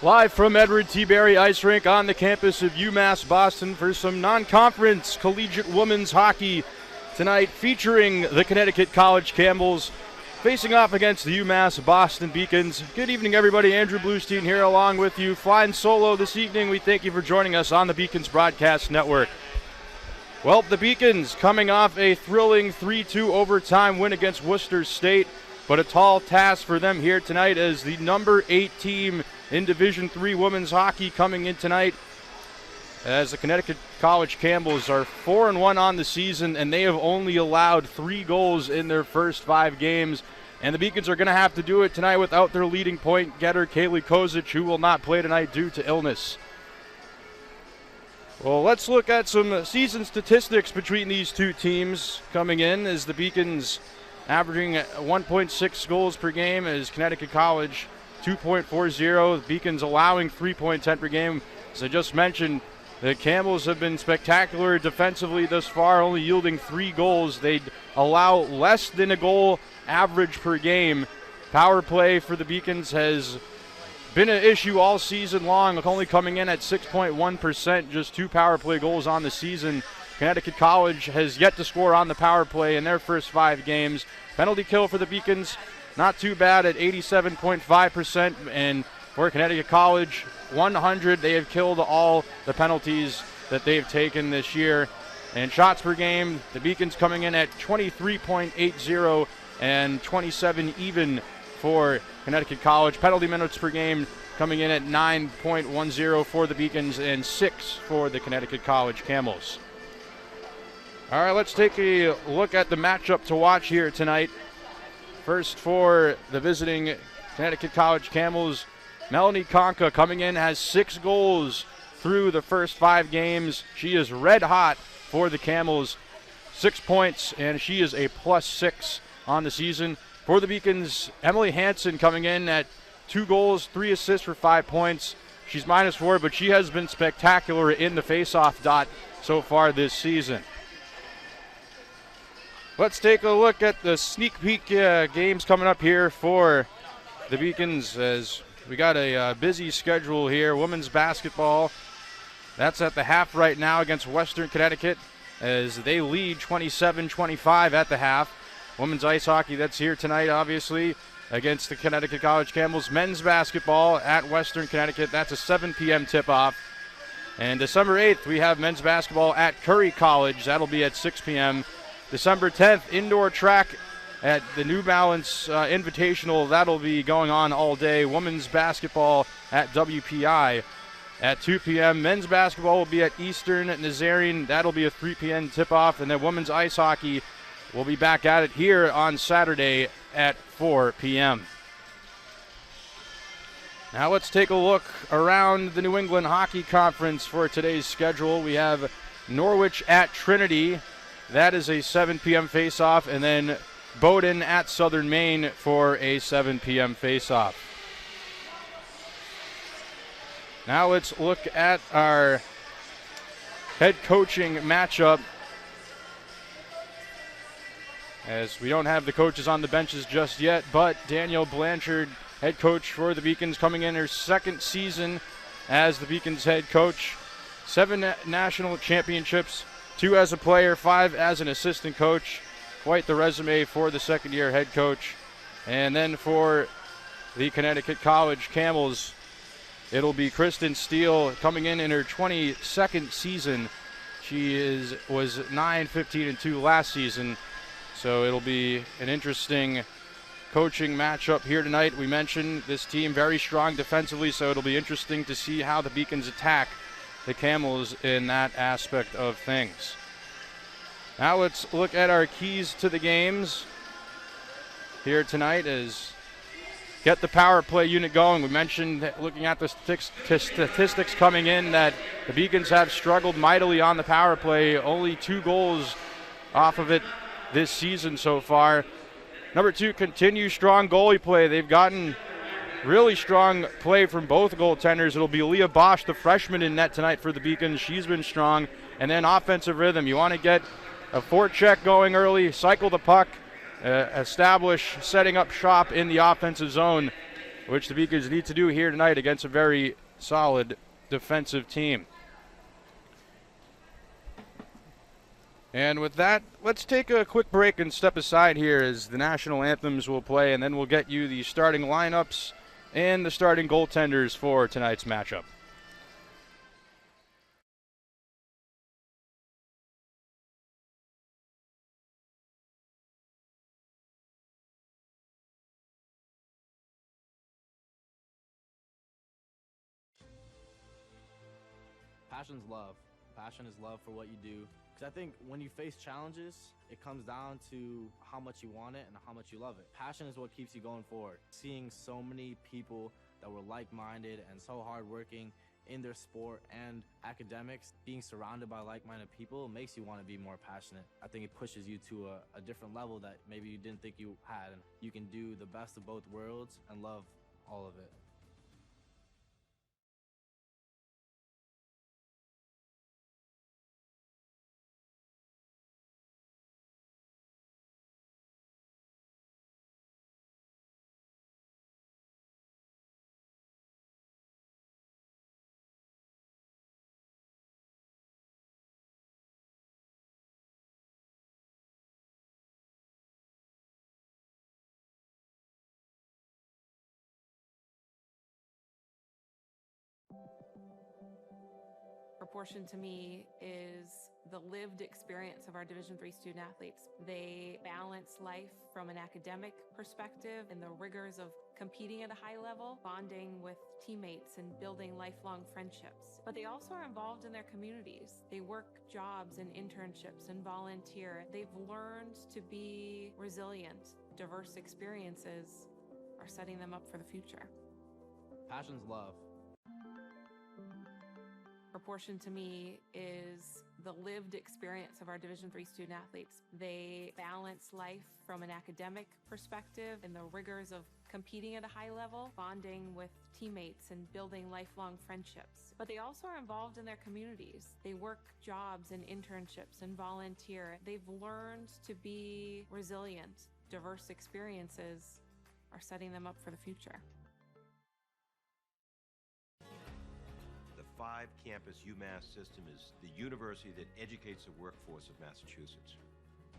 Live from Edward T. Berry Ice Rink on the campus of UMass Boston for some non-conference collegiate women's hockey tonight, featuring the Connecticut College Camels facing off against the UMass Boston Beacons. Good evening, everybody. Andrew Bluestein here along with you, flying solo this evening. We thank you for joining us on the Beacons Broadcast Network. Well, the Beacons coming off a thrilling 3-2 overtime win against Worcester State, but a tall task for them here tonight as the number 8 team in Division III women's hockey coming in tonight, as the Connecticut College Camels are 4-1 on the season, and they have only allowed 3 goals in their first 5 games. And the Beacons are going to have to do it tonight without their leading point getter, Kaylee Kozic, who will not play tonight due to illness. Well, let's look at some season statistics between these two teams coming in, as the Beacons averaging 1.6 goals per game, as Connecticut College 2.40. The Beacons allowing 3.10 per game. As I just mentioned, the Camels have been spectacular defensively thus far, only yielding 3 goals. They allow less than a goal average per game. Power play for the Beacons has been an issue all season long, only coming in at 6.1%, just 2 power play goals on the season. Connecticut College has yet to score on the power play in their first 5 games. Penalty kill for the Beacons, not too bad at 87.5%, and for Connecticut College, 100. They have killed all the penalties that they've taken this year. And shots per game, the Beacons coming in at 23.80 and 27 even for Connecticut College. Penalty minutes per game coming in at 9.10 for the Beacons and 6 for the Connecticut College Camels. All right, let's take a look at the matchup to watch here tonight. First, for the visiting Connecticut College Camels, Melanie Conca coming in has 6 goals through the first 5 games. She is red hot for the Camels, 6 points, and she is a +6 on the season. For the Beacons, Emily Hansen coming in at 2 goals, 3 assists for 5 points. She's -4, but she has been spectacular in the face-off dot so far this season. Let's take a look at the sneak peek games coming up here for the Beacons, as we got a busy schedule here. Women's basketball, that's at the half right now against Western Connecticut, as they lead 27-25 at the half. Women's ice hockey, that's here tonight, obviously, against the Connecticut College Camels. Men's basketball at Western Connecticut, that's a 7 p.m. tip-off. And December 8th, we have men's basketball at Curry College. That'll be at 6 p.m. December 10th, indoor track at the New Balance Invitational. That'll be going on all day. Women's basketball at WPI at 2 p.m. Men's basketball will be at Eastern Nazarene. That'll be a 3 p.m. tip-off. And then women's ice hockey will be back at it here on Saturday at 4 p.m. Now let's take a look around the New England Hockey Conference for today's schedule. We have Norwich at Trinity. That is a 7 p.m. face-off, and then Bowdoin at Southern Maine for a 7 p.m. face-off. Now let's look at our head coaching matchup, as we don't have the coaches on the benches just yet, but Danielle Blanchard, head coach for the Beacons, coming in her 2nd season as the Beacons head coach. 7 national championships, 2 as a player, 5 as an assistant coach. Quite the resume for the 2nd-year head coach. And then for the Connecticut College Camels, it'll be Kristen Steele coming in her 22nd season. She was 9-15-2 last season, so it'll be an interesting coaching matchup here tonight. We mentioned this team very strong defensively, so it'll be interesting to see how the Beacons attack the Camels in that aspect of things. Now let's look at our keys to the games here tonight, as get the power play unit going. We mentioned, looking at the statistics coming in, that the Beacons have struggled mightily on the power play, only 2 goals off of it this season so far. Number 2, continue strong goalie play. They've gotten really strong play from both goaltenders. It'll be Leah Bosch, the freshman, in net tonight for the Beacons. She's been strong. And then offensive rhythm. You want to get a forecheck going early, cycle the puck, establish setting up shop in the offensive zone. which the Beacons need to do here tonight against a very solid defensive team. And with that, let's take a quick break and step aside here as the national anthems will play, and then we'll get you the starting lineups and the starting goaltenders for tonight's matchup. Passion's love. Passion is love for what you do. Because I think when you face challenges, it comes down to how much you want it and how much you love it. Passion is what keeps you going forward. Seeing so many people that were like-minded and so hardworking in their sport and academics, being surrounded by like-minded people makes you want to be more passionate. I think it pushes you to a different level that maybe you didn't think you had. And you can do the best of both worlds and love all of it. Proportion to me is the lived experience of our Division III student athletes. They balance life from an academic perspective and the rigors of competing at a high level, bonding with teammates and building lifelong friendships. But they also are involved in their communities. They work jobs and internships and volunteer. They've learned to be resilient. Diverse experiences are setting them up for the future. Passion's love. Proportion to me is the lived experience of our Division III student athletes. They balance life from an academic perspective and the rigors of competing at a high level, bonding with teammates and building lifelong friendships. But they also are involved in their communities. They work jobs and internships and volunteer. They've learned to be resilient. Diverse experiences are setting them up for the future. 5-campus UMass system is the university that educates the workforce of Massachusetts.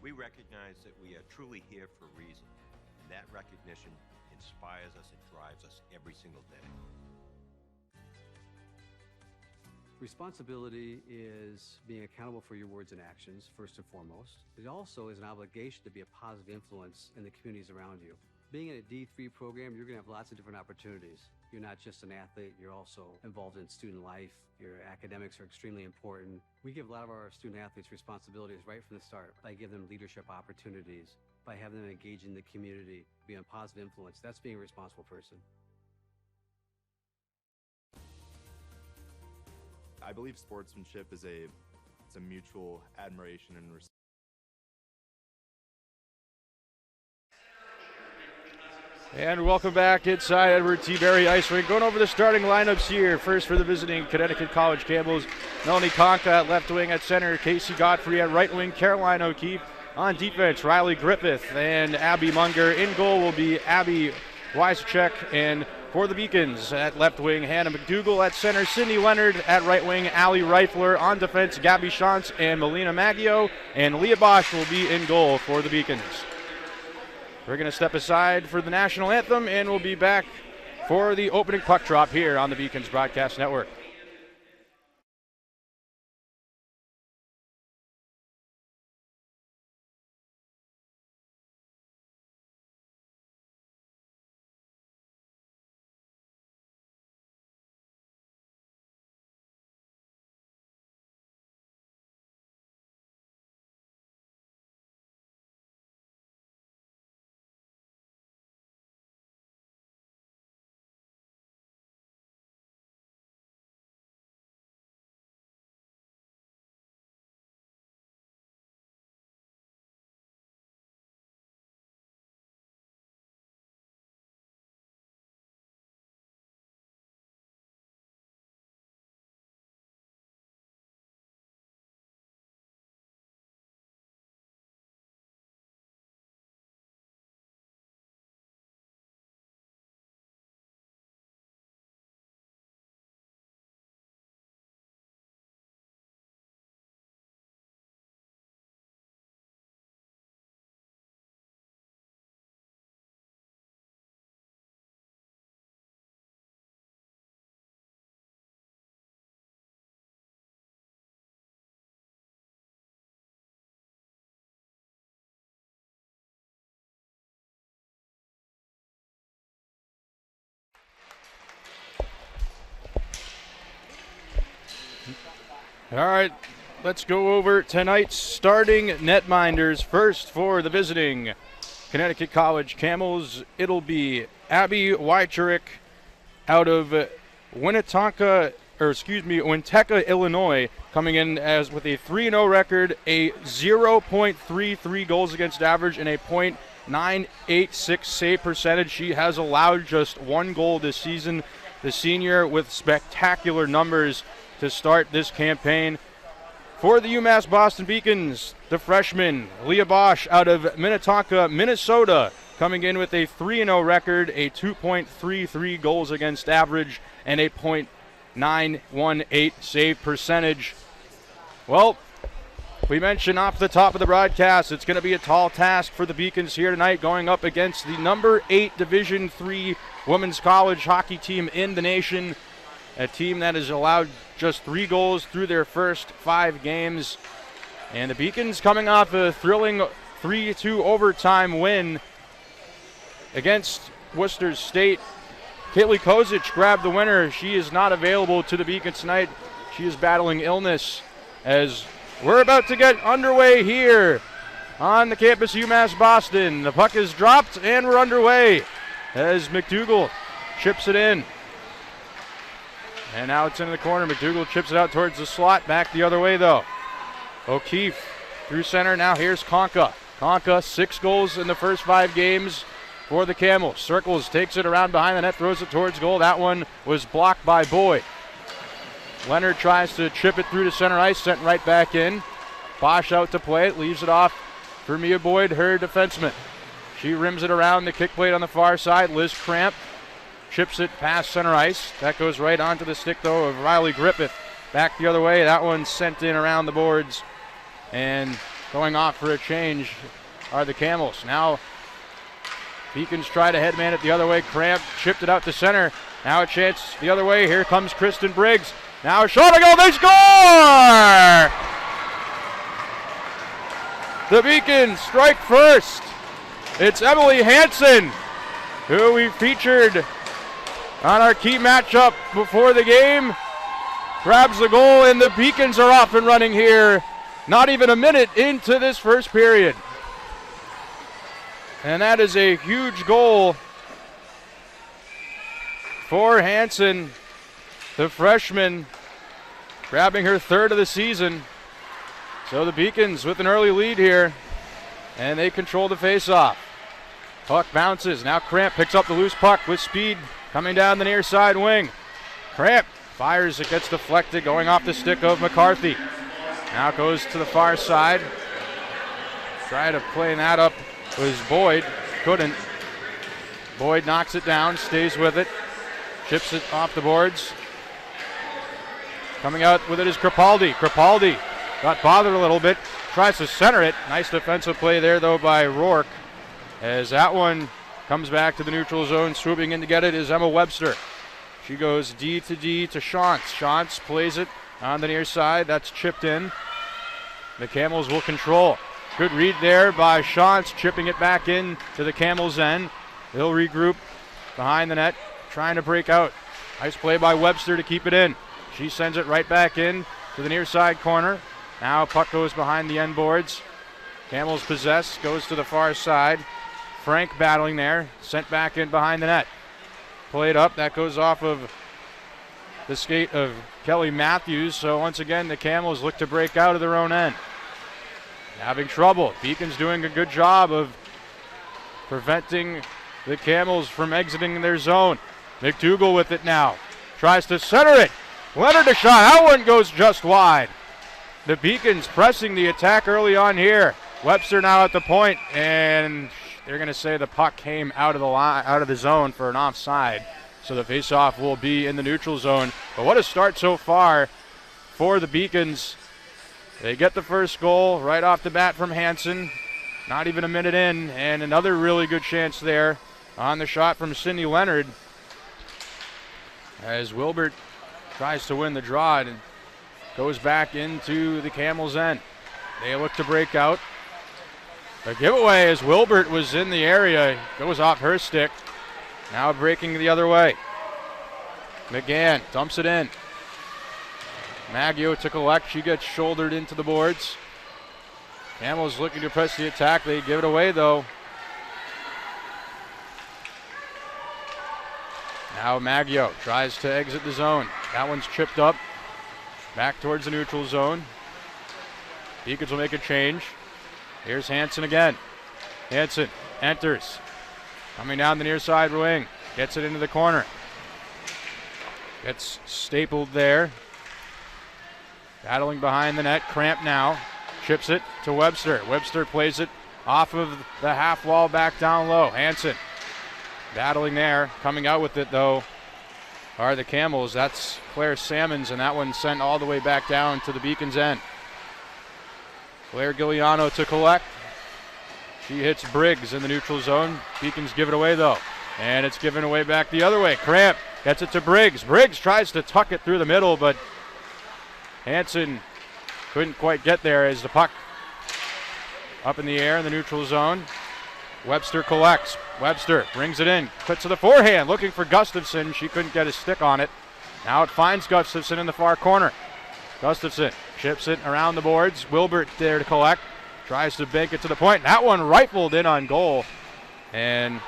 We recognize that we are truly here for a reason, and that recognition inspires us and drives us every single day. Responsibility is being accountable for your words and actions, first and foremost. It also is an obligation to be a positive influence in the communities around you. Being in a D3 program, you're going to have lots of different opportunities. You're not just an athlete, you're also involved in student life. Your academics are extremely important. We give a lot of our student athletes responsibilities right from the start. By giving them leadership opportunities, by having them engage in the community, be a positive influence. That's being a responsible person. I believe sportsmanship is a mutual admiration and respect. And welcome back inside Edward T. Berry Ice Rink. Going over the starting lineups here. First for the visiting Connecticut College Campbells, Melanie Conca at left wing. At center, Casey Godfrey. At right wing, Caroline O'Keefe. On defense, Riley Griffith and Abby Munger. In goal will be Abby Wyschek. And for the Beacons, at left wing, Hannah McDougall. At center, Cindy Leonard. At right wing, Allie Reifler. On defense, Gabby Shantz and Melina Maggio. And Leah Bosch will be in goal for the Beacons. We're going to step aside for the national anthem, and we'll be back for the opening puck drop here on the Beacons Broadcast Network. All right, let's go over tonight's starting netminders. First for the visiting Connecticut College Camels, it'll be Abby Wycherek out of Winnetka, Illinois, coming in as with a 3-0 record, a 0.33 goals against average, and a .986 save percentage. She has allowed just 1 goal this season. The senior with spectacular numbers to start this campaign. For the UMass Boston Beacons, the freshman Leah Bosch out of Minnetonka, Minnesota, coming in with a 3-0 record, a 2.33 goals against average, and a .918 save percentage. Well, we mentioned off the top of the broadcast, it's going to be a tall task for the Beacons here tonight, going up against the number 8 Division III women's college hockey team in the nation, a team that has allowed just 3 goals through their first 5 games. And the Beacons coming off a thrilling 3-2 overtime win against Worcester State. Kaylee Kozic grabbed the winner. She is not available to the Beacons tonight. She is battling illness. As we're about to get underway here on the campus of UMass Boston. The puck is dropped and we're underway as McDougall chips it in. And now it's into the corner. McDougall chips it out towards the slot. Back the other way, though. O'Keefe through center. Now here's Conca. Conca, 6 goals in the first 5 games for the Camels. Circles, takes it around behind the net, throws it towards goal. That one was blocked by Boyd. Leonard tries to chip it through to center ice, sent right back in. Bosch out to play it, leaves it off for Mia Boyd, her defenseman. She rims it around the kick plate on the far side. Liz Cramp chips it past center ice. That goes right onto the stick, though, of Riley Griffith. Back the other way. That one's sent in around the boards. And going off for a change are the Camels. Now Beacons try to headman it the other way. Cramp chipped it out to center. Now a chance the other way. Here comes Kristen Briggs. Now a shot to go. They score! The Beacons strike first. It's Emily Hansen, who we featured on our key matchup before the game. Grabs the goal, and the Beacons are off and running here. Not even a minute into this first period. And that is a huge goal for Hansen, the freshman, grabbing her 3rd of the season. So the Beacons with an early lead here, and they control the faceoff. Puck bounces. Now Cramp picks up the loose puck with speed coming down the near side wing. Cramp fires. It gets deflected, going off the stick of McCarthy. Now goes to the far side. Try to play that up was Boyd. Couldn't. Boyd knocks it down, stays with it. Chips it off the boards. Coming out with it is Crepaldi. Crepaldi got bothered a little bit. Tries to center it. Nice defensive play there, though, by Rourke. As that one comes back to the neutral zone, swooping in to get it is Emma Webster. She goes D to Shantz. Shantz plays it on the near side. That's chipped in. The Camels will control. Good read there by Shantz, chipping it back in to the Camels' end. They'll regroup behind the net, trying to break out. Nice play by Webster to keep it in. She sends it right back in to the near side corner. Now puck goes behind the end boards. Camels possess, goes to the far side. Frank battling there, sent back in behind the net. Played up, that goes off of the skate of Kelly Matthews. So once again, the Camels look to break out of their own end. Having trouble. Beacons doing a good job of preventing the Camels from exiting their zone. McDougall with it now. Tries to center it. Leonard a shot. That one goes just wide. The Beacons pressing the attack early on here. Webster now at the point, and they're going to say the puck came out of the line, out of the zone for an offside. So the faceoff will be in the neutral zone. But what a start so far for the Beacons. They get the first goal right off the bat from Hansen. Not even a minute in, and another really good chance there on the shot from Cindy Leonard. As Wilbert tries to win the draw and goes back into the Camels' end. They look to break out. The giveaway as Wilbert was in the area, goes off her stick. Now breaking the other way. McGann dumps it in. Maggio to collect. She gets shouldered into the boards. Camels looking to press the attack. They give it away, though. Now Maggio tries to exit the zone. That one's chipped up. Back towards the neutral zone. Beacons will make a change. Here's Hansen again. Hansen enters. Coming down the near side wing. Gets it into the corner. Gets stapled there. Battling behind the net. Cramp now. Chips it to Webster. Webster plays it off of the half wall back down low. Hansen battling there. Coming out with it, though, are the Camels. That's Claire Salmons, and that one sent all the way back down to the Beacons' end. Claire Giuliano to collect. She hits Briggs in the neutral zone. Beacons give it away, though. And it's given away back the other way. Cramp gets it to Briggs. Briggs tries to tuck it through the middle, but Hansen couldn't quite get there as the puck up in the air in the neutral zone. Webster collects. Webster brings it in. Puts to the forehand, looking for Gustafson. She couldn't get his stick on it. Now it finds Gustafson in the far corner. Gustafson chips it around the boards. Wilbert there to collect. Tries to bank it to the point. That one rifled in on goal. And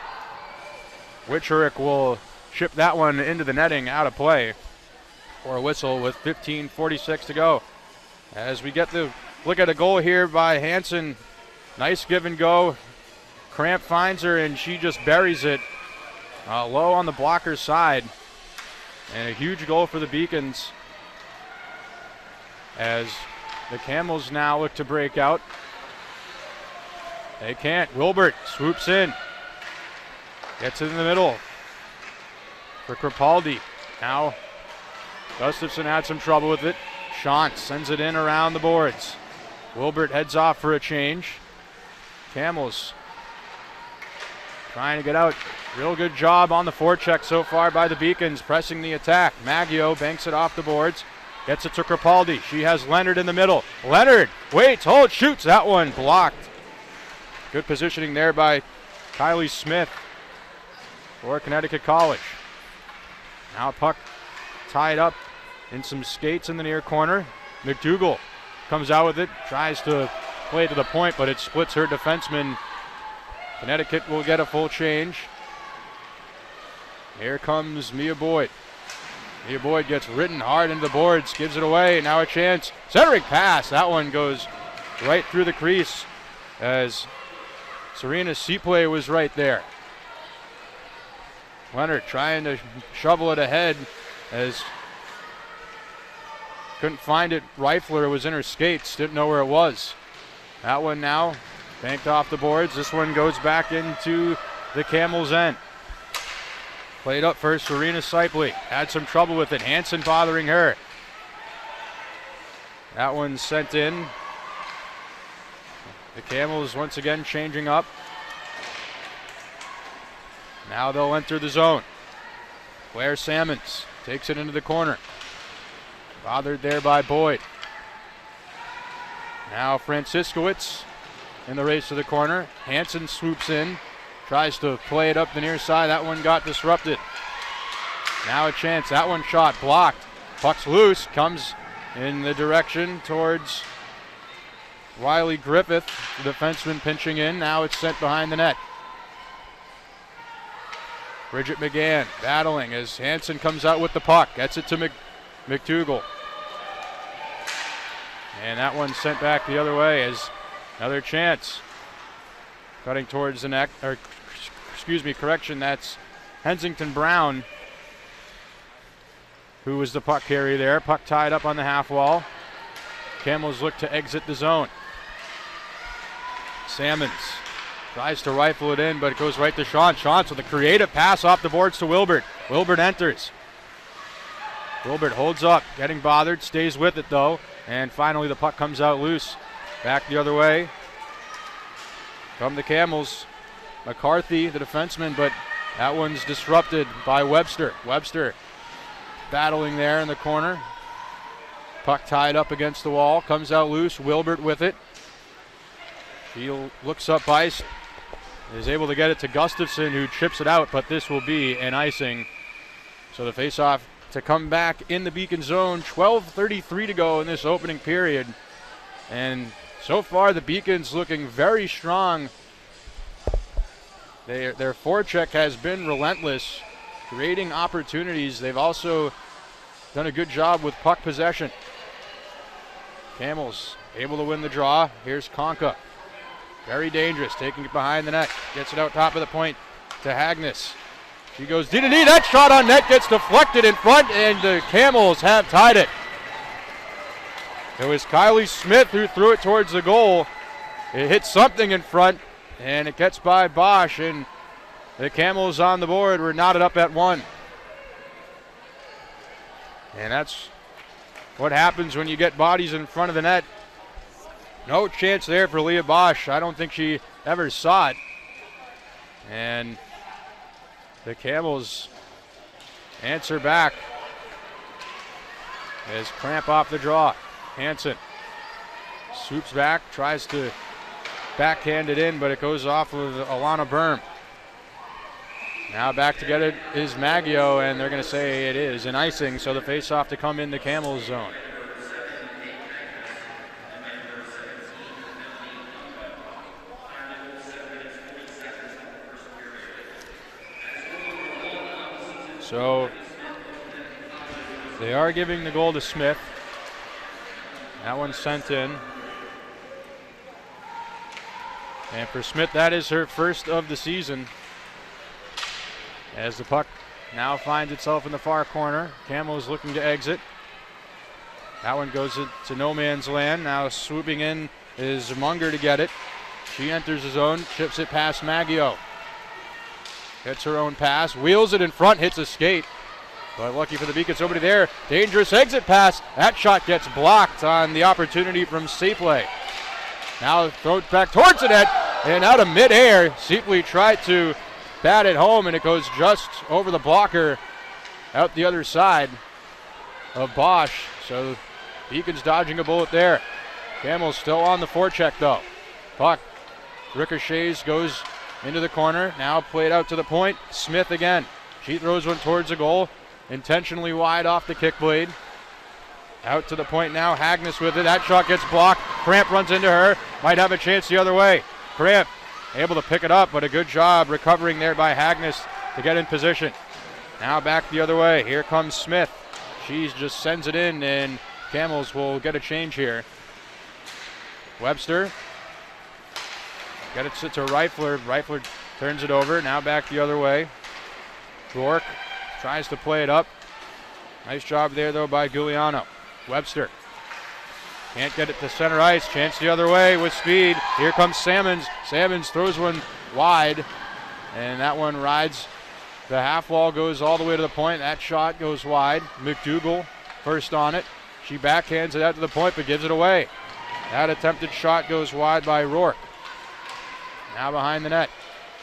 Witcherick will chip that one into the netting out of play for a whistle with 15:46 to go. As we get the look at a goal here by Hansen. Nice give and go. Cramp finds her and she just buries it low on the blocker's side. And a huge goal for the Beacons as the Camels now look to break out. They can't. Wilbert swoops in. Gets it in the middle for Crepaldi. Now Gustafson had some trouble with it. Shantz sends it in around the boards. Wilbert heads off for a change. Camels trying to get out. Real good job on the forecheck so far by the Beacons, pressing the attack. Maggio banks it off the boards. Gets it to Crepaldi. She has Leonard in the middle. Leonard waits, holds, shoots. That one blocked. Good positioning there by Kylie Smith for Connecticut College. Now puck tied up in some skates in the near corner. McDougall comes out with it, tries to play to the point, but it splits her defenseman. Connecticut will get a full change. Here comes Mia Boyd. Mia Boyd gets ridden hard into the boards, gives it away. Now a chance. Centering pass. That one goes right through the crease as Serena Seaplay was right there. Leonard trying to shovel it ahead as couldn't find it. Reifler was in her skates, didn't know where it was. That one now banked off the boards. This one goes back into the Camels' end. Played up first, Serena Sipley had some trouble with it. Hansen bothering her. That one's sent in. The Camels once again changing up. Now they'll enter the zone. Claire Salmons takes it into the corner. Bothered there by Boyd. Now Franciscowicz in the race to the corner. Hansen swoops in. Tries to play it up the near side. That one got disrupted. Now a chance. That one shot blocked. Puck's loose. Comes in the direction towards Riley Griffith. The defenseman pinching in. Now it's sent behind the net. Bridget McGann battling as Hansen comes out with the puck. Gets it to McDougall. And that one sent back the other way as another chance. Cutting towards the neck, or excuse me, correction, that's Hensington Brown who was the puck carrier there. Puck tied up on the half wall. Camels look to exit the zone. Salmons tries to rifle it in, but it goes right to Shantz. Shantz with a creative pass off the boards to Wilbert. Wilbert enters. Wilbert holds up, getting bothered, stays with it though, and finally the puck comes out loose. Back the other way. From the Camels, McCarthy, the defenseman, but that one's disrupted by Webster. Webster battling there in the corner. Puck tied up against the wall, comes out loose. Wilbert with it. She looks up ice, is able to get it to Gustafson, who chips it out, but this will be an icing. So the faceoff to come back in the Beacon zone. 12:33 to go in this opening period. And so far the Beacon's looking very strong. Their forecheck has been relentless, creating opportunities. They've also done a good job with puck possession. Camels able to win the draw. Here's Conca. Very dangerous, taking it behind the net. Gets it out top of the point to Hagnes. She goes D. That shot on net gets deflected in front, and the Camels have tied it. It was Kylie Smith who threw it towards the goal. It hit something in front, and it gets by Bosch, and the Camels on the board were knotted up at 1. And that's what happens when you get bodies in front of the net. No chance there for Leah Bosch. I don't think she ever saw it. And the Camels answer back as Cramp off the draw. Hansen swoops back, tries to backhand it in, but it goes off of Alana Berm. Now back to get it is Maggio, and they're going to say it is an icing, so the face-off to come in the Camels zone. So they are giving the goal to Smith. That one's sent in. And for Smith, that is her first of the season. As the puck now finds itself in the far corner. Camels looking to exit. That one goes to no man's land. Now swooping in is Munger to get it. She enters the zone, chips it past Maggio. Gets her own pass, wheels it in front, hits a skate. But lucky for the Beacons, nobody there. Dangerous exit pass. That shot gets blocked on the opportunity from Seepley. Now throw it back towards the net, and out of midair, Seepley tried to bat it home, and it goes just over the blocker out the other side of Bosch. So Beacons dodging a bullet there. Camels still on the forecheck though. Puck ricochets, goes into the corner, now played out to the point. Smith again. She throws one towards the goal, intentionally wide off the kick blade. Out to the point now, Hagnes with it. That shot gets blocked. Cramp runs into her. Might have a chance the other way. Cramp able to pick it up, but a good job recovering there by Hagnes to get in position. Now back the other way. Here comes Smith. She just sends it in, and Camels will get a change here. Webster. Get it to Reifler. Reifler turns it over. Now back the other way. Rourke tries to play it up. Nice job there, though, by Giuliano. Webster can't get it to center ice. Chance the other way with speed. Here comes Salmons. Salmons throws one wide, and that one rides the half wall, goes all the way to the point. That shot goes wide. McDougall first on it. She backhands it out to the point, but gives it away. That attempted shot goes wide by Rourke. Now behind the net.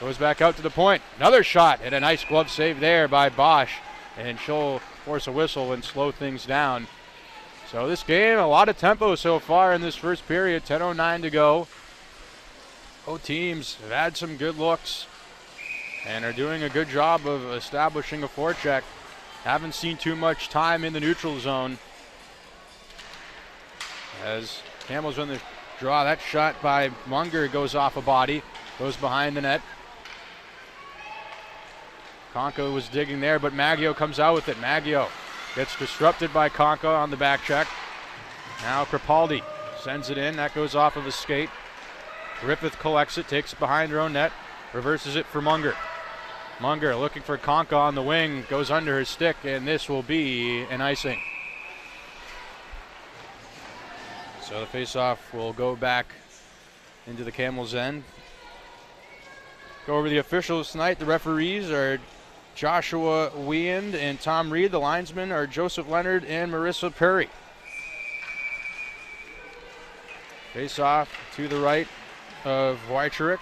Goes back out to the point. Another shot, and a nice glove save there by Bosch. And she'll force a whistle and slow things down. So this game, a lot of tempo so far in this first period. 10:09 to go. Both teams have had some good looks and are doing a good job of establishing a forecheck. Haven't seen too much time in the neutral zone. As Camels win the draw, that shot by Munger goes off a body. Goes behind the net. Conca was digging there, but Maggio comes out with it. Maggio gets disrupted by Conca on the back check. Now Crepaldi sends it in. That goes off of a skate. Griffith collects it, takes it behind her own net, reverses it for Munger. Munger looking for Conca on the wing, goes under her stick, and this will be an icing. So the face-off will go back into the Camels' end. Go over the officials tonight. The referees are Joshua Weand and Tom Reed. The linesmen are Joseph Leonard and Marissa Perry. Face off to the right of Wycheruk.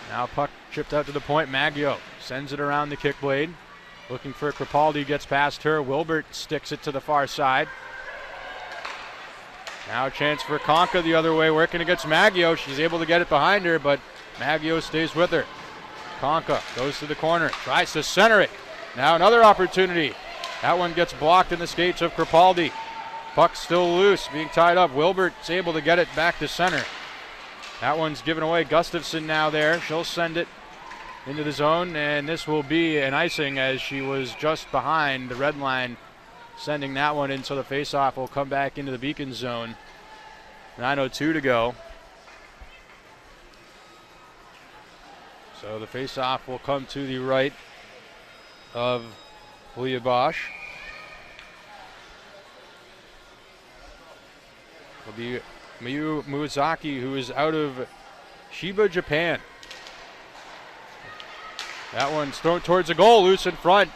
Now puck chipped out to the point. Maggio sends it around the kick blade. Looking for Crepaldi, gets past her. Wilbert sticks it to the far side. Now a chance for Conca the other way, working against Maggio. She's able to get it behind her, but Maggio stays with her. Conca goes to the corner, tries to center it. Now another opportunity. That one gets blocked in the skates of Crepaldi. Puck still loose, being tied up. Wilbert's able to get it back to center. That one's given away. Gustafson now there. She'll send it into the zone, and this will be an icing as she was just behind the red line, sending that one in, so the faceoff will come back into the Beacon zone. 9:02 to go. So the faceoff will come to the right of Leah Bosch. Will be Miyu Muzaki, who is out of Shiba, Japan. That one's thrown towards the goal, loose in front.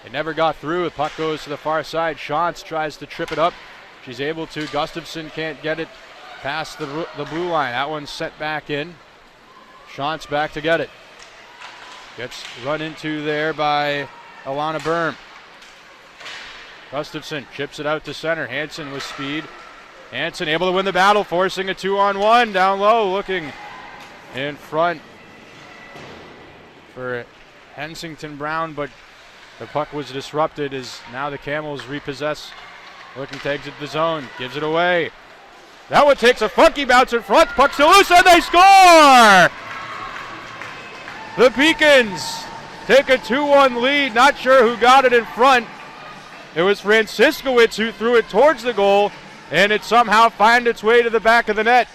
It never got through. The puck goes to the far side. Shantz tries to trip it up. She's able to. Gustafson can't get it past the blue line. That one's sent back in. Shantz back to get it. Gets run into there by Alana Berm. Gustafson chips it out to center. Hansen with speed. Hansen able to win the battle, forcing a 2-on-1 down low, looking in front for Hensington Brown, but the puck was disrupted as now the Camels repossess, looking to exit the zone, gives it away. That one takes a funky bounce in front, puck still loose, and they score! The Beacons take a 2-1 lead, not sure who got it in front. It was Franciscowicz who threw it towards the goal, and it somehow finds its way to the back of the net.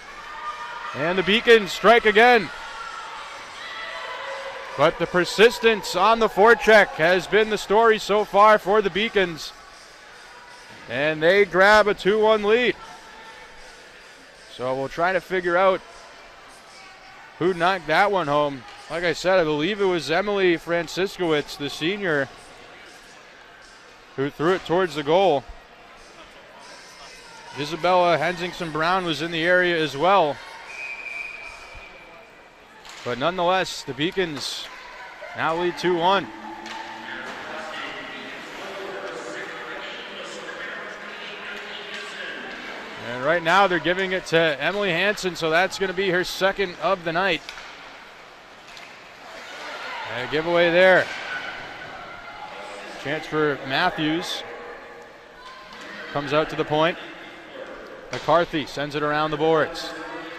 And the Beacons strike again. But the persistence on the forecheck has been the story so far for the Beacons. And they grab a 2-1 lead. So we'll try to figure out who knocked that one home. Like I said, I believe it was Emily Franciscowicz, the senior, who threw it towards the goal. Isabella Hensington Brown was in the area as well. But nonetheless, the Beacons now lead 2-1. And right now they're giving it to Emily Hansen, so that's going to be her second of the night. A giveaway there. Chance for Matthews. Comes out to the point. McCarthy sends it around the boards.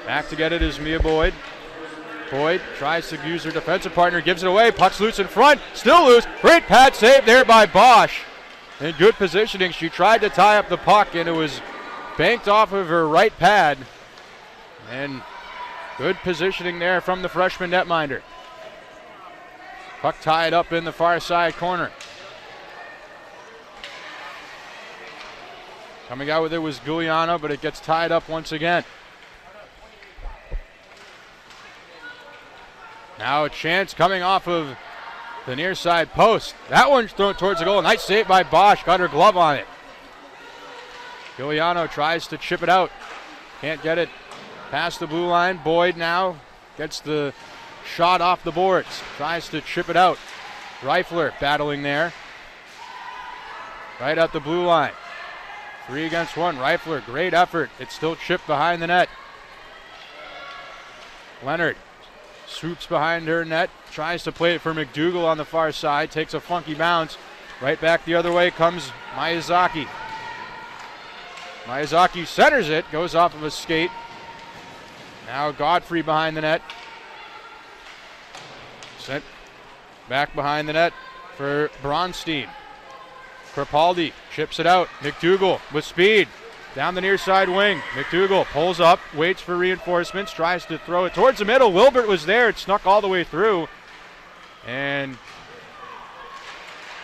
Back to get it is Mia Boyd. Boyd tries to use her defensive partner, gives it away. Puck's loose in front, still loose. Great pad save there by Bosch. In good positioning, she tried to tie up the puck, and it was banked off of her right pad. And good positioning there from the freshman netminder. Puck tied up in the far side corner. Coming out with it was Giuliano, but it gets tied up once again. Now a chance coming off of the near side post. That one's thrown towards the goal. Nice save by Bosch. Got her glove on it. Giuliano tries to chip it out. Can't get it past the blue line. Boyd now gets the shot off the boards. Tries to chip it out. Reifler battling there. Right at the blue line. 3 against 1. Reifler, great effort. It's still chipped behind the net. Leonard swoops behind her net. Tries to play it for McDougall on the far side. Takes a funky bounce. Right back the other way comes Miyazaki. Miyazaki centers it. Goes off of a skate. Now Godfrey behind the net. Sent back behind the net for Bronstein. Crepaldi chips it out. McDougall with speed. Down the near side wing. McDougall pulls up, waits for reinforcements, tries to throw it towards the middle. Wilbert was there. It snuck all the way through. And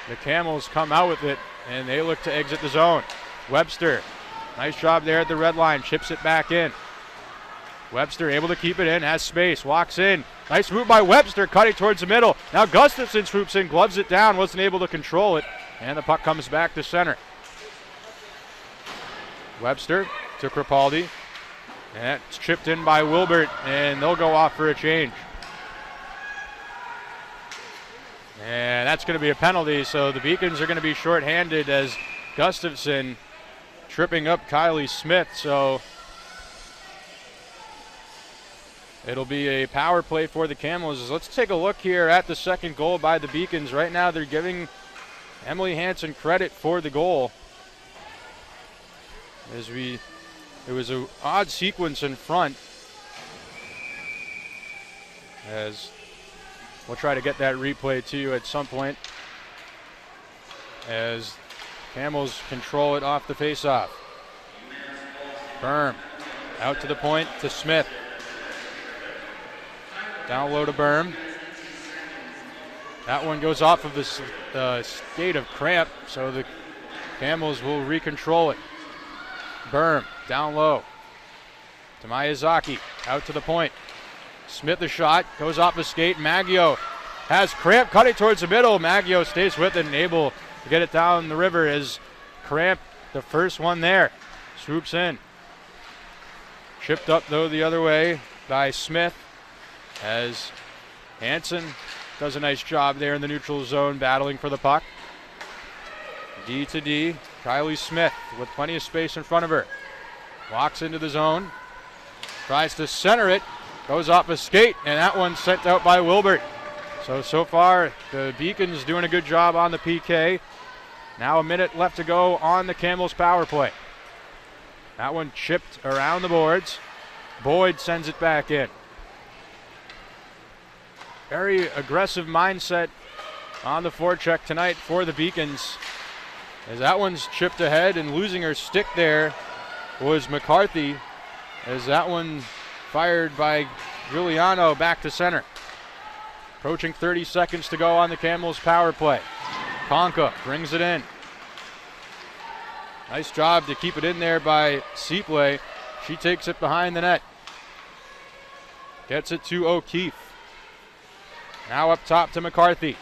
the Camels come out with it, and they look to exit the zone. Webster, nice job there at the red line. Chips it back in. Webster able to keep it in, has space, walks in. Nice move by Webster, cutting towards the middle. Now Gustafson swoops in, gloves it down, wasn't able to control it. And the puck comes back to center. Webster to Crepaldi. And it's chipped in by Wilbert, and they'll go off for a change. And that's going to be a penalty, so the Beacons are going to be shorthanded as Gustafson tripping up Kylie Smith. So it'll be a power play for the Camels. Let's take a look here at the second goal by the Beacons. Right now they're giving Emily Hansen credit for the goal. It was an odd sequence in front. As we'll try to get that replay to you at some point. As Camels control it off the faceoff. Berm out to the point to Smith. Down low to Berm. That one goes off of the skate of Cramp, so the Camels will recontrol it. Berm down low to Miyazaki, out to the point. Smith a shot, goes off the skate. Maggio has Cramp cutting towards the middle. Maggio stays with it and able to get it down the river as Cramp, the first one there, swoops in. Chipped up though the other way by Smith as Hansen does a nice job there in the neutral zone battling for the puck. D to D, Kylie Smith with plenty of space in front of her. Walks into the zone, tries to center it, goes off a skate, and that one's sent out by Wilbert. So far, the Beacons doing a good job on the PK. Now a minute left to go on the Camels power play. That one chipped around the boards. Boyd sends it back in. Very aggressive mindset on the forecheck tonight for the Beacons. As that one's chipped ahead, and losing her stick there was McCarthy. As that one fired by Giuliano back to center. Approaching 30 seconds to go on the Camels power play. Conca brings it in. Nice job to keep it in there by Seaplay. She takes it behind the net. Gets it to O'Keefe. Now up top to McCarthy.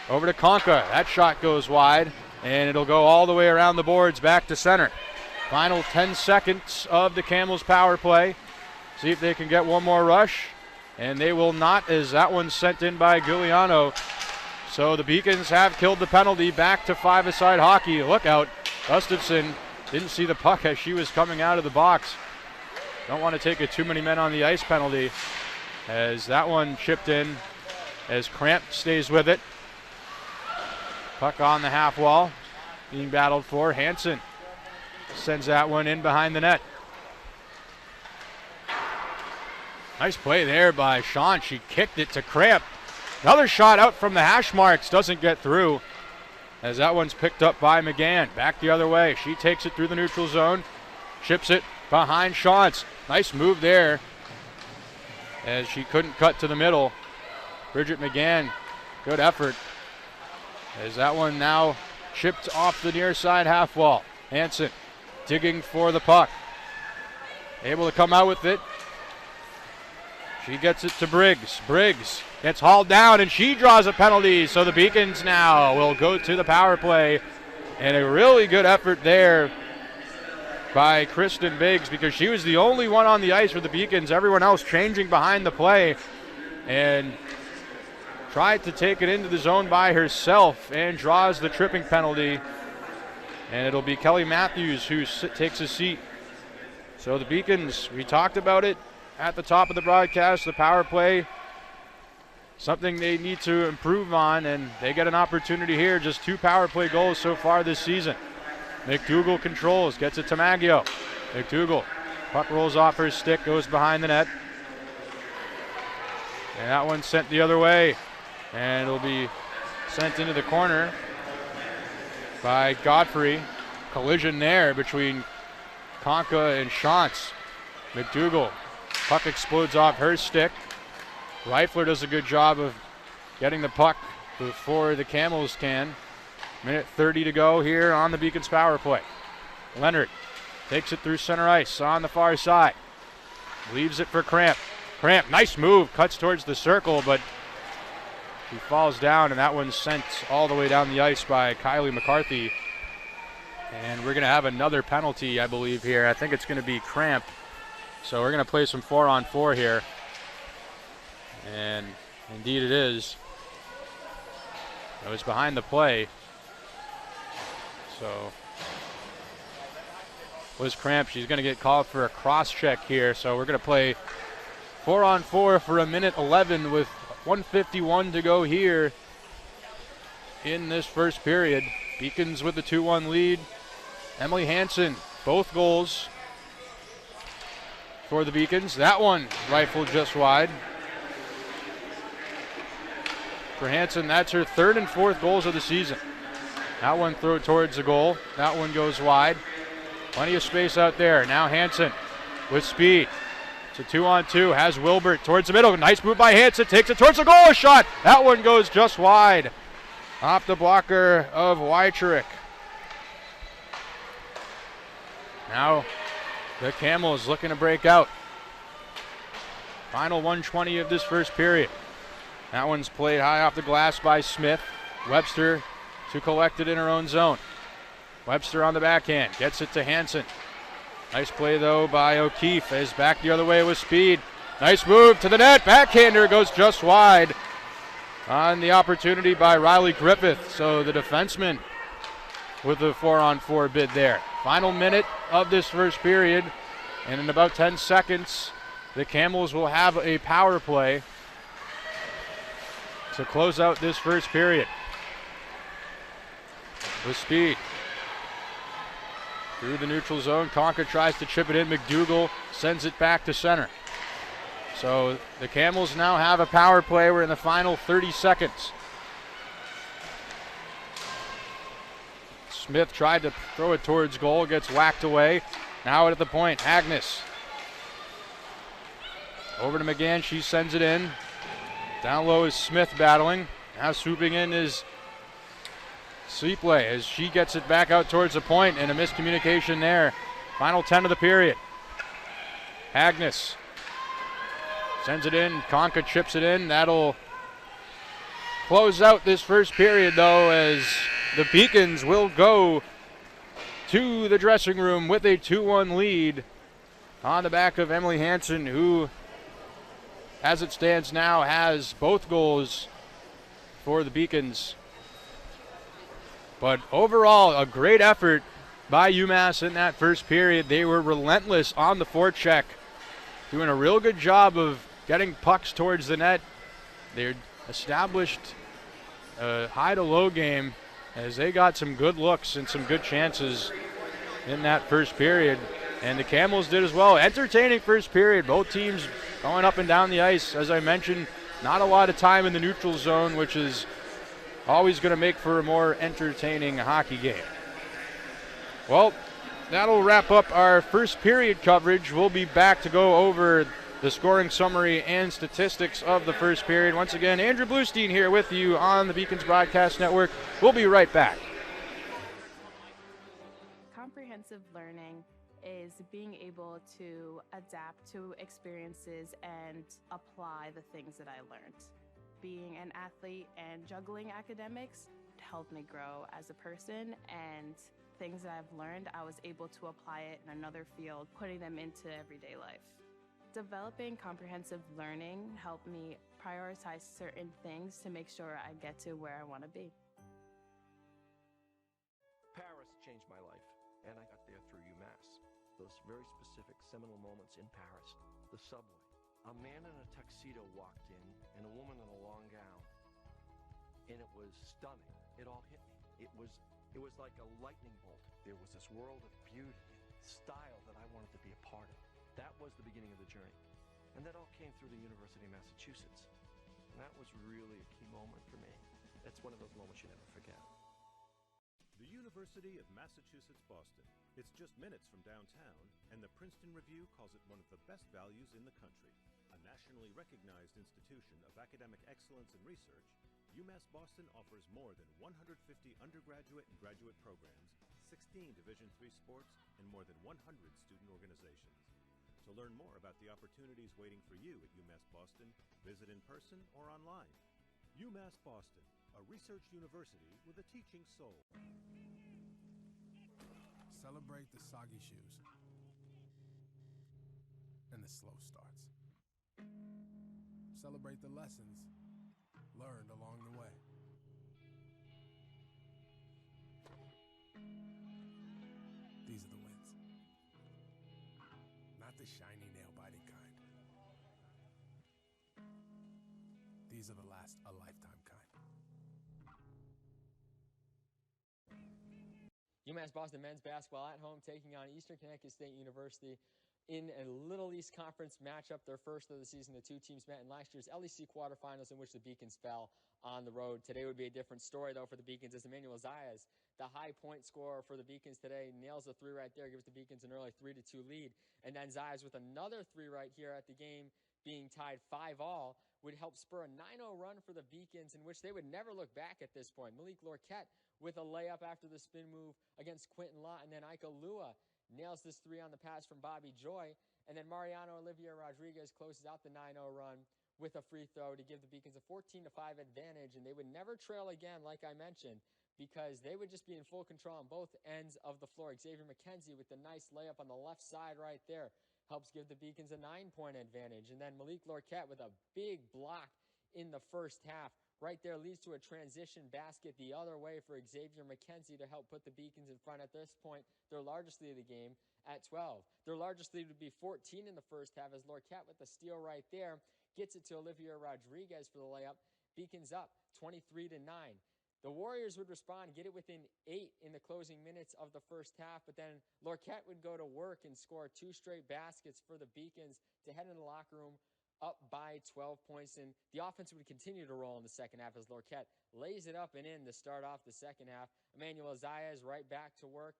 Over to Conca. That shot goes wide, and it'll go all the way around the boards back to center. Final 10 seconds of the Camels power play. See if they can get one more rush. And they will not, as that one's sent in by Giuliano. So the Beacons have killed the penalty. Back to five-a-side hockey. Look out. Gustafson didn't see the puck as she was coming out of the box. Don't want to take a too many men on the ice penalty. As that one chipped in. As Cramp stays with it. Puck on the half wall. Being battled for. Hansen sends that one in behind the net. Nice play there by Sean. She kicked it to Cramp. Another shot out from the hash marks. Doesn't get through. As that one's picked up by McGann. Back the other way. She takes it through the neutral zone. Chips it behind Shantz. Nice move there. As she couldn't cut to the middle. Bridget McGann. Good effort. As that one now chipped off the near side half wall. Hansen digging for the puck. Able to come out with it. She gets it to Briggs. Briggs gets hauled down, and she draws a penalty. So the Beacons now will go to the power play. And a really good effort there by Kristen Biggs, because she was the only one on the ice for the Beacons. Everyone else changing behind the play. And tried to take it into the zone by herself and draws the tripping penalty. And it'll be Kelly Matthews who takes a seat. So the Beacons, we talked about it at the top of the broadcast, the power play, something they need to improve on, and they get an opportunity here. Just 2 power play goals so far this season. McDougall controls, gets it to Maggio. McDougall, puck rolls off her stick, goes behind the net. And that one's sent the other way, and it'll be sent into the corner by Godfrey. Collision there between Conca and Shantz. McDougall, puck explodes off her stick. Reifler does a good job of getting the puck before the Camels can. Minute 30 to go here on the Beacons power play. Leonard takes it through center ice on the far side. Leaves it for Cramp. Cramp, nice move, cuts towards the circle, but he falls down, and that one's sent all the way down the ice by Kylie McCarthy. And we're going to have another penalty, I believe, here. I think it's going to be Cramp. So we're going to play some 4-on-4 here. And indeed it is. It was behind the play. So was Cramp. She's going to get called for a cross check here. So we're going to play 4-on-4 for a minute 11 with 1:51 to go here in this first period. Beacons with the 2-1 lead. Emily Hansen, both goals for the Beacons. That one rifled just wide. For Hansen, that's her third and fourth goals of the season. That one thrown towards the goal. That one goes wide. Plenty of space out there. Now Hansen with speed. It's a 2-on-2. Has Wilbert towards the middle. Nice move by Hansen. Takes it towards the goal. Shot. That one goes just wide. Off the blocker of Wycheruk. Now the Camels looking to break out. Final 120 of this first period. That one's played high off the glass by Smith. Webster to collect it in her own zone. Webster on the backhand. Gets it to Hansen. Nice play, though, by O'Keefe. Is back the other way with speed. Nice move to the net. Backhander goes just wide on the opportunity by Riley Griffith. So the defenseman with the 4-on-4 bid there. Final minute of this first period. And in about 10 seconds, the Camels will have a power play to close out this first period. With speed. Through the neutral zone, Conca tries to chip it in. McDougall sends it back to center. So the Camels now have a power play. We're in the final 30 seconds. Smith tried to throw it towards goal, gets whacked away. Now at the point, Agnes. Over to McGann, she sends it in. Down low is Smith battling. Now swooping in is Sleeplay as she gets it back out towards the point, and a miscommunication there. Final 10 of the period. Agnes sends it in. Conca chips it in. That'll close out this first period, though, as the Beacons will go to the dressing room with a 2-1 lead on the back of Emily Hansen, who, as it stands now, has both goals for the Beacons. But overall, a great effort by UMass in that first period. They were relentless on the forecheck, doing a real good job of getting pucks towards the net. They established a high to low game as they got some good looks and some good chances in that first period. And the Camels did as well. Entertaining first period. Both teams going up and down the ice. As I mentioned, not a lot of time in the neutral zone, which is always going to make for a more entertaining hockey game. Well, that'll wrap up our first period coverage. We'll be back to go over the scoring summary and statistics of the first period. Once again, Andrew Bluestein here with you on the Beacons Broadcast Network. We'll be right back. Comprehensive learning is being able to adapt to experiences and apply the things that I learned. Being an athlete and juggling academics helped me grow as a person, and things that I've learned, I was able to apply it in another field, putting them into everyday life. Developing comprehensive learning helped me prioritize certain things to make sure I get to where I want to be. Paris changed my life, and I got there through UMass. Those very specific seminal moments in Paris, the subway. A man in a tuxedo walked in, and a woman in a long gown. And it was stunning. It all hit me. It was like a lightning bolt. There was this world of beauty and style that I wanted to be a part of. That was the beginning of the journey. And that all came through the University of Massachusetts. And that was really a key moment for me. That's one of those moments you never forget. The University of Massachusetts, Boston. It's just minutes from downtown, and the Princeton Review calls it one of the best values in the country. A nationally recognized institution of academic excellence and research, UMass Boston offers more than 150 undergraduate and graduate programs, 16 Division III sports, and more than 100 student organizations. To learn more about the opportunities waiting for you at UMass Boston, visit in person or online. UMass Boston, a research university with a teaching soul. Celebrate the soggy shoes and the slow starts. Celebrate the lessons learned along the way. These are the wins. Not the shiny, nail-biting kind. These are the last a lifetime kind. UMass Boston men's basketball at home taking on Eastern Connecticut State University in a Little East Conference matchup, their first of the season. The two teams met in last year's LEC quarterfinals in which the Beacons fell on the road. Today would be a different story, though, for the Beacons, as Emmanuel Zayas, the high point scorer for the Beacons today, nails a three right there, gives the Beacons an early 3-2 lead. And then Zayas with another three right here at the game being tied 5-all would help spur a 9-0 run for the Beacons, in which they would never look back at this point. Malik Lorquette with a layup after the spin move against Quentin Lott, and then Ika Lua nails this three on the pass from Bobby Joy, and then Mariano Olivia Rodriguez closes out the 9-0 run with a free throw to give the Beacons a 14-5 advantage, and they would never trail again, like I mentioned, because they would just be in full control on both ends of the floor. Xavier McKenzie with the nice layup on the left side right there helps give the Beacons a 9-point advantage, and then Malik Lorquette with a big block in the first half right there leads to a transition basket the other way for Xavier McKenzie to help put the Beacons in front at this point, their largest lead of the game, at 12. Their largest lead would be 14 in the first half as Lorquette with the steal right there gets it to Olivia Rodriguez for the layup. Beacons up 23-9. The Warriors would respond, get it within 8 in the closing minutes of the first half, but then Lorquette would go to work and score 2 straight baskets for the Beacons to head in the locker room up by 12 points, and the offense would continue to roll in the second half as Lorquette lays it up and in to start off the second half. Emmanuel Zayas right back to work,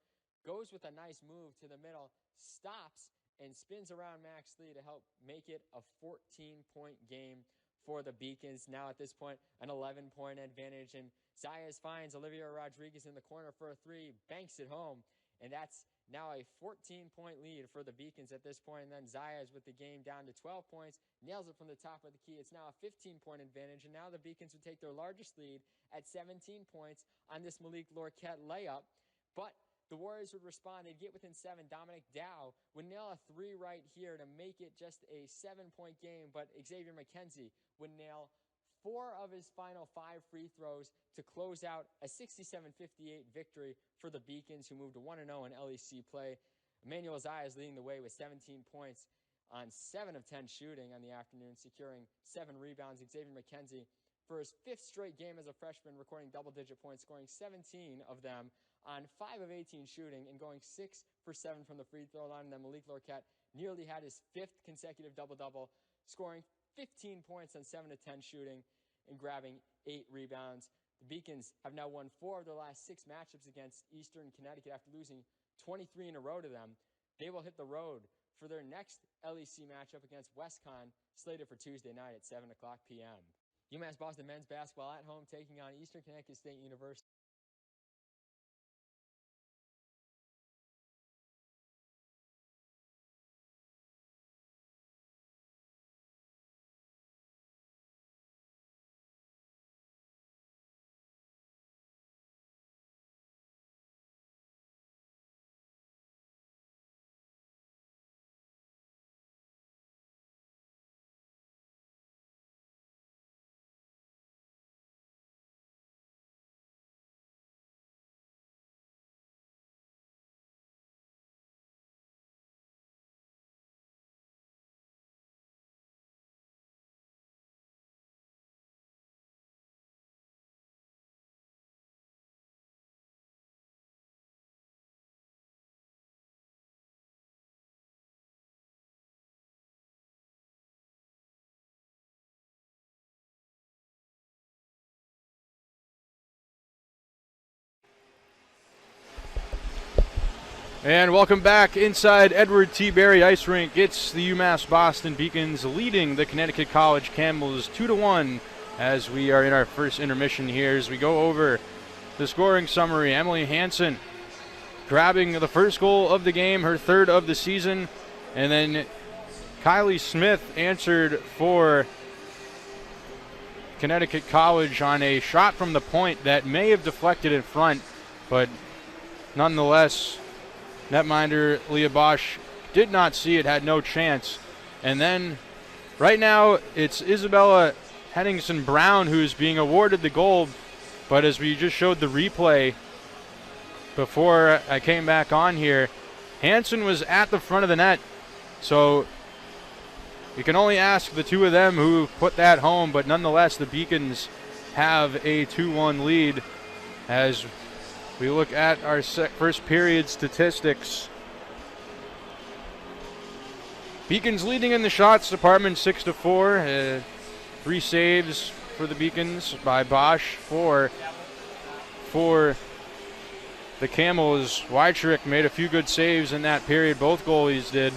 goes with a nice move to the middle, stops, and spins around Max Lee to help make it a 14-point game for the Beacons. Now at this point, an 11-point advantage, and Zayas finds Olivia Rodriguez in the corner for a three, banks it home, and that's now a 14-point lead for the Beacons at this point. And then Zayas with the game down to 12 points, nails it from the top of the key. It's now a 15-point advantage, and now the Beacons would take their largest lead at 17 points on this Malik Lorquette layup. But the Warriors would respond. They'd get within 7. Dominic Dow would nail a three right here to make it just a 7-point game, but Xavier McKenzie would nail 4 of his final 5 free throws to close out a 67-58 victory for the Beacons, who moved to 1-0 in LEC play. Emmanuel Zayas leading the way with 17 points on 7 of 10 shooting on the afternoon, securing 7 rebounds. Xavier McKenzie, for his 5th straight game as a freshman, recording double-digit points, scoring 17 of them on 5 of 18 shooting and going 6 for 7 from the free throw line. And then Malik Lorquette nearly had his 5th consecutive double-double, scoring 15 points on 7 of 10 shooting and grabbing 8 rebounds. The Beacons have now won 4 of their last 6 matchups against Eastern Connecticut after losing 23 in a row to them. They will hit the road for their next LEC matchup against WestCon, slated for Tuesday night at 7 o'clock p.m. UMass Boston men's basketball at home taking on Eastern Connecticut State University. And welcome back inside Edward T. Berry Ice Rink. It's the UMass Boston Beacons leading the Connecticut College Camels 2-1 as we are in our first intermission here. As we go over the scoring summary, Emily Hansen grabbing the first goal of the game, her 3rd of the season. And then Kylie Smith answered for Connecticut College on a shot from the point that may have deflected in front, but nonetheless, netminder Leah Bosch did not see it, had no chance. And then right now it's Isabella Henningsen Brown who's being awarded the gold, but as we just showed the replay before I came back on here, Hansen was at the front of the net, so you can only ask the two of them who put that home, but nonetheless the Beacons have a 2-1 lead as We look at our first period statistics. Beacons leading in the shots department 6-4. 3 saves for the Beacons by Bosch. 4 for the Camels. Weitrick made a few good saves in that period. Both goalies did.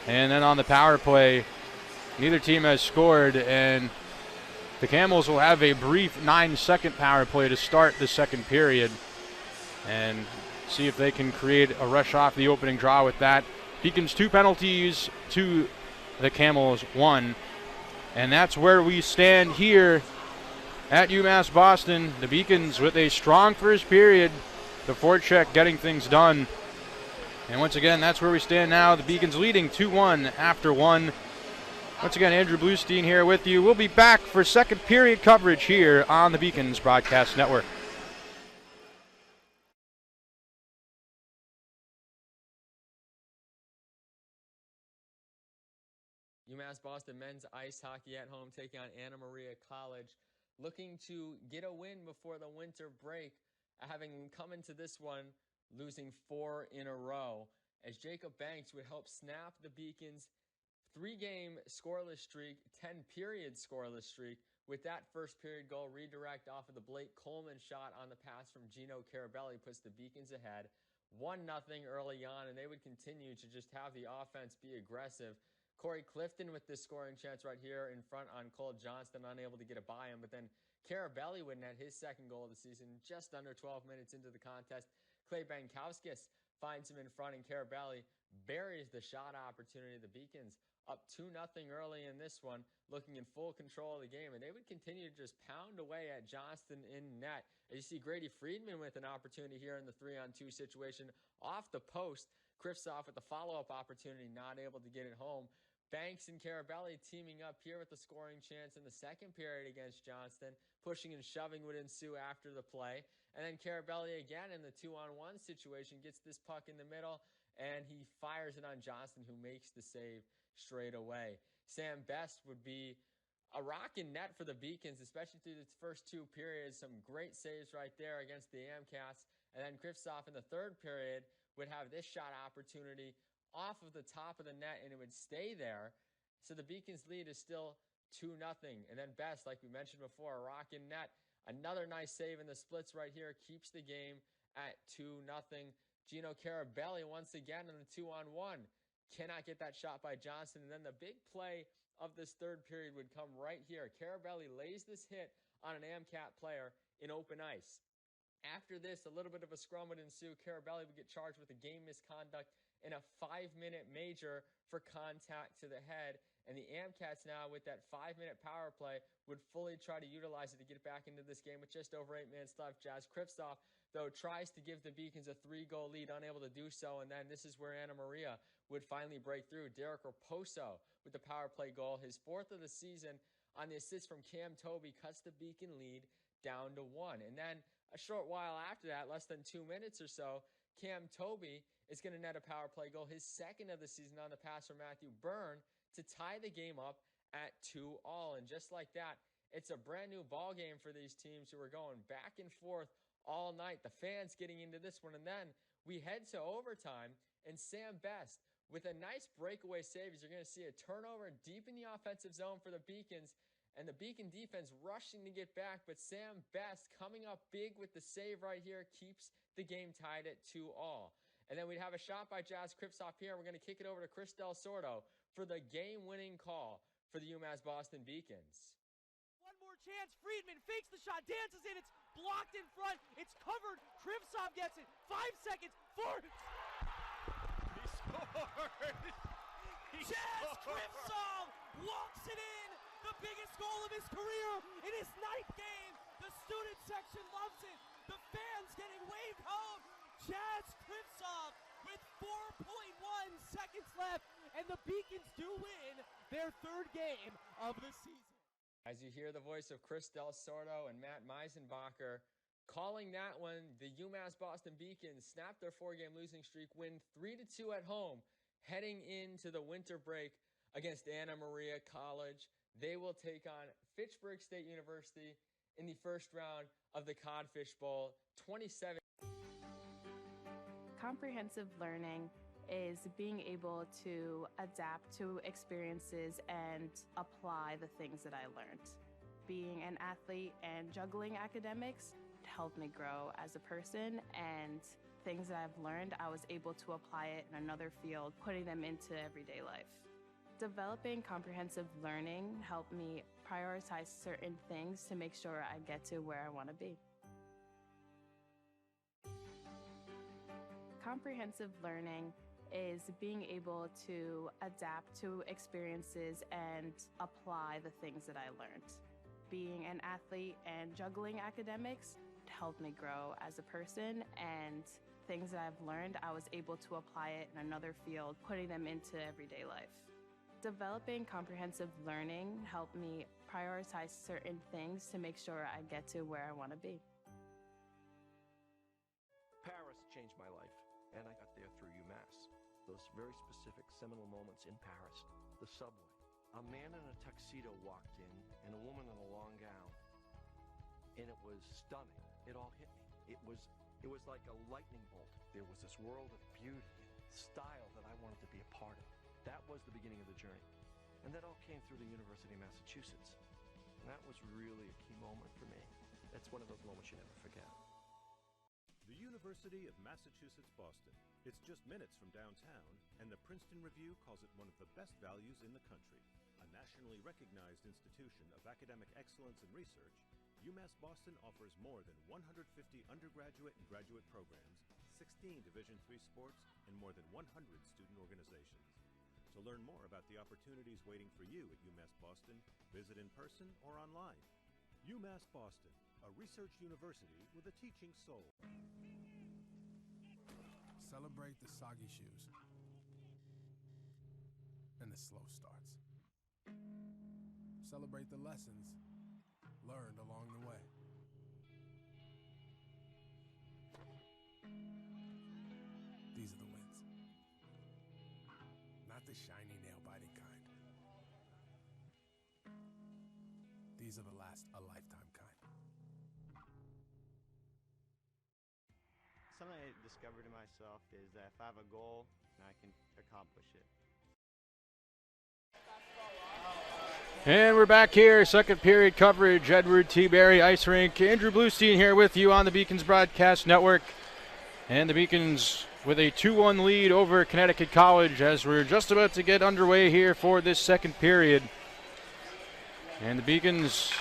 And then on the power play, neither team has scored, and the Camels will have a brief 9-second power play to start the second period and see if they can create a rush off the opening draw with that. Beacons 2 penalties to the Camels 1. And that's where we stand here at UMass Boston. The Beacons with a strong first period. The forecheck getting things done. And once again, that's where we stand now. The Beacons leading 2-1 after 1. Once again, Andrew Bluestein here with you. We'll be back for second period coverage here on the Beacons Broadcast Network. UMass Boston men's ice hockey at home taking on Anna Maria College, looking to get a win before the winter break, having come into this one losing 4 in a row, as Jacob Banks would help snap the Beacons' 3-game scoreless streak, 10-period scoreless streak, with that first period goal redirect off of the Blake Coleman shot on the pass from Gino Carabelli puts the Beacons ahead 1-0 early on, and they would continue to just have the offense be aggressive. Corey Clifton with this scoring chance right here in front on Cole Johnston, unable to get it by him. But then Carabelli would net his second goal of the season just under 12 minutes into the contest. Clay Bankowskis finds him in front, and Carabelli buries the shot opportunity. The Beacons up 2-0 early in this one, looking in full control of the game. And they would continue to just pound away at Johnston in net. As you see Grady Friedman with an opportunity here in the 3-on-2 situation off the post. Kristoff with the follow-up opportunity, not able to get it home. Banks and Carabelli teaming up here with the scoring chance in the second period against Johnston. Pushing and shoving would ensue after the play. And then Carabelli again in the 2-on-1 situation gets this puck in the middle, and he fires it on Johnston, who makes the save straight away. Sam Best would be a rockin' net for the Beacons, especially through the first 2 periods. Some great saves right there against the Amcats. And then Kristoff in the third period would have this shot opportunity off of the top of the net, and it would stay there. So the Beacons lead is still 2-0. And then Best, like we mentioned before, a rockin' net. Another nice save in the splits right here keeps the game at 2-0. Gino Carabelli once again on the 2-on-1. Cannot get that shot by Johnston. And then the big play of this third period would come right here. Carabelli lays this hit on an AMCAT player in open ice. After this, a little bit of a scrum would ensue. Carabelli would get charged with a game misconduct in a 5-minute major for contact to the head. And the Amcats now, with that 5-minute power play, would fully try to utilize it to get back into this game with just over 8 minutes left. Jazz Kristoff, though, tries to give the Beacons a 3-goal lead, unable to do so. And then this is where Anna Maria would finally break through. Derek Raposo with the power play goal, his 4th of the season, on the assist from Cam Toby, cuts the Beacon lead down to 1. And then a short while after that, less than 2 minutes or so, Cam Toby is going to net a power play goal, his 2nd of the season, on the pass from Matthew Byrne to tie the game up at 2-2. And just like that, it's a brand new ball game for these teams who are going back and forth all night. The fans getting into this one. And then we head to overtime, and Sam Best with a nice breakaway save. You're going to see a turnover deep in the offensive zone for the Beacons, and the Beacon defense rushing to get back. But Sam Best coming up big with the save right here keeps the game tied at 2-2. And then we'd have a shot by Jazz Kristoff here. We're going to kick it over to Chris Del Sordo for the game-winning call for the UMass Boston Beacons. One more chance. Friedman fakes the shot, dances in. It's blocked in front. It's covered. Kristoff gets it. 5 seconds. 4. He scored. Jazz Kristoff walks it in. The biggest goal of his career in his 9th game. The student section loves it. The fans getting waved home. Jazz Kristoff with 4.1 seconds left, and the Beacons do win their 3rd game of the season. As you hear the voice of Chris Del Sordo and Matt Meisenbacher calling that one, the UMass Boston Beacons snapped their 4-game losing streak, win 3-2 at home, heading into the winter break against Anna Maria College. They will take on Fitchburg State University in the first round of the Codfish Bowl. 27 Comprehensive learning is being able to adapt to experiences and apply the things that I learned. Being an athlete and juggling academics helped me grow as a person, and things that I've learned, I was able to apply it in another field, putting them into everyday life. Developing comprehensive learning helped me prioritize certain things to make sure I get to where I want to be. Comprehensive learning is being able to adapt to experiences and apply the things that I learned. Being an athlete and juggling academics helped me grow as a person, and things that I've learned, I was able to apply it in another field, putting them into everyday life. Developing comprehensive learning helped me prioritize certain things to make sure I get to where I want to be. Paris changed my life, and I got there through UMass. Those very specific seminal moments in Paris, the subway. A man in a tuxedo walked in, and a woman in a long gown. And it was stunning. It all hit me. It was like a lightning bolt. There was this world of beauty and style that I wanted to be a part of. That was the beginning of the journey. And that all came through the University of Massachusetts. And that was really a key moment for me. That's one of those moments you never forget. The University of Massachusetts Boston. It's just minutes from downtown, and the Princeton Review calls it one of the best values in the country. A nationally recognized institution of academic excellence and research, UMass Boston offers more than 150 undergraduate and graduate programs, 16 Division III sports, and more than 100 student organizations. To learn more about the opportunities waiting for you at UMass Boston, visit in person or online. UMass Boston, a research university with a teaching soul. Celebrate the soggy shoes and the slow starts. Celebrate the lessons learned along the way. These are the wins. Not the shiny, nail-biting kind. These are the last a lifetime kind. Something I discovered in myself is that if I have a goal, I can accomplish it. And we're back here, second period coverage, Edward T. Berry Ice Rink. Andrew Bluestein here with you on the Beacons Broadcast Network. And the Beacons with a 2-1 lead over Connecticut College as we're just about to get underway here for this second period. And the Beacons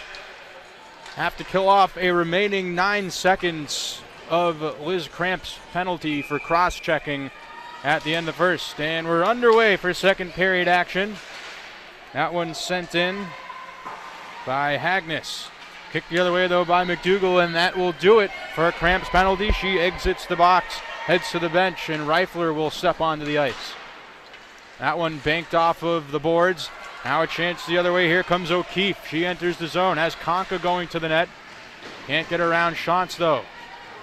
have to kill off a remaining 9 seconds of Liz Cramp's penalty for cross-checking at the end of the first. And we're underway for second period action. That one sent in by Hagnes. Kicked the other way, though, by McDougal, and that will do it for Cramp's penalty. She exits the box, heads to the bench, and Reifler will step onto the ice. That one banked off of the boards. Now a chance the other way. Here comes O'Keefe. She enters the zone. Has Conca going to the net. Can't get around Shantz, though.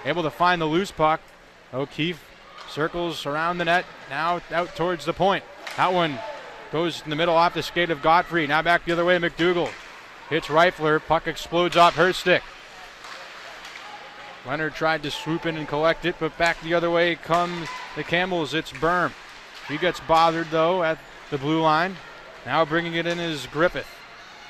Able to find the loose puck. O'Keefe circles around the net. Now out towards the point. That one goes in the middle off the skate of Godfrey. Now back the other way, McDougal. Hits Reifler. Puck explodes off her stick. Leonard tried to swoop in and collect it, but back the other way come the Campbells. It's Berm. She gets bothered, though, at the blue line. Now bringing it in is Griffith.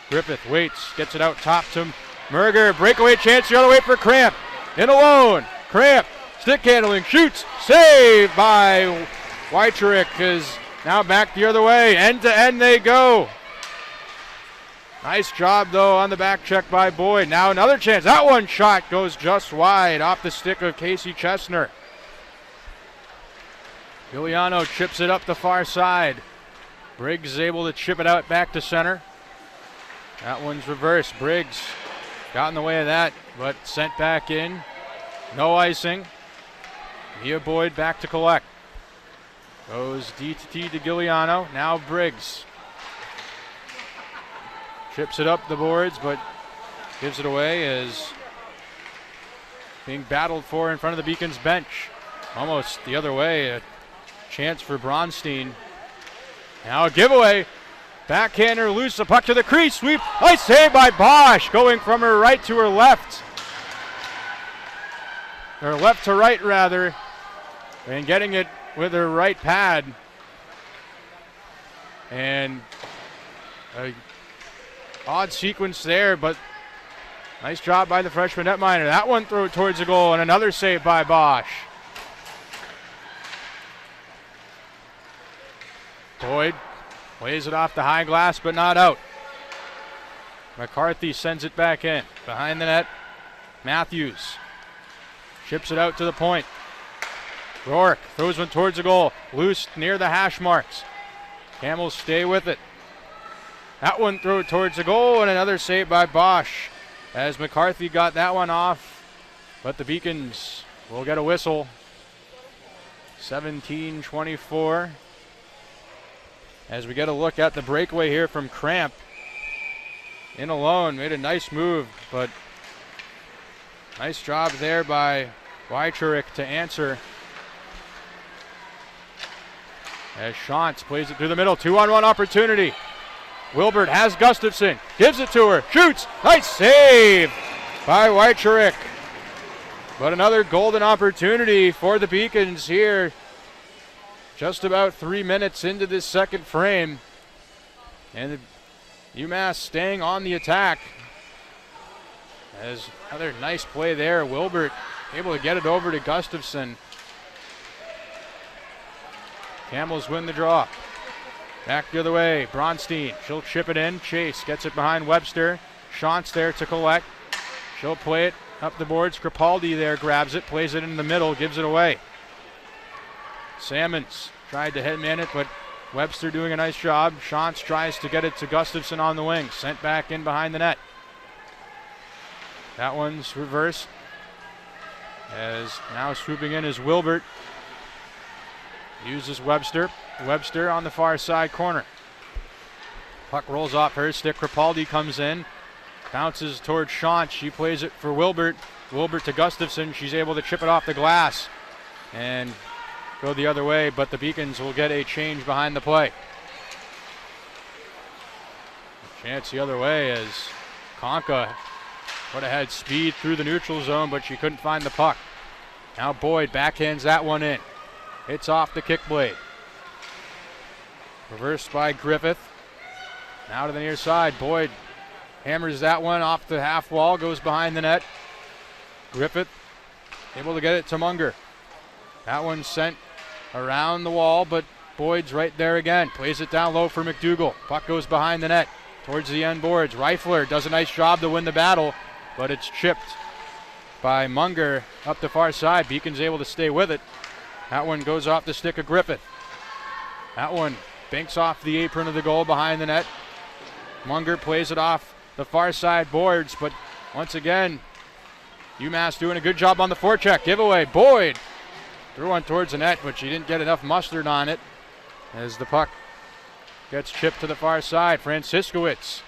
Griffith waits, gets it out top to Merger. Breakaway chance the other way for Cramp. In alone. Cramp. Stick handling. Shoots. Saved by Wycherek is now back the other way. End to end they go. Nice job, though, on the back check by Boyd. Now another chance. That one shot goes just wide off the stick of Casey Chestner. Giuliano chips it up the far side. Briggs is able to chip it out back to center. That one's reversed. Briggs got in the way of that, but sent back in. No icing. Mia Boyd back to collect. Goes DT to Giuliano. Now Briggs. Chips it up the boards, but gives it away as being battled for in front of the Beacons bench. Almost the other way. A chance for Bronstein. Now a giveaway. Backhander loose, the puck to the crease. Sweep. Nice save by Bosch, going from her right to her left. Or left to right, rather. And getting it with her right pad. And a odd sequence there, but nice job by the freshman netminder. That one threw towards the goal, and another save by Bosch. Boyd plays it off the high glass, but not out. McCarthy sends it back in. Behind the net, Matthews chips it out to the point. Rourke throws one towards the goal. Loose near the hash marks. Camels stay with it. That one threw it towards the goal, and another save by Bosch as McCarthy got that one off. But the Beacons will get a whistle. 17-24. As we get a look at the breakaway here from Cramp. In alone, made a nice move, but nice job there by Wycheruk to answer. As Shantz plays it through the middle, 2-on-1 opportunity. Wilbert has Gustafson, gives it to her, shoots, nice save by Wycheruk. But another golden opportunity for the Beacons here. Just about 3 minutes into this second frame. And UMass staying on the attack. As another nice play there, Wilbert able to get it over to Gustafson. Camels win the draw. Back the other way, Bronstein. She'll chip it in. Chase gets it behind Webster. Shantz there to collect. She'll play it up the boards. Crepaldi there grabs it, plays it in the middle, gives it away. Salmons tried to headman it, but Webster doing a nice job. Shantz tries to get it to Gustafson on the wing. Sent back in behind the net. That one's reversed. As now swooping in is Wilbert. Uses Webster. Webster on the far side corner. Puck rolls off her stick. Crepaldi comes in. Bounces towards Shantz. She plays it for Wilbert. Wilbert to Gustafson. She's able to chip it off the glass and go the other way, but the Beacons will get a change behind the play. A chance the other way as Conca would have had speed through the neutral zone, but she couldn't find the puck. Now Boyd backhands that one in. It's off the kick blade. Reversed by Griffith. Now to the near side. Boyd hammers that one off the half wall, goes behind the net. Griffith able to get it to Munger. That one sent around the wall, but Boyd's right there again. Plays it down low for McDougall. Puck goes behind the net towards the end boards. Reifler does a nice job to win the battle, but it's chipped by Munger up the far side. Beacon's able to stay with it. That one goes off the stick of Griffith. That one banks off the apron of the goal behind the net. Munger plays it off the far side boards, but once again, UMass doing a good job on the forecheck. Giveaway, Boyd threw one towards the net, but she didn't get enough mustard on it as the puck gets chipped to the far side. Franciscowicz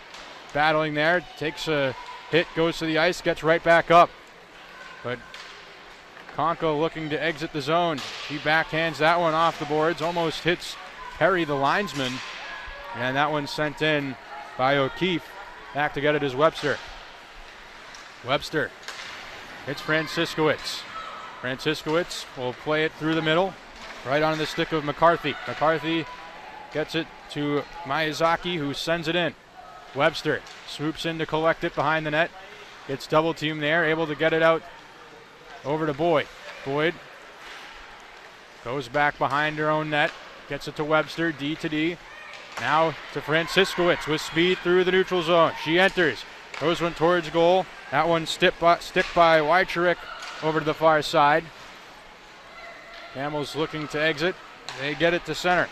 battling there, takes a hit, goes to the ice, gets right back up. But Conco looking to exit the zone. She backhands that one off the boards, almost hits Perry, the linesman, and that one sent in by O'Keefe. Back to get it is Webster. Webster hits Franciscowicz. Franciscowicz will play it through the middle, right on the stick of McCarthy. McCarthy gets it to Miyazaki, who sends it in. Webster swoops in to collect it behind the net. Gets double teamed there, able to get it out over to Boyd. Boyd goes back behind her own net, gets it to Webster, D to D. Now to Franciscowicz with speed through the neutral zone. She enters, goes one towards goal. That one stick by Wycheruk over to the far side. Camels looking to exit. They get it to center.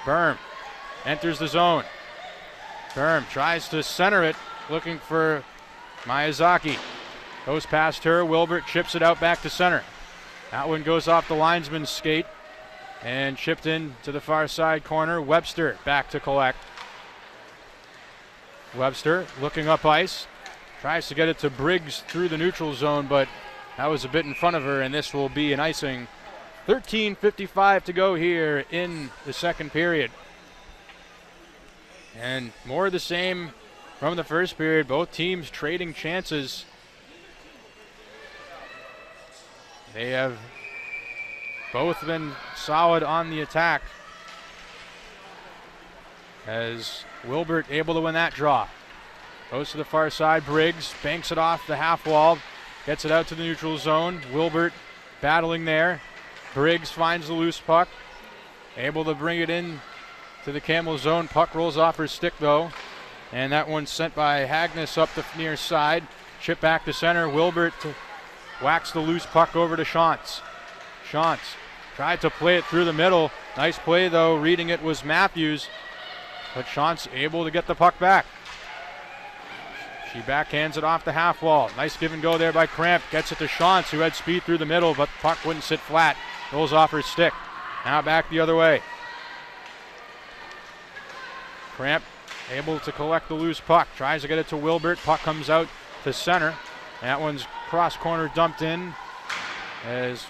Berm enters the zone. Berm tries to center it, looking for Miyazaki. Goes past her. Wilbert chips it out back to center. That one goes off the linesman's skate and chipped in to the far side corner. Webster back to collect. Webster looking up ice. Tries to get it to Briggs through the neutral zone, but that was a bit in front of her, and this will be an icing. 13:55 to go here in the second period. And more of the same from the first period. Both teams trading chances. They have both been solid on the attack. As Wilbert able to win that draw. Goes to the far side. Briggs banks it off the half wall. Gets it out to the neutral zone. Wilbert battling there. Briggs finds the loose puck. Able to bring it in to the Camel zone. Puck rolls off her stick though. And that one's sent by Hagnes up the near side. Chip back to center. Wilbert whacks the loose puck over to Shantz. Shantz tried to play it through the middle. Nice play though. Reading it was Matthews. But Shantz able to get the puck back. She backhands it off the half wall. Nice give and go there by Cramp. Gets it to Shantz, who had speed through the middle, but the puck wouldn't sit flat. Rolls off her stick. Now back the other way. Cramp able to collect the loose puck. Tries to get it to Wilbert. Puck comes out to center. That one's cross corner dumped in as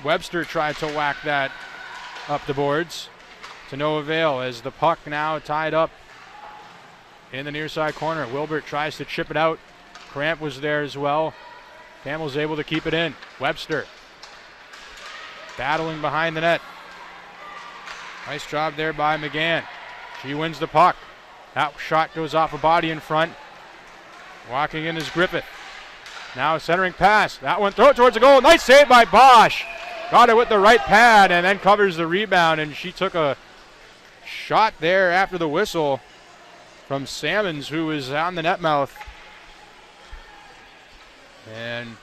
Webster tried to whack that up the boards to no avail as the puck now tied up in the near side corner. Wilbert tries to chip it out. Cramp was there as well. Camel's able to keep it in. Webster battling behind the net. Nice job there by McGann. She wins the puck. That shot goes off a body in front. Walking in is Griffith. Now a centering pass. That one throw it towards the goal. Nice save by Bosch. Got it with the right pad and then covers the rebound, and she took a shot there after the whistle from Salmons, who was on the net mouth. And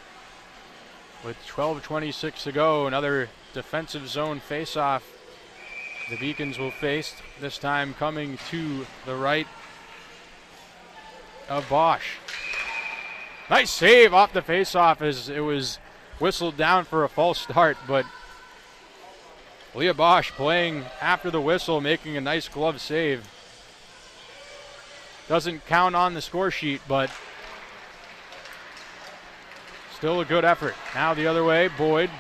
with 12:26 to go, another defensive zone face-off the Beacons will face, this time coming to the right of Bosch. Nice save off the face-off as it was whistled down for a false start, but Leah Bosch playing after the whistle, making a nice glove save. Doesn't count on the score sheet, but still a good effort. Now the other way, Boyd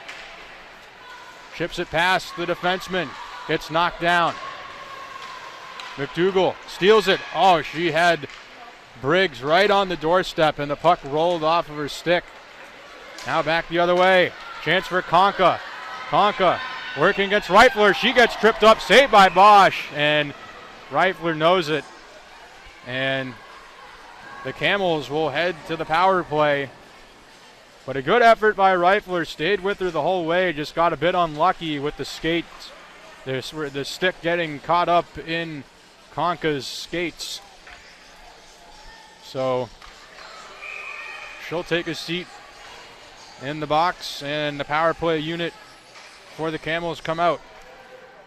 chips it past the defenseman. Gets knocked down. McDougal steals it. Oh, she had Briggs right on the doorstep, and the puck rolled off of her stick. Now back the other way. Chance for Conca. Conca working against Reifler. She gets tripped up. Saved by Bosch, and Reifler knows it. And the Camels will head to the power play. But a good effort by Reifler. Stayed with her the whole way. Just got a bit unlucky with the skates. The stick getting caught up in Conca's skates. So she'll take a seat in the box, and the power play unit for the Camels come out.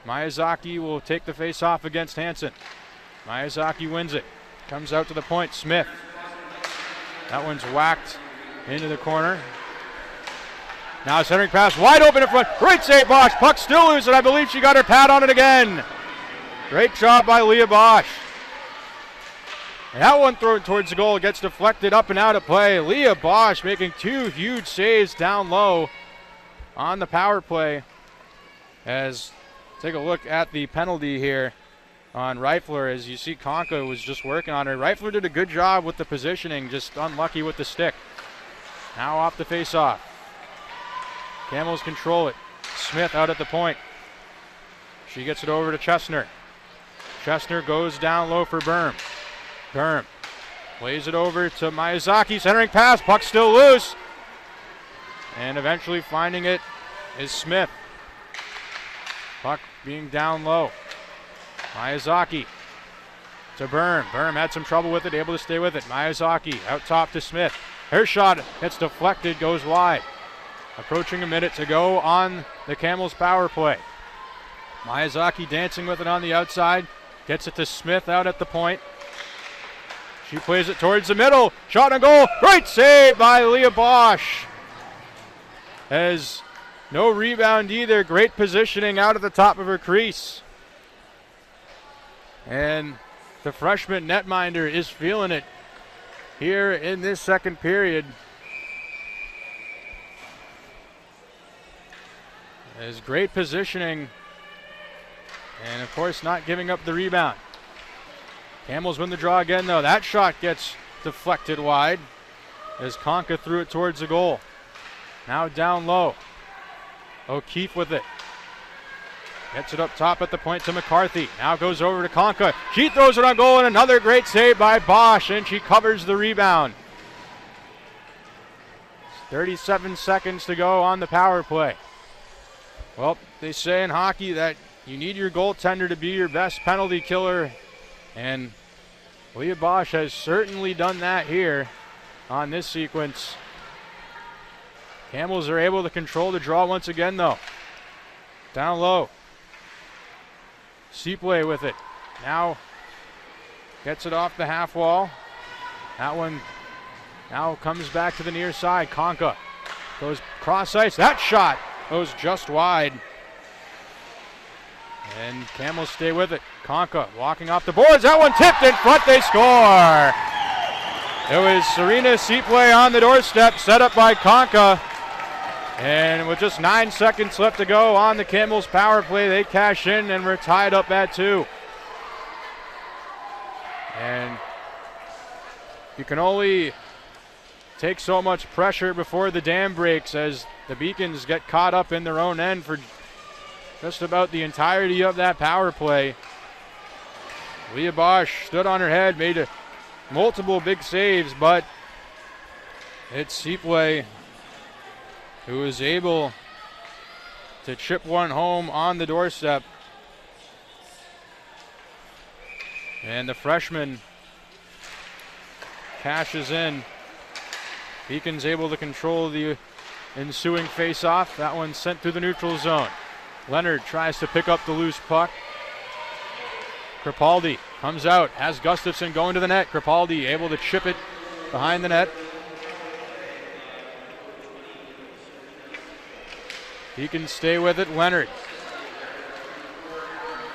Miyazaki will take the face-off against Hansen. Miyazaki wins it. Comes out to the point. Smith. That one's whacked into the corner. Now centering pass wide open in front. Great save, Bosch. Puck still loose, and I believe she got her pad on it again. Great job by Leah Bosch. And that one thrown towards the goal gets deflected up and out of play. Leah Bosch making two huge saves down low on the power play. As take a look at the penalty here on Reifler, as you see Conca was just working on her. Reifler did a good job with the positioning, just unlucky with the stick. Now off the face-off. Camels control it. Smith out at the point. She gets it over to Chestner. Chestner goes down low for Berm. Berm plays it over to Miyazaki. Centering pass. Puck still loose. And eventually finding it is Smith. Puck being down low. Miyazaki to Berm. Berm had some trouble with it, able to stay with it. Miyazaki out top to Smith. Her shot gets deflected, goes wide. Approaching a minute to go on the Camels power play. Miyazaki dancing with it on the outside. Gets it to Smith out at the point. She plays it towards the middle. Shot on goal. Great save by Leah Bosch. As no rebound either. Great positioning out at the top of her crease. And the freshman netminder is feeling it here in this second period. As great positioning, and of course not giving up the rebound. Camels win the draw again though. That shot gets deflected wide as Conca threw it towards the goal. Now down low. O'Keefe with it. Gets it up top at the point to McCarthy. Now goes over to Conca. She throws it on goal, and another great save by Bosch, and she covers the rebound. 37 seconds to go on the power play. Well, they say in hockey that you need your goaltender to be your best penalty killer, and Leah Bosch has certainly done that here on this sequence. Camels are able to control the draw once again, though. Down low. Seaplay with it. Now gets it off the half wall. That one now comes back to the near side. Conca goes cross ice. That shot goes just wide. And Camels stay with it. Conca walking off the boards. That one tipped in front. They score. It was Serena Seaplay on the doorstep, set up by Conca. And with just 9 seconds left to go on the Camels power play, they cash in and we're tied up at 2. And you can only take so much pressure before the dam breaks as the Beacons get caught up in their own end for just about the entirety of that power play. Leah Bosch stood on her head, made multiple big saves, but it's Seaplay who was able to chip one home on the doorstep. And the freshman cashes in. Beacon's able to control the ensuing face-off. That one sent through the neutral zone. Leonard tries to pick up the loose puck. Crepaldi comes out, has Gustafson going to the net. Crepaldi able to chip it behind the net. He can stay with it. Leonard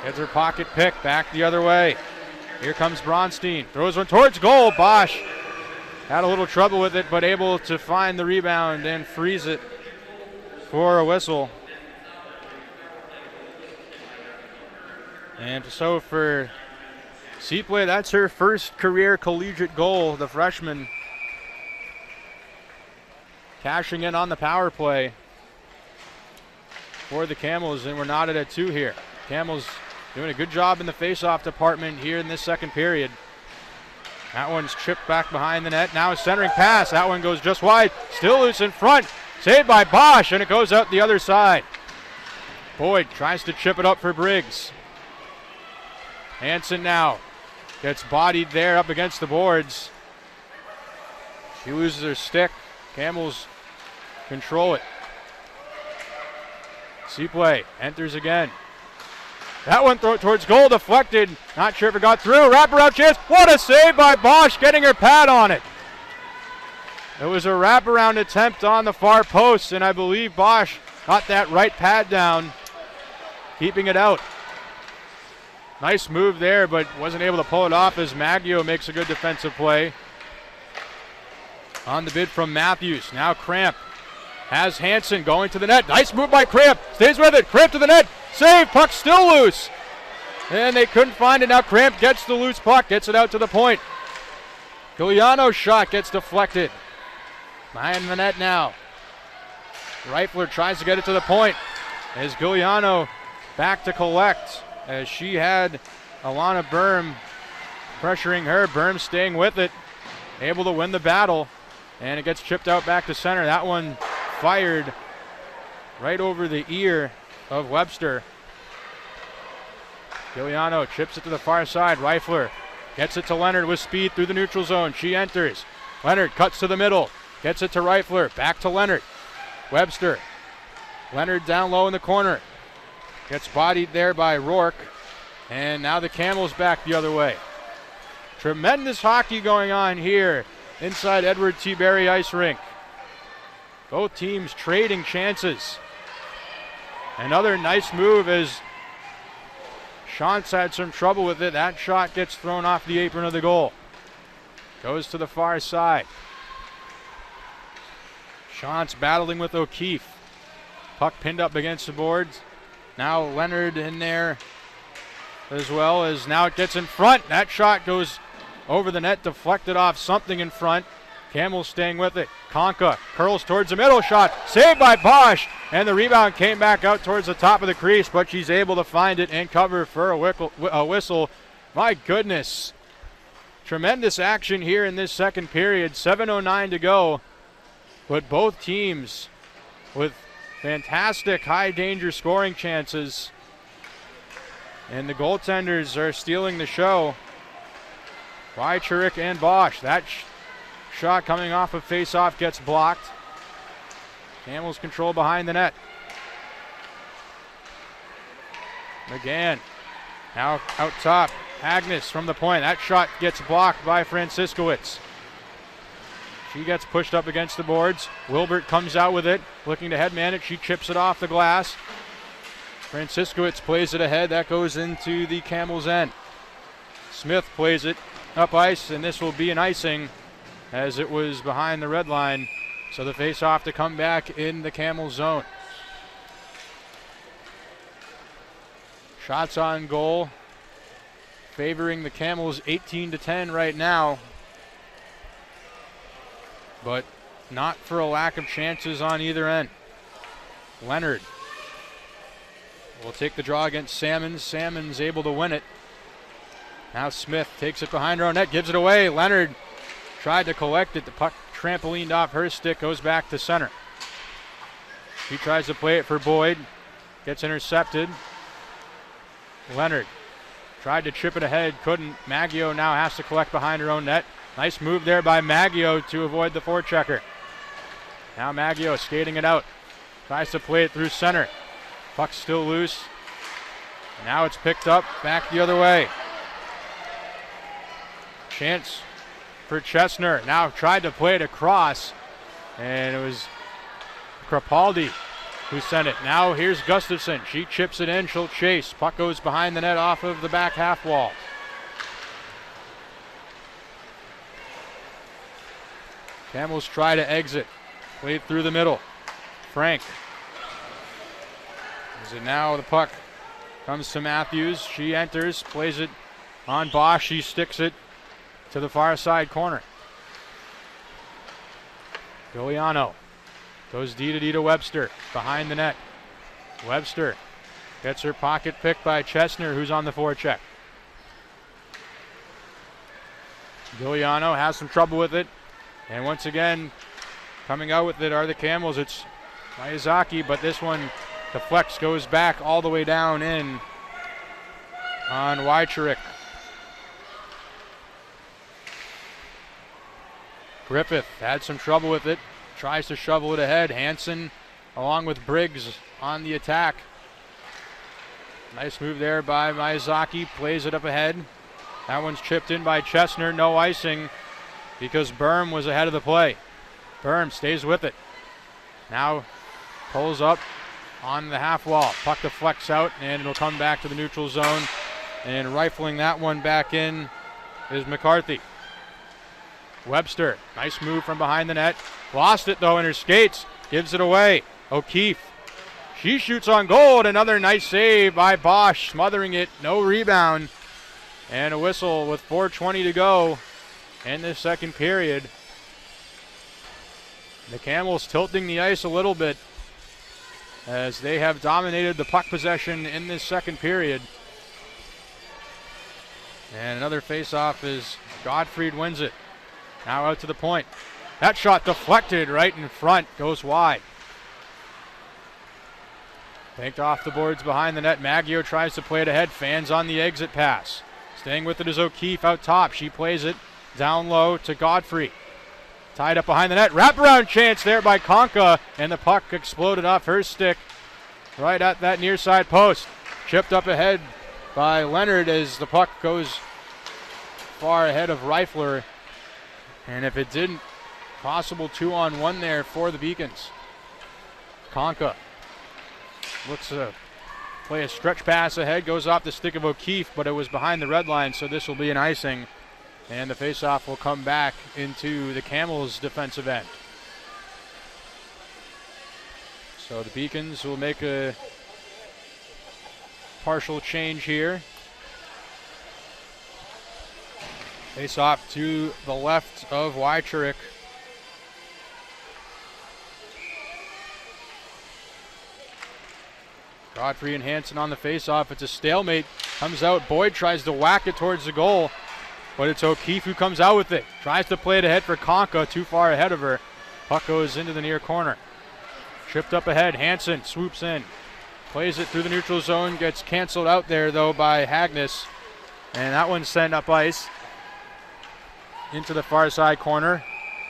gets her pocket pick back the other way. Here comes Bronstein. Throws one towards goal. Bosch had a little trouble with it, but able to find the rebound and freeze it for a whistle. And so for Seaplay, that's her first career collegiate goal, the freshman. Cashing in on the power play for the Camels, and we're knotted at 2 here. Camels doing a good job in the face-off department here in this second period. That one's chipped back behind the net. Now a centering pass. That one goes just wide. Still loose in front. Saved by Bosch, and it goes out the other side. Boyd tries to chip it up for Briggs. Hansen now gets bodied there up against the boards. She loses her stick. Camels control it. Seaplay enters again. That one thrown towards goal, deflected. Not sure if it got through. Wraparound chance. What a save by Bosch, getting her pad on it. It was a wraparound attempt on the far post, and I believe Bosch got that right pad down, keeping it out. Nice move there, but wasn't able to pull it off as Maggio makes a good defensive play. On the bid from Matthews. Now Cramp has Hansen going to the net. Nice move by Cramp. Stays with it. Cramp to the net. Save. Puck still loose. And they couldn't find it. Now Cramp gets the loose puck. Gets it out to the point. Giuliano's shot gets deflected. Behind the net now. Reifler tries to get it to the point. As Giuliano back to collect. As she had Alana Berm pressuring her. Berm staying with it. Able to win the battle. And it gets chipped out back to center. That one fired right over the ear of Webster. Giuliano chips it to the far side. Reifler gets it to Leonard with speed through the neutral zone. She enters. Leonard cuts to the middle. Gets it to Reifler. Back to Leonard. Webster. Leonard down low in the corner. Gets bodied there by Rourke. And now the Camels back the other way. Tremendous hockey going on here inside Edward T. Berry Ice Rink. Both teams trading chances. Another nice move as Shantz had some trouble with it. That shot gets thrown off the apron of the goal. Goes to the far side. Shantz battling with O'Keefe. Puck pinned up against the boards. Now Leonard in there as well, as now it gets in front. That shot goes over the net, deflected off something in front. Camels staying with it. Conca curls towards the middle, shot saved by Bosch, and the rebound came back out towards the top of the crease, but she's able to find it and cover for a whistle. My goodness. Tremendous action here in this second period. 7:09 to go, but both teams with fantastic high danger scoring chances, and the goaltenders are stealing the show. Wycheruk and Bosch. That shot coming off of face-off gets blocked. Camels control behind the net. McGann now out top. Agnes from the point. That shot gets blocked by Franciscowicz. She gets pushed up against the boards. Wilbert comes out with it, looking to headman it. She chips it off the glass. Franciscowicz plays it ahead. That goes into the Camels' end. Smith plays it up ice, and this will be an icing as it was behind the red line. So the face-off to come back in the Camels' zone. Shots on goal favoring the Camels 18-10 right now, but not for a lack of chances on either end. Leonard will take the draw against Salmons. Salmons able to win it. Now Smith takes it behind her own net, gives it away. Leonard tried to collect it. The puck trampolined off her stick, goes back to center. He tries to play it for Boyd. Gets intercepted. Leonard tried to chip it ahead, couldn't. Maggio now has to collect behind her own net. Nice move there by Maggio to avoid the forechecker. Now Maggio skating it out. Tries to play it through center. Puck's still loose. Now it's picked up, back the other way. Chance for Chesner. Now tried to play it across, and it was Crapaldi who sent it. Now here's Gustafson. She chips it in, she'll chase. Puck goes behind the net off of the back half wall. Camels try to exit. Played through the middle. Frank. Is it now the puck comes to Matthews. She enters, plays it on Bosch. She sticks it to the far side corner. Giuliano goes D to Webster behind the net. Webster gets her pocket picked by Chesner, who's on the forecheck. Giuliano has some trouble with it, and once again coming out with it are the Camels. It's Miyazaki, but this one deflects, goes back all the way down in on Wycheruk. Griffith had some trouble with it, tries to shovel it ahead. Hansen along with Briggs on the attack. Nice move there by Miyazaki, plays it up ahead. That one's chipped in by Chesner, no icing because Berm was ahead of the play. Berm stays with it. Now pulls up on the half wall. Puck deflects out and it'll come back to the neutral zone, and rifling that one back in is McCarthy. Webster, nice move from behind the net. Lost it though in her skates, gives it away. O'Keefe, she shoots on goal, and another nice save by Bosch, smothering it, no rebound. And a whistle with 4:20 to go in this second period. The Camels tilting the ice a little bit as they have dominated the puck possession in this second period. And another face-off as Gottfried wins it. Now out to the point. That shot deflected right in front, goes wide. Picked off the boards behind the net. Maggio tries to play it ahead, fans on the exit pass. Staying with it is O'Keefe out top. She plays it down low to Godfrey. Tied up behind the net. Wraparound chance there by Conca, and the puck exploded off her stick right at that near side post. Chipped up ahead by Leonard as the puck goes far ahead of Reifler. And if it didn't, possible 2-on-1 there for the Beacons. Conca looks to play a stretch pass ahead, goes off the stick of O'Keefe, but it was behind the red line, so this will be an icing. And the faceoff will come back into the Camels' defensive end. So the Beacons will make a partial change here. Face off to the left of Wycheruk. Godfrey and Hansen on the face-off. It's a stalemate. Comes out. Boyd tries to whack it towards the goal, but it's O'Keefe who comes out with it. Tries to play it ahead for Conca, too far ahead of her. Puck goes into the near corner. Chipped up ahead. Hansen swoops in. Plays it through the neutral zone. Gets canceled out there, though, by Hagnes. And that one's sent up ice into the far side corner.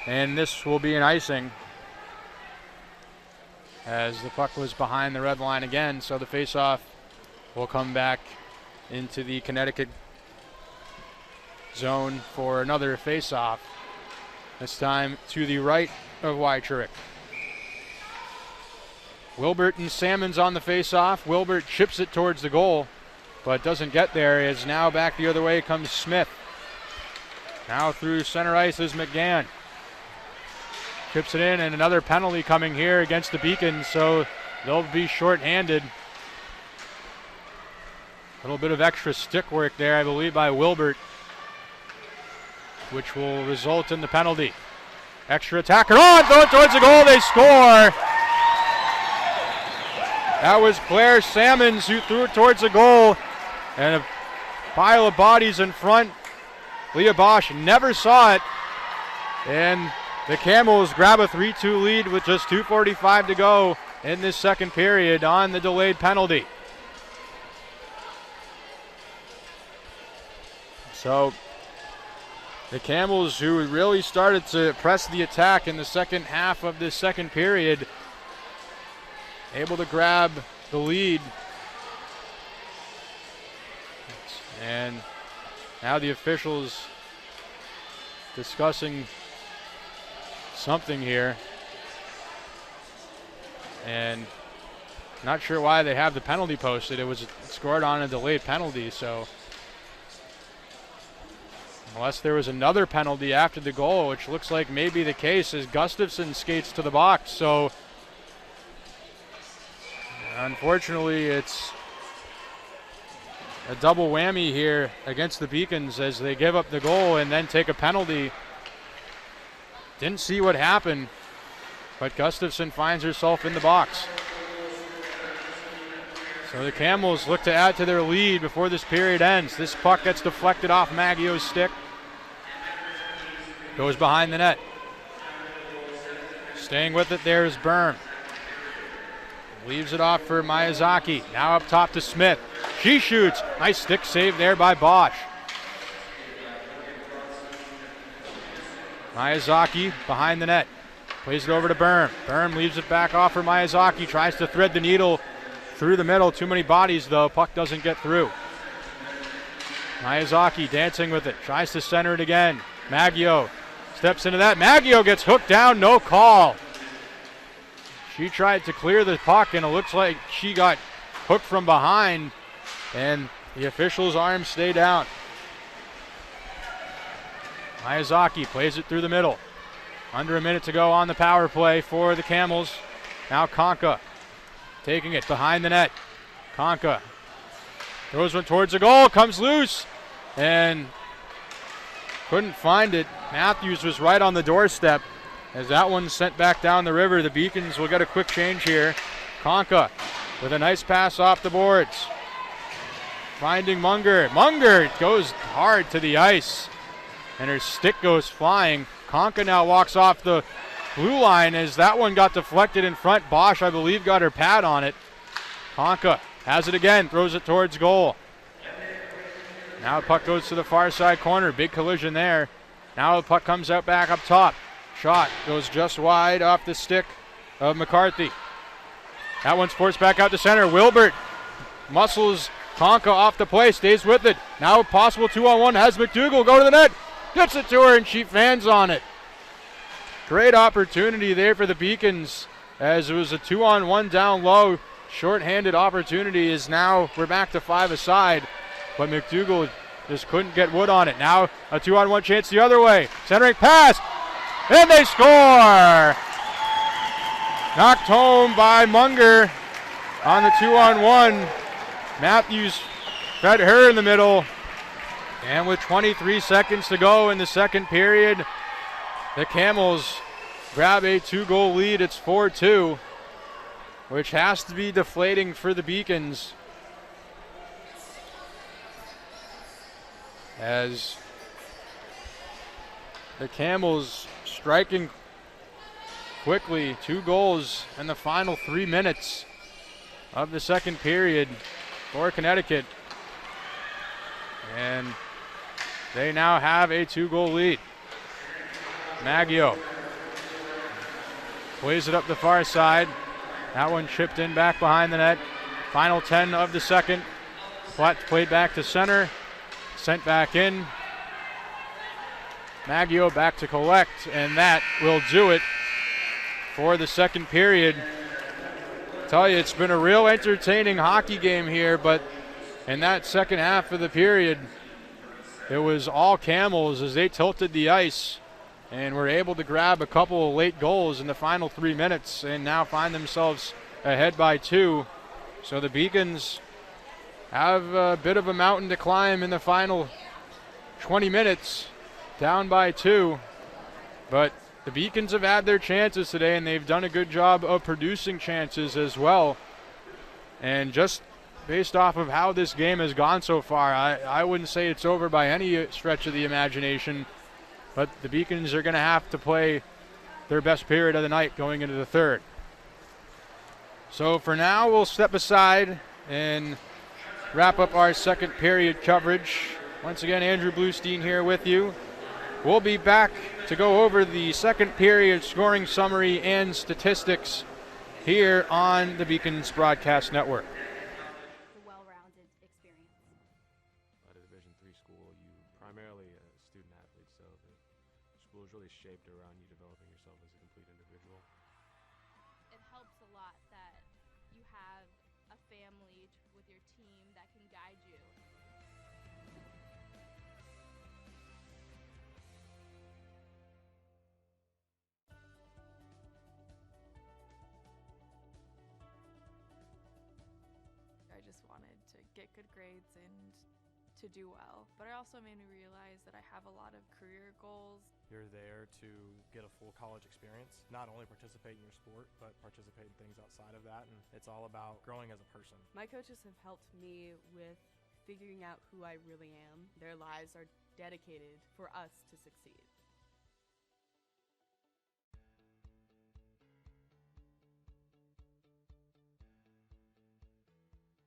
And this will be an icing, as the puck was behind the red line again. So the face-off will come back into the Connecticut zone for another face-off. This time to the right of Wycheruk. Wilbert and Salmons on the face-off. Wilbert chips it towards the goal, but doesn't get there. It's now back the other way comes Smith. Now through center ice is McGann. Chips it in, and another penalty coming here against the Beacons, so they'll be short-handed. A little bit of extra stick work there, I believe, by Wilbert, which will result in the penalty. Extra attacker on, throw it towards the goal, they score! That was Claire Salmons who threw it towards the goal, and a pile of bodies in front. Leah Bosch never saw it, and the Camels grab a 3-2 lead with just 2:45 to go in this second period on the delayed penalty. So the Camels, who really started to press the attack in the second half of this second period, able to grab the lead. And now the officials discussing something here, and not sure why they have the penalty posted. It was scored on a delayed penalty, so unless there was another penalty after the goal, which looks like may be the case, as Gustafson skates to the box. So unfortunately, it's a double whammy here against the Beacons as they give up the goal and then take a penalty. Didn't see what happened, but Gustafson finds herself in the box. So the Camels look to add to their lead before this period ends. This puck gets deflected off Maggio's stick. Goes behind the net. Staying with it there is Byrne. Leaves it off for Miyazaki. Now up top to Smith. She shoots. Nice stick save there by Bosch. Miyazaki behind the net. Plays it over to Byrne. Byrne leaves it back off for Miyazaki. Tries to thread the needle through the middle. Too many bodies though. Puck doesn't get through. Miyazaki dancing with it. Tries to center it again. Maggio steps into that. Maggio gets hooked down. No call. She tried to clear the puck, and it looks like she got hooked from behind, and the official's arms stay down. Miyazaki plays it through the middle. Under a minute to go on the power play for the Camels. Now Conca taking it behind the net. Conca throws one towards the goal, comes loose, and couldn't find it. Matthews was right on the doorstep. As that one's sent back down the river, the Beacons will get a quick change here. Conca with a nice pass off the boards. Finding Munger. Munger goes hard to the ice, and her stick goes flying. Conca now walks off the blue line as that one got deflected in front. Bosch, I believe, got her pad on it. Conca has it again, throws it towards goal. Now the puck goes to the far side corner. Big collision there. Now the puck comes out back up top. Shot goes just wide off the stick of McCarthy. That one's forced back out to center. Wilbert muscles Conca off the play, stays with it. Now possible 2-on-1, has McDougall go to the net. Gets it to her, and she fans on it. Great opportunity there for the Beacons, as it was a 2-on-1 down low. Short-handed opportunity is now, we're back to 5-a-side, but McDougall just couldn't get wood on it. Now a 2-on-1 chance the other way. Centering pass. And they score! Knocked home by Munger on the 2-on-1. Matthews fed her in the middle. And with 23 seconds to go in the second period, the Camels grab a 2-goal lead. It's 4-2. which has to be deflating for the Beacons, as the Camels striking quickly. 2 goals in the final 3 minutes of the second period for Connecticut. And they now have a 2-goal lead. Maggio plays it up the far side. That one chipped in back behind the net. Final 10 of the second. Played back to center. Sent back in. Maggio back to collect, and that will do it for the second period. Tell you, it's been a real entertaining hockey game here, but in that second half of the period, it was all Camels as they tilted the ice and were able to grab a couple of late goals in the final 3 minutes and now find themselves ahead by 2. So the Beacons have a bit of a mountain to climb in the final 20 minutes, down by 2. But the Beacons have had their chances today, and they've done a good job of producing chances as well. And just based off of how this game has gone so far, I wouldn't say it's over by any stretch of the imagination. But the Beacons are going to have to play their best period of the night going into the third. So for now, we'll step aside and wrap up our second period coverage. Once again, Andrew Bluestein here with you. We'll be back to go over the second period scoring summary and statistics here on the Beacons Broadcast Network. A well-rounded experience. At a Division III school, you primarily a student athlete, so the school is really shaped around you developing yourself as a complete individual. It helps a lot that you have a family with your team that can guide you. I just wanted to get good grades and to do well. But it also made me realize that I have a lot of career goals. You're there to get a full college experience, not only participate in your sport, but participate in things outside of that. And it's all about growing as a person. My coaches have helped me with figuring out who I really am. Their lives are dedicated for us to succeed.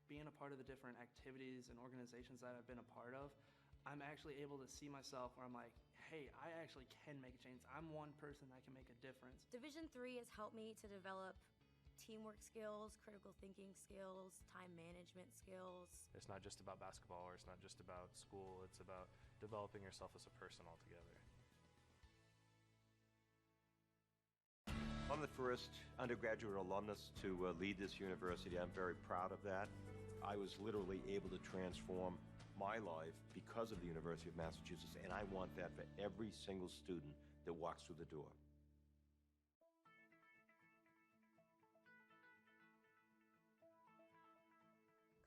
Being a part of the different activities and organizations that I've been a part of, I'm actually able to see myself where I'm like, hey, I actually can make a change. I'm one person that can make a difference. Division III has helped me to develop teamwork skills, critical thinking skills, time management skills. It's not just about basketball, or it's not just about school. It's about developing yourself as a person altogether. I'm the first undergraduate alumnus to lead this university. I'm very proud of that. I was literally able to transform my life because of the University of Massachusetts, and I want that for every single student that walks through the door.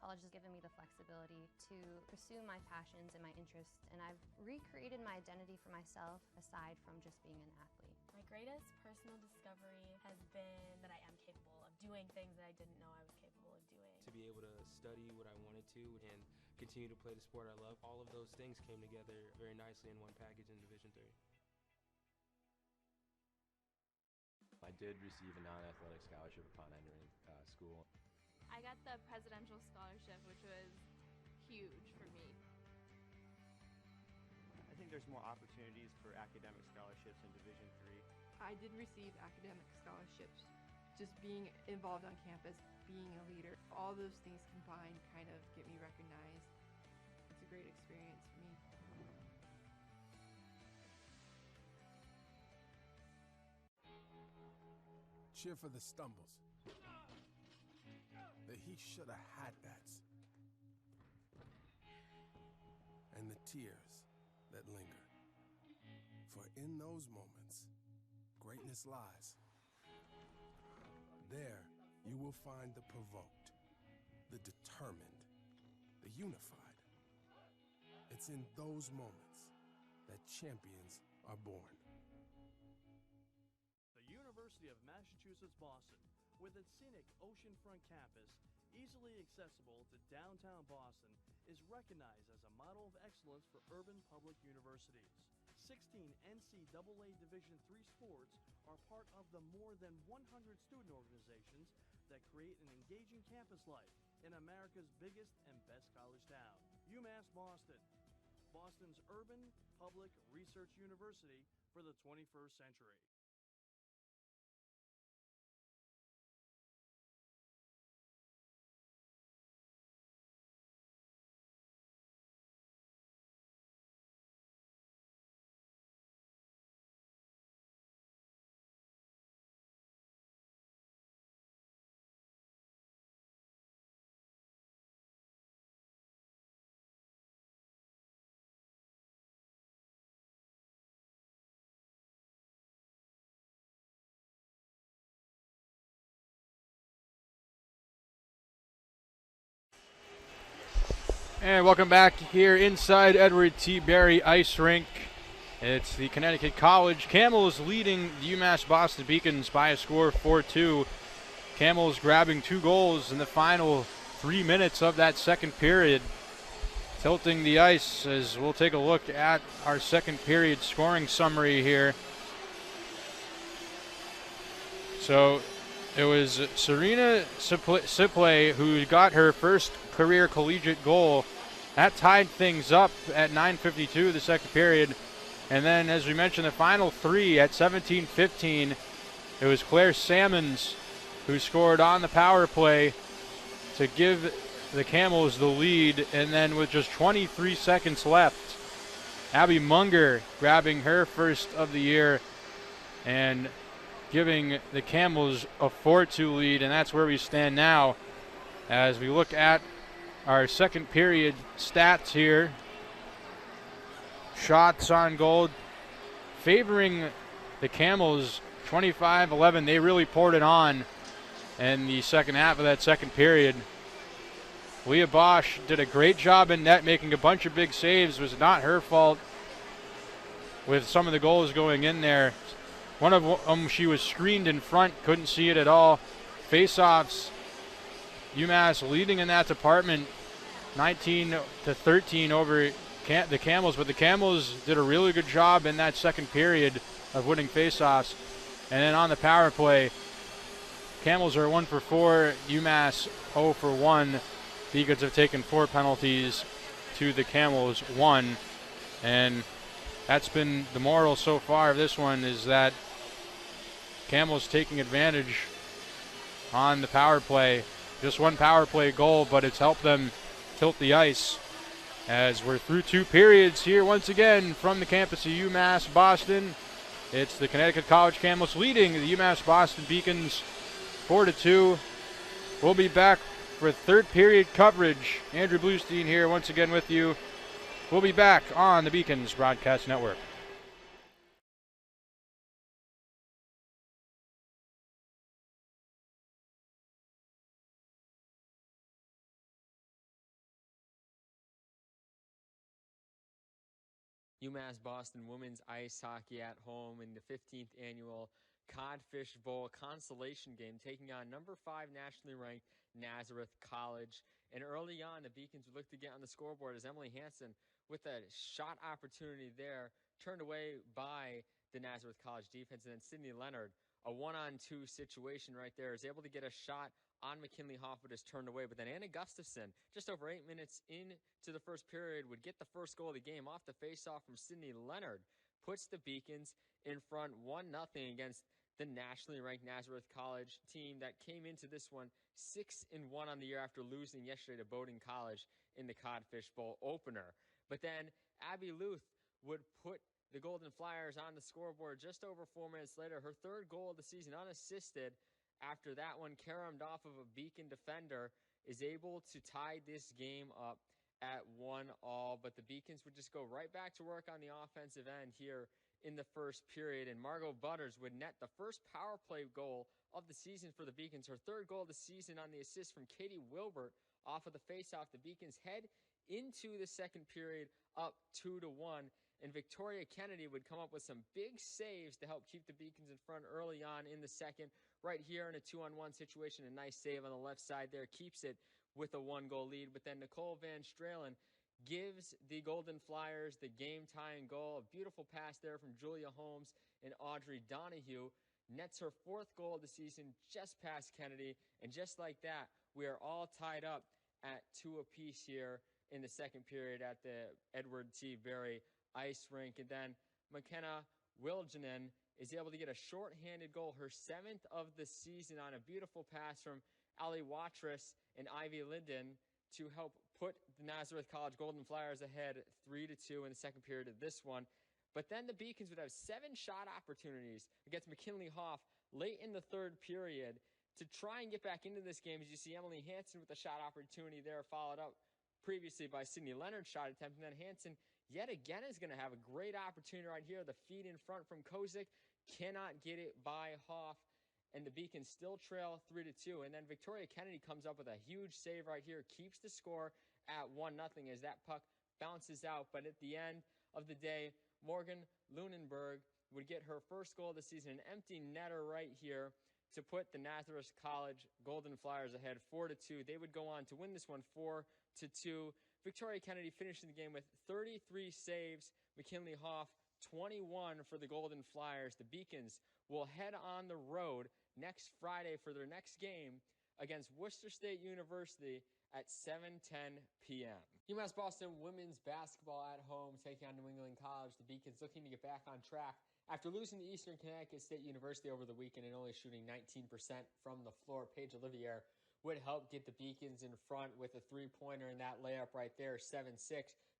College has given me the flexibility to pursue my passions and my interests, and I've recreated my identity for myself aside from just being an athlete. My greatest personal discovery has been that I am capable of doing things that I didn't know I was capable of doing. To be able to study what I wanted to and continue to play the sport I love, all of those things came together very nicely in one package in Division III. I did receive a non-athletic scholarship upon entering school. I got the presidential scholarship, which was huge for me. I think there's more opportunities for academic scholarships in Division III. I did receive academic scholarships. Just being involved on campus, being a leader, all those things combined kind of get me recognized. It's a great experience for me. Cheer for the stumbles. The he should have had that's. And the tears that linger. For in those moments, greatness lies. There, you will find the provoked, the determined, the unified. It's in those moments that champions are born. The University of Massachusetts Boston, with its scenic oceanfront campus, easily accessible to downtown Boston, is recognized as a model of excellence for urban public universities. 16 NCAA Division III sports are part of the more than 100 student organizations that create an engaging campus life in America's biggest and best college town. UMass Boston, Boston's urban public research university for the 21st century. And welcome back here inside Edward T. Berry Ice Rink. It's the Connecticut College Camels leading the UMass Boston Beacons by a score of 4-2. Camels grabbing 2 goals in the final 3 minutes of that second period, tilting the ice as we'll take a look at our second period scoring summary here. So it was Serena Sipley who got her first career collegiate goal. That tied things up at 9:52 the second period. And then, as we mentioned, the final 3 at 17:15, it was Claire Salmons who scored on the power play to give the Camels the lead. And then with just 23 seconds left, Abby Munger grabbing her first of the year and giving the Camels a 4-2 lead. And that's where we stand now as we look at our second period stats here. Shots on goal favoring the Camels 25-11. They really poured it on in the second half of that second period. Leah Bosch did a great job in net, making a bunch of big saves. It was not her fault with some of the goals going in there. One of them, she was screened in front, couldn't see it at all. Face-offs, UMass leading in that department, 19-13 over the Camels, but the Camels did a really good job in that second period of winning face-offs. And then on the power play, Camels are 1 for 4, UMass 0 for 1. Beacons have taken 4 penalties to the Camels 1. And that's been the moral so far of this one, is that Camels taking advantage on the power play. Just 1 power play goal, but it's helped them tilt the ice as we're through 2 periods here once again from the campus of UMass Boston. It's the Connecticut College Camels leading the UMass Boston Beacons 4-2. We'll be back for third period coverage. Andrew Bluestein here once again with you. We'll be back on the Beacons Broadcast Network. UMass Boston women's ice hockey at home in the 15th annual Codfish Bowl consolation game, taking on number 5 nationally ranked Nazareth College. And early on, the Beacons would look to get on the scoreboard as Emily Hansen, with a shot opportunity there, turned away by the Nazareth College defense. And then Sydney Leonard, a 1-on-2 situation right there, is able to get a shot on McKinley Hoff, but is turned away. But then Anna Gustafson, just over 8 minutes into the first period, would get the first goal of the game off the faceoff from Sydney Leonard, puts the Beacons in front 1-0 against the nationally ranked Nazareth College team that came into this one 6-1 on the year after losing yesterday to Bowdoin College in the Codfish Bowl opener. But then Abby Luth would put the Golden Flyers on the scoreboard just over 4 minutes later. Her 3rd goal of the season, unassisted. After that one, caromed off of a Beacon defender, is able to tie this game up at 1-1. But the Beacons would just go right back to work on the offensive end here in the first period. And Margot Butters would net the first power play goal of the season for the Beacons. Her 3rd goal of the season on the assist from Katie Wilbert off of the faceoff. The Beacons head into the second period up 2-1. and Victoria Kennedy would come up with some big saves to help keep the Beacons in front early on in the second. Right here in a 2-on-1 situation, a nice save on the left side there, keeps it with a 1-goal lead. But then Nicole Van Stralen gives the Golden Flyers the game-tying goal. A beautiful pass there from Julia Holmes and Audrey Donahue. Nets her 4th goal of the season just past Kennedy. And just like that, we are all tied up at 2 apiece here in the second period at the Edward T. Berry ice rink. And then McKenna Wilginen is able to get a shorthanded goal, her 7th of the season, on a beautiful pass from Ali Watrous and Ivy Linden to help put the Nazareth College Golden Flyers ahead 3-2 in the second period of this one. But then the Beacons would have 7 shot opportunities against McKinley Hoff late in the third period to try and get back into this game. As you see, Emily Hansen with a shot opportunity there, followed up previously by Sydney Leonard's shot attempt. And then Hansen yet again is going to have a great opportunity right here. The feed in front from Kozik, cannot get it by Hoff. And the Beacons still trail 3-2. And then Victoria Kennedy comes up with a huge save right here, keeps the score at 1-0 as that puck bounces out. But at the end of the day, Morgan Lunenberg would get her first goal of the season, an empty netter right here to put the Nazareth College Golden Flyers ahead 4-2. They would go on to win this one 4-2. Victoria Kennedy finishing the game with 33 saves. McKinley Hoff 21 for the Golden Flyers. The Beacons will head on the road next Friday for their next game against Worcester State University at 7:10 p.m. UMass Boston women's basketball at home taking on New England College. The Beacons looking to get back on track after losing to Eastern Connecticut State University over the weekend and only shooting 19% from the floor. Paige Olivier would help get the Beacons in front with a 3-pointer in that layup right there, 7-6.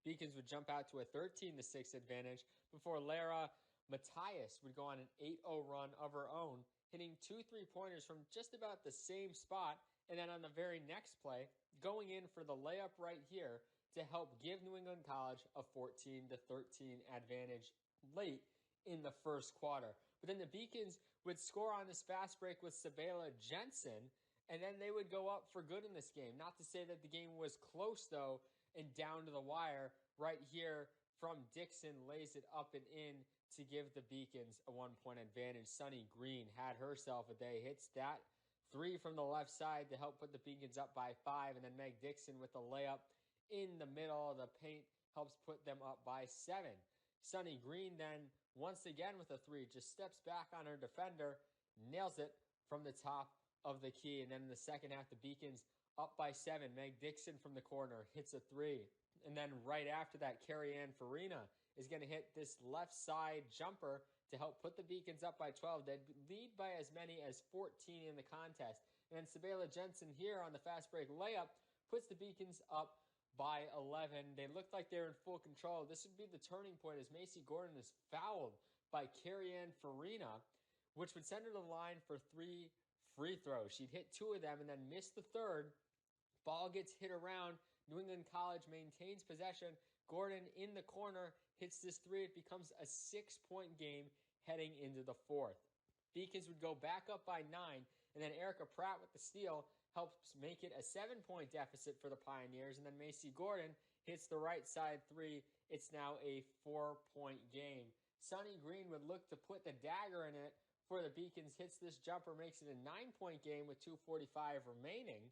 Beacons would jump out to a 13-6 advantage before Lara Matthias would go on an 8-0 run of her own, hitting 2 3-pointers from just about the same spot. And then on the very next play, going in for the layup right here to help give New England College a 14-13 advantage late in the first quarter. But then the Beacons would score on this fast break with Sabela Jensen, and then they would go up for good in this game. Not to say that the game was close, though, and down to the wire. Right here from Dixon lays it up and in to give the Beacons a 1-point advantage. Sunny Green had herself a day, hits that 3 from the left side to help put the Beacons up by 5, and then Meg Dixon with the layup in the middle of the paint helps put them up by 7. Sunny Green then, once again with a 3, just steps back on her defender, nails it from the top of the key. And then in the second half, the Beacons up by 7. Meg Dixon from the corner hits a 3. And then right after that, Carrie Ann Farina is going to hit this left side jumper to help put the Beacons up by 12. They'd lead by as many as 14 in the contest. And then Sabela Jensen here on the fast break layup puts the Beacons up by 11. They looked like they're in full control. This would be the turning point as Macy Gordon is fouled by Carrie Ann Farina, which would send her to the line for 3 free throws. She'd hit 2 of them and then miss the third. Ball gets hit around. New England College maintains possession. Gordon in the corner hits this 3. It becomes a 6-point game heading into the fourth. Beacons would go back up by 9, and then Erica Pratt with the steal helps make it a 7-point deficit for the Pioneers, and then Macy Gordon hits the right side 3. It's now a 4-point game. Sunny Green would look to put the dagger in it for the Beacons, hits this jumper, makes it a 9-point game with 2:45 remaining.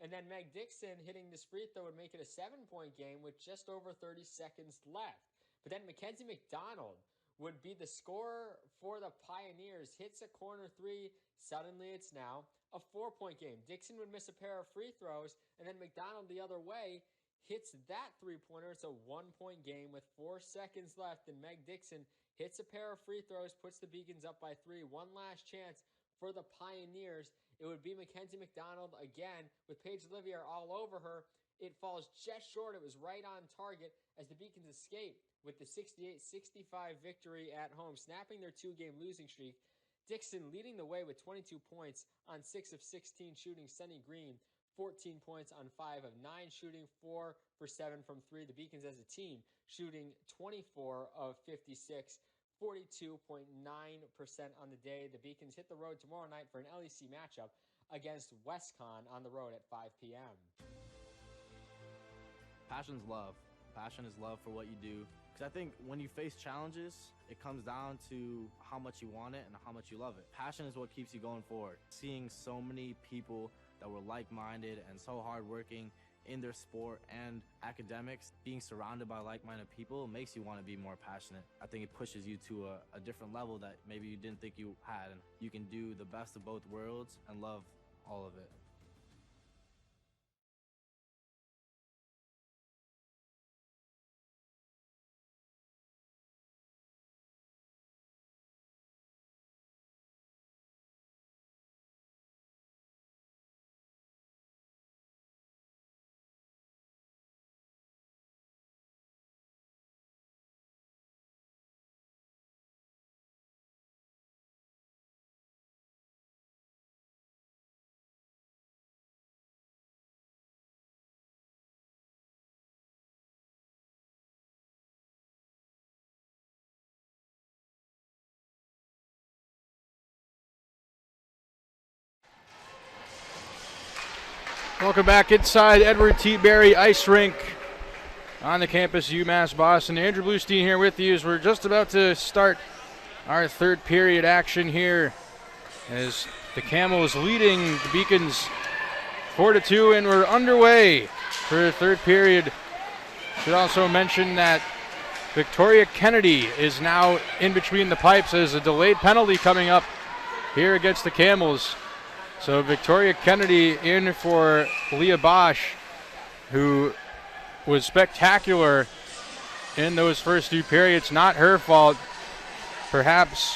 And then Meg Dixon hitting this free throw would make it a 7-point game with just over 30 seconds left. But then Mackenzie McDonald would be the scorer for the Pioneers, hits a corner 3. Suddenly it's now a 4-point game. Dixon would miss a pair of free throws, and then McDonald the other way hits that 3-pointer. It's a 1-point game with 4 seconds left, and Meg Dixon hits a pair of free throws, puts the Beacons up by 3. One last chance for the Pioneers. It would be Mackenzie McDonald again with Paige Olivier all over her. It falls just short. It was right on target as the Beacons escape with the 68-65 victory at home, snapping their 2-game losing streak. Dixon leading the way with 22 points on 6 of 16 shooting. Sunny Green, 14 points on 5 of 9 shooting, 4 for 7 from 3. The Beacons as a team shooting 24 of 56, 42.9% on the day. The Beacons hit the road tomorrow night for an LEC matchup against WestCon on the road at 5 p.m. Passion's love. Passion is love for what you do, Because I think when you face challenges, it comes down to how much you want it and how much you love it. Passion is what keeps you going forward. Seeing so many people that were like-minded and so hardworking in their sport and academics, being surrounded by like-minded people makes you want to be more passionate. I think it pushes you to a different level that maybe you didn't think you had. And you can do the best of both worlds and love all of it. Welcome back inside Edward T. Berry Ice Rink on the campus UMass Boston. Andrew Bluestein here with you as we're just about to start our third period action here as the Camels leading the Beacons 4-2, and we're underway for the third period. Should also mention that Victoria Kennedy is now in between the pipes as a delayed penalty coming up here against the Camels. So Victoria Kennedy in for Leah Bosch, who was spectacular in those first two periods. Not her fault. Perhaps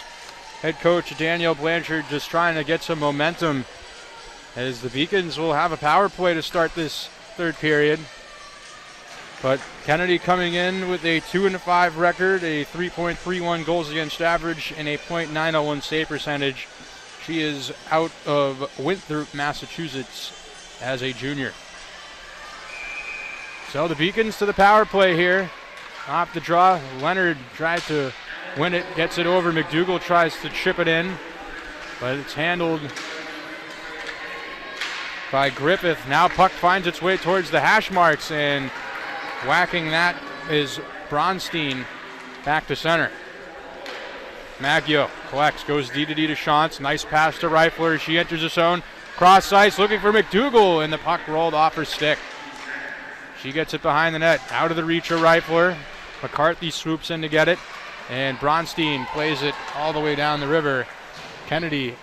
head coach Danielle Blanchard just trying to get some momentum as the Beacons will have a power play to start this third period. But Kennedy coming in with a 2-5 record, a 3.31 goals against average, and a .901 save percentage. She is out of Winthrop, Massachusetts as a junior. So the Beacons to the power play here. Off the draw, Leonard tried to win it, gets it over. McDougall tries to chip it in, but it's handled by Griffith. Now puck finds its way towards the hash marks, and whacking that is Bronstein back to center. Maggio collects, goes D to Shantz. Nice pass to Reifler. She enters the zone. Cross ice looking for McDougall, and the puck rolled off her stick. She gets it behind the net. Out of the reach of Reifler. McCarthy swoops in to get it, and Bronstein plays it all the way down the river. Kennedy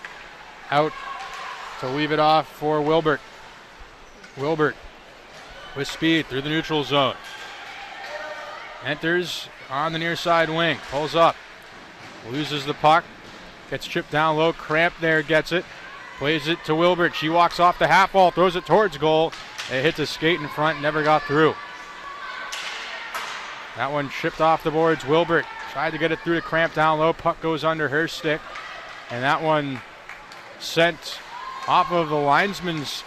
out to leave it off for Wilbert. Wilbert with speed through the neutral zone. Enters on the near side wing. Pulls up. Loses the puck. Gets chipped down low. Cramp there gets it. Plays it to Wilbert. She walks off the half wall. Throws it towards goal. It hits a skate in front. Never got through. That one chipped off the boards. Wilbert tried to get it through to Cramp down low. Puck goes under her stick. And that one sent off of the linesman's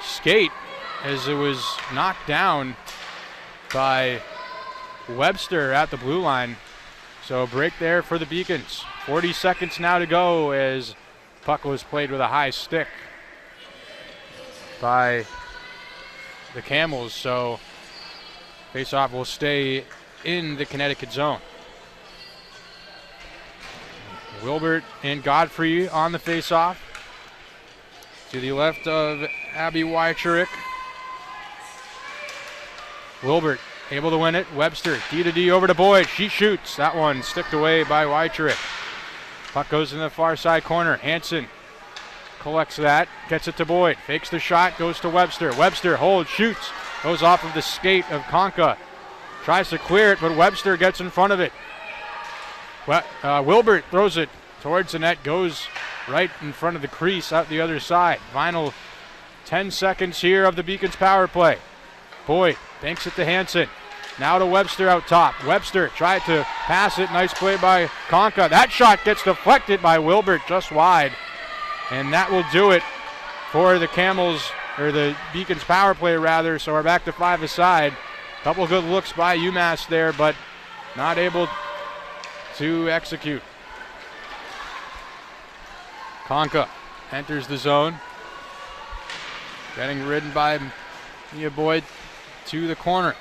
skate as it was knocked down by Webster at the blue line. So a break there for the Beacons. 40 seconds now to go as puck was played with a high stick by the Camels. So faceoff will stay in the Connecticut zone. Wilbert and Godfrey on the faceoff. To the left of Abby Wycheruk. Wilbert able to win it. Webster, D to D over to Boyd. She shoots. That one sticked away by Wycheruk. Puck goes in the far side corner. Hansen collects that. Gets it to Boyd. Fakes the shot. Goes to Webster. Webster holds. Shoots. Goes off of the skate of Conca. Tries to clear it, but Webster gets in front of it. Wilbert throws it towards the net. Goes right in front of the crease out the other side. Final 10 seconds here of the Beacons power play. Boyd banks it to Hansen. Now to Webster out top. Webster tried to pass it. Nice play by Conca. That shot gets deflected by Wilbert just wide. And that will do it for the Camels, or the Beacons power play rather. So we're back to 5 aside. Couple good looks by UMass there, but not able to execute. Conca enters the zone. Getting ridden by Mia Boyd to the corner.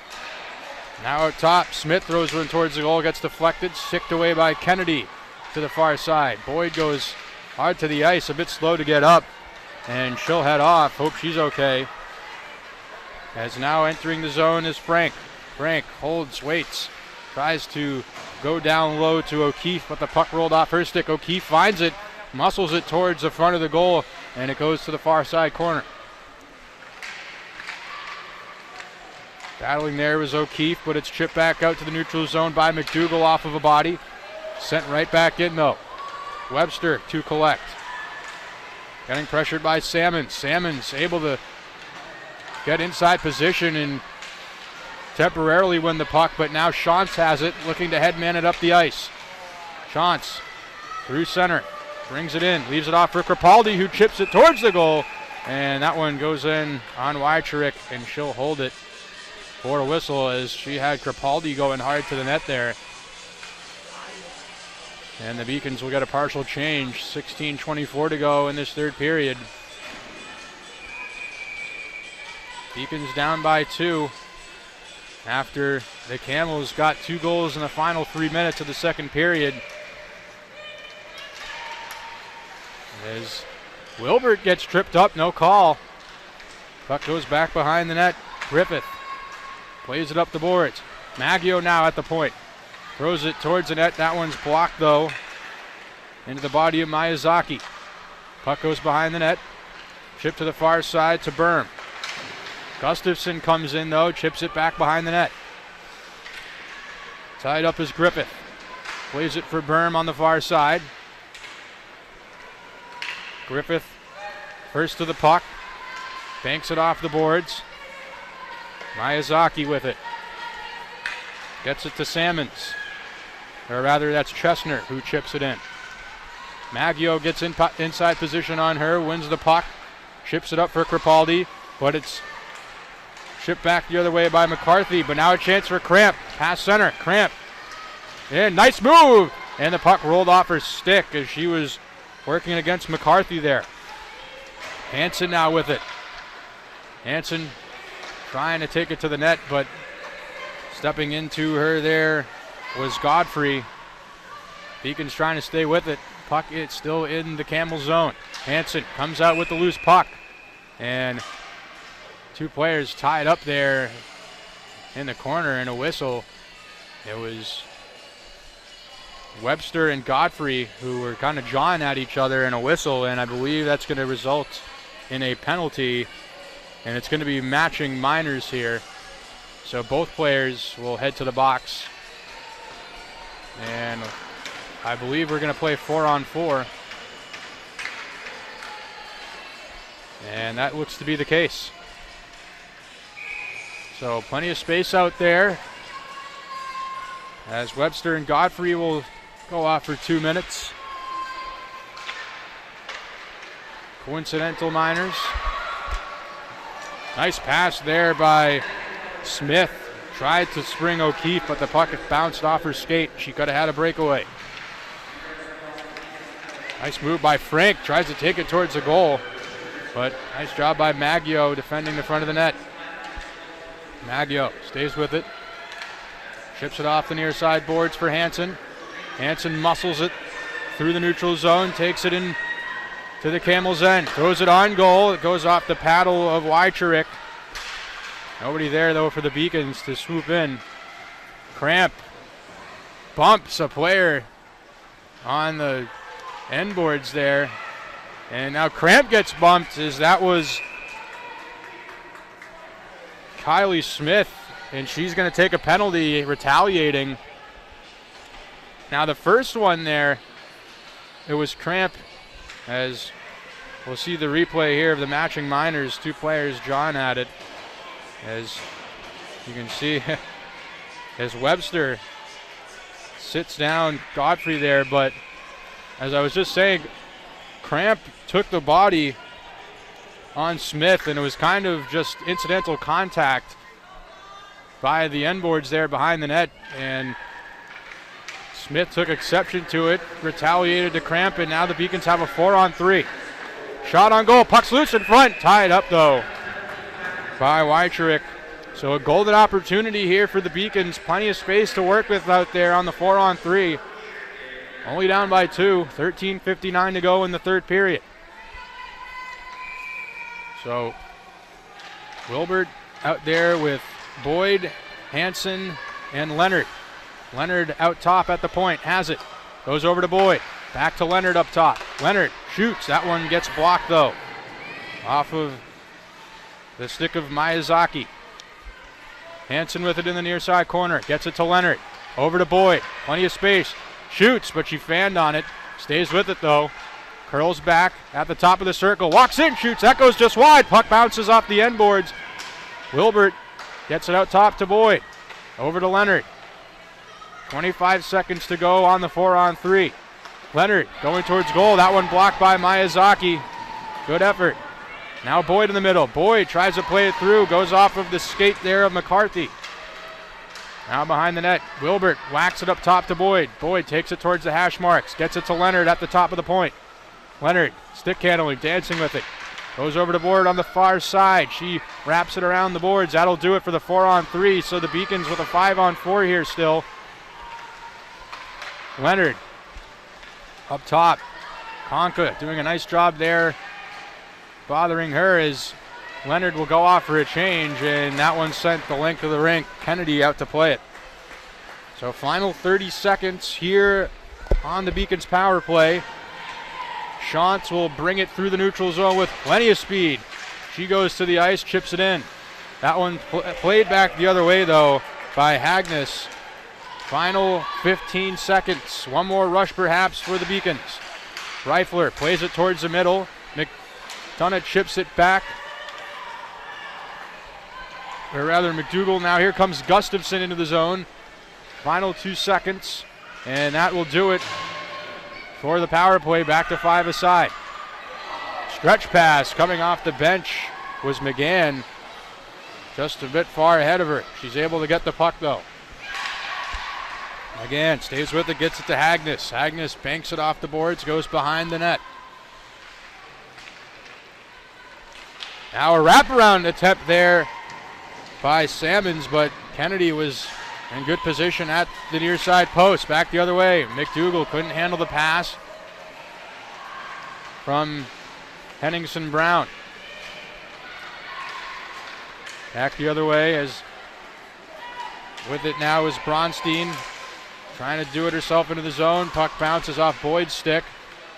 Now out top, Smith throws one towards the goal, gets deflected, sicked away by Kennedy to the far side. Boyd goes hard to the ice, a bit slow to get up, and she'll head off. Hope she's okay. As now entering the zone is Frank. Frank holds, waits, tries to go down low to O'Keefe, but the puck rolled off her stick. O'Keefe finds it, muscles it towards the front of the goal, and it goes to the far side corner. Battling there was O'Keefe, but it's chipped back out to the neutral zone by McDougall off of a body. Sent right back in though. Webster to collect. Getting pressured by Salmons. Salmons able to get inside position and temporarily win the puck, but now Shantz has it, looking to headman it up the ice. Shantz through center, brings it in, leaves it off for Crepaldi, who chips it towards the goal, and that one goes in on Wycheruk, and she'll hold it for a whistle as she had Crepaldi going hard to the net there. And the Beacons will get a partial change. 16:24 to go in this third period. Beacons down by 2 after the Camels got 2 goals in the final 3 minutes of the second period. As Wilbert gets tripped up, no call. Puck goes back behind the net. Griffith plays it up the boards. Maggio now at the point. Throws it towards the net. That one's blocked though. Into the body of Miyazaki. Puck goes behind the net. Chip to the far side to Berm. Gustafson comes in though, chips it back behind the net. Tied up is Griffith. Plays it for Berm on the far side. Griffith first to the puck. Banks it off the boards. Miyazaki with it. Gets it to Salmons. Or rather, that's Chestnut who chips it in. Maggio gets inside position on her, wins the puck, chips it up for Crepaldi, but it's shipped back the other way by McCarthy, but now a chance for Cramp. Pass center, Cramp. And nice move! And the puck rolled off her stick as she was working against McCarthy there. Hansen now with it. Hansen trying to take it to the net, but stepping into her there was Godfrey. Beacon's trying to stay with it. Puck is still in the Camel zone. Hansen comes out with the loose puck. And 2 players tied up there in the corner, and a whistle. It was Webster and Godfrey who were kind of jawing at each other in a whistle, and I believe that's going to result in a penalty, and it's going to be matching minors here. So both players will head to the box, and I believe we're going to play 4-on-4, and that looks to be the case. So plenty of space out there as Webster and Godfrey will go off for 2 minutes. Coincidental minors. Nice pass there by Smith. Tried to spring O'Keefe, but the puck bounced off her skate. She could have had a breakaway. Nice move by Frank. Tries to take it towards the goal, but nice job by Maggio defending the front of the net. Maggio stays with it. Chips it off the near side boards for Hansen. Hansen muscles it through the neutral zone, takes it in to the Camel's end. Throws it on goal. It goes off the paddle of Wycheruk. Nobody there, though, for the Beacons to swoop in. Cramp bumps a player on the end boards there. And now Cramp gets bumped as that was Kylie Smith, and she's going to take a penalty retaliating. Now the first one there, it was Cramp, as we'll see the replay here of the matching minors. 2 players jawing at it. As you can see, as Webster sits down Godfrey there, but as I was just saying, Cramp took the body on Smith, and it was kind of just incidental contact by the end boards there behind the net, and Smith took exception to it, retaliated to Cramp, and now the Beacons have a 4-on-3. Shot on goal, puck's loose in front, tied up though by Wycheruk. So a golden opportunity here for the Beacons. Plenty of space to work with out there on the 4-on-3. Only down by 2. 13:59 to go in the third period. So Wilbert out there with Boyd, Hanson, and Leonard. Leonard out top at the point, has it. Goes over to Boyd. Back to Leonard up top. Leonard shoots. That one gets blocked though. Off of the stick of Miyazaki. Hanson with it in the near side corner. Gets it to Leonard. Over to Boyd. Plenty of space. Shoots, but she fanned on it. Stays with it though. Curls back at the top of the circle. Walks in, shoots. That goes just wide. Puck bounces off the end boards. Wilbert gets it out top to Boyd. Over to Leonard. 25 seconds to go on the 4-on-3. Leonard going towards goal. That one blocked by Miyazaki. Good effort. Now Boyd in the middle. Boyd tries to play it through. Goes off of the skate there of McCarthy. Now behind the net. Wilbert whacks it up top to Boyd. Boyd takes it towards the hash marks. Gets it to Leonard at the top of the point. Leonard stick handling, dancing with it. Goes over to Boyd on the far side. She wraps it around the boards. That'll do it for the 4-on-3. So the Beacons with a 5-on-4 here still. Leonard up top. Conca doing a nice job there. Bothering her as Leonard will go off for a change, and that one sent the length of the rink. Kennedy out to play it. So final 30 seconds here on the Beacons power play. Shantz will bring it through the neutral zone with plenty of speed. She goes to the ice, chips it in. That one played back the other way though by Hagnes. Final 15 seconds. One more rush perhaps for the Beacons. Reifler plays it towards the middle. McDonough chips it back. Or rather McDougall. Now here comes Gustafson into the zone. Final 2 seconds. And that will do it for the power play. Back to 5 aside. Stretch pass coming off the bench was McGann. Just a bit far ahead of her. She's able to get the puck though. McGann stays with it, gets it to Hagnes. Hagnes banks it off the boards, goes behind the net. Now a wraparound attempt there by Salmons, but Kennedy was in good position at the near side post. Back the other way. McDougall couldn't handle the pass from Henningsen Brown. Back the other way as with it now is Bronstein. Trying to do it herself into the zone. Puck bounces off Boyd's stick.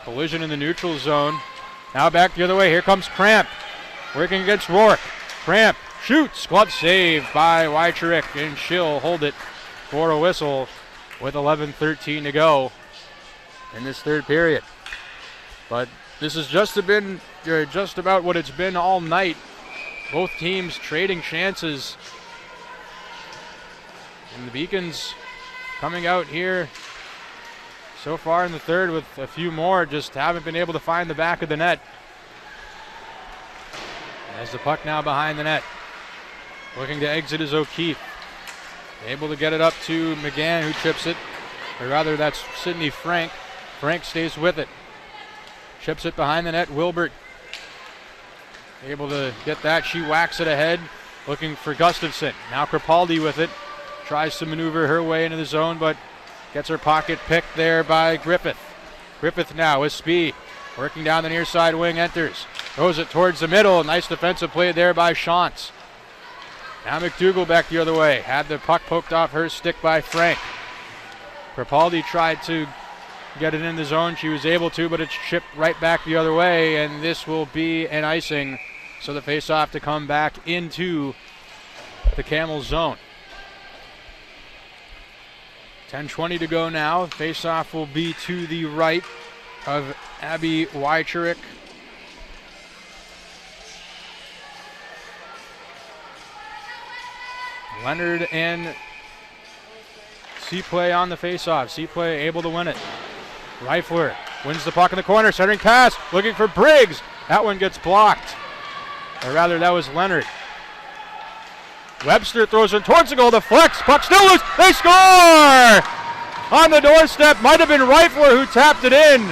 Collision in the neutral zone. Now back the other way. Here comes Cramp. Working against Rourke. Cramp shoots. Glove save by Wycheruk, and she'll hold it for a whistle with 11:13 to go in this third period. But this has just about what it's been all night. Both teams trading chances. And the Beacons coming out here so far in the third with a few more, just haven't been able to find the back of the net. As the puck now behind the net. Looking to exit is O'Keefe. Able to get it up to McGann, who chips it. Or rather, that's Sydney Frank. Frank stays with it. Chips it behind the net. Wilbert able to get that. She whacks it ahead. Looking for Gustafson. Now Crepaldi with it. Tries to maneuver her way into the zone, but gets her pocket picked there by Griffith. Griffith now with speed. Working down the near side wing, enters. Throws it towards the middle. Nice defensive play there by Shantz. Now McDougall back the other way. Had the puck poked off her stick by Frank. Crepaldi tried to get it in the zone. She was able to, but it's chipped right back the other way, and this will be an icing. So the face-off to come back into the Camel zone. 10:20 to go now. Face-off will be to the right of Abby Wycheruk. Leonard and Seaplay on the face-off. Seaplay able to win it. Reifler wins the puck in the corner. Centering pass. Looking for Briggs. That one gets blocked. Or rather, that was Leonard. Webster throws it towards the goal. The flex. Puck still loose. They score! On the doorstep. Might have been Reifler who tapped it in.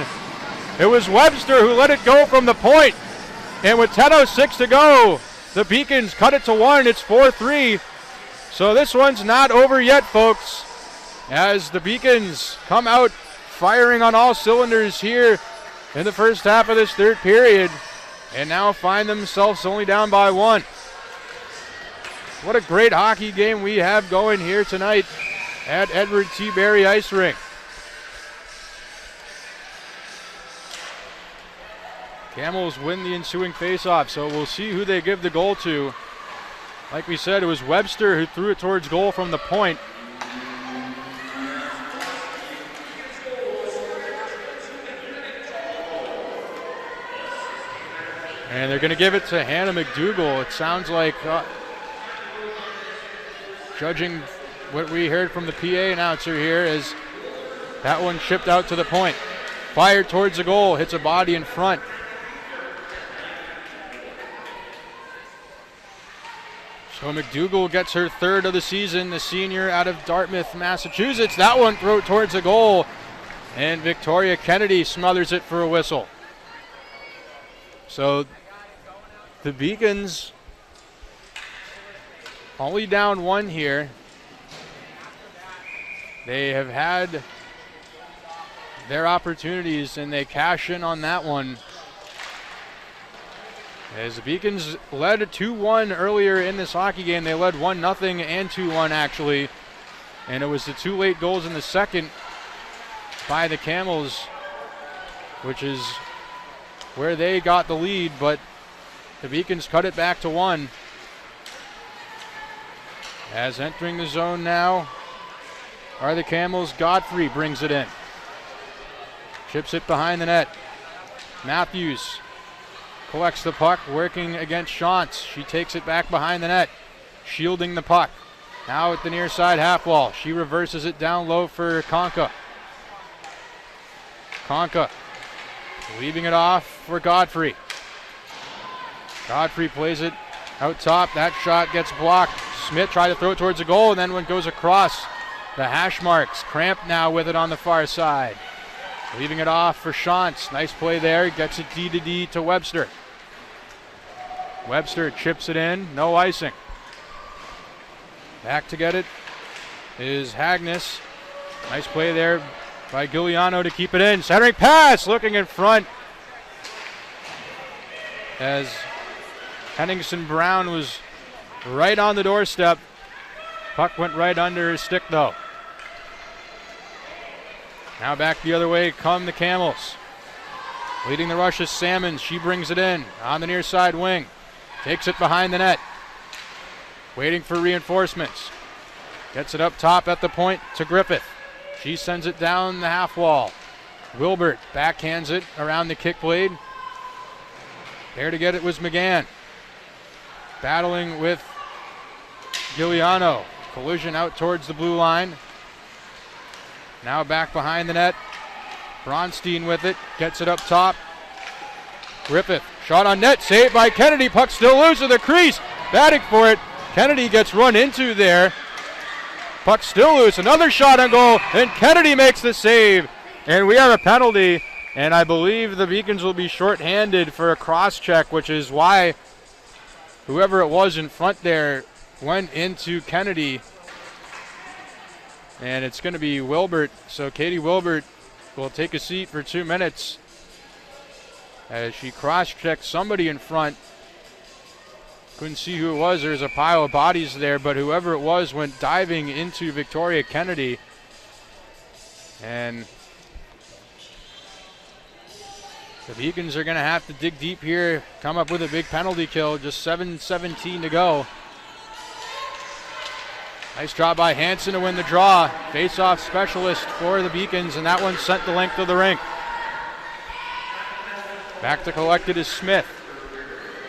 It was Webster who let it go from the point. And with 10:06 to go, the Beacons cut it to 1. It's 4-3. So this one's not over yet, folks, as the Beacons come out firing on all cylinders here in the first half of this third period, and now find themselves only down by 1. What a great hockey game we have going here tonight at Edward T. Berry Ice Rink. Camels win the ensuing faceoff, so we'll see who they give the goal to. Like we said, it was Webster who threw it towards goal from the point. And they're going to give it to Hannah McDougall. It sounds like, judging what we heard from the PA announcer here, is that one chipped out to the point. Fired towards the goal, hits a body in front. So McDougall gets her third of the season, the senior out of Dartmouth, Massachusetts. That one thrown towards the goal, and Victoria Kennedy smothers it for a whistle. So the Beacons only down 1 here. They have had their opportunities, and they cash in on that one. As the Beacons led 2-1 earlier in this hockey game. They led 1-0 and 2-1 actually. And it was the 2 late goals in the second by the Camels, which is where they got the lead, but the Beacons cut it back to 1. As entering the zone now are the Camels. Godfrey brings it in. Chips it behind the net. Matthews collects the puck, working against Shantz. She takes it back behind the net, shielding the puck. Now at the near side half wall. She reverses it down low for Conca. Conca leaving it off for Godfrey. Godfrey plays it out top. That shot gets blocked. Smith tried to throw it towards the goal, and then one goes across the hash marks. Cramp now with it on the far side. Leaving it off for Shantz. Nice play there. Gets it D to D to Webster. Webster chips it in. No icing. Back to get it is Hagnes. Nice play there by Giuliano to keep it in. Centering pass. Looking in front as Henningsen Brown was right on the doorstep. Puck went right under his stick though. Now back the other way come the Camels. Leading the rush is Salmons. She brings it in on the near side wing. Takes it behind the net. Waiting for reinforcements. Gets it up top at the point to Griffith. She sends it down the half wall. Wilbert backhands it around the kick blade. There to get it was McGann. Battling with Giuliano. Collision out towards the blue line. Now back behind the net. Bronstein with it. Gets it up top. Griffith. Shot on net. Saved by Kennedy. Puck still loose of the crease. Batting for it. Kennedy gets run into there. Puck still loose. Another shot on goal. And Kennedy makes the save. And we have a penalty. And I believe the Beacons will be shorthanded for a cross check, which is why whoever it was in front there went into Kennedy. And it's going to be Wilbert. So Katie Wilbert will take a seat for 2 minutes as she cross-checked somebody in front. Couldn't see who it was. There's a pile of bodies there, but whoever it was went diving into Victoria Kennedy. And the Beacons are going to have to dig deep here, come up with a big penalty kill. Just 7:17 to go. Nice job by Hansen to win the draw. Face-off specialist for the Beacons, and that one sent the length of the rink. Back to collect it is Smith.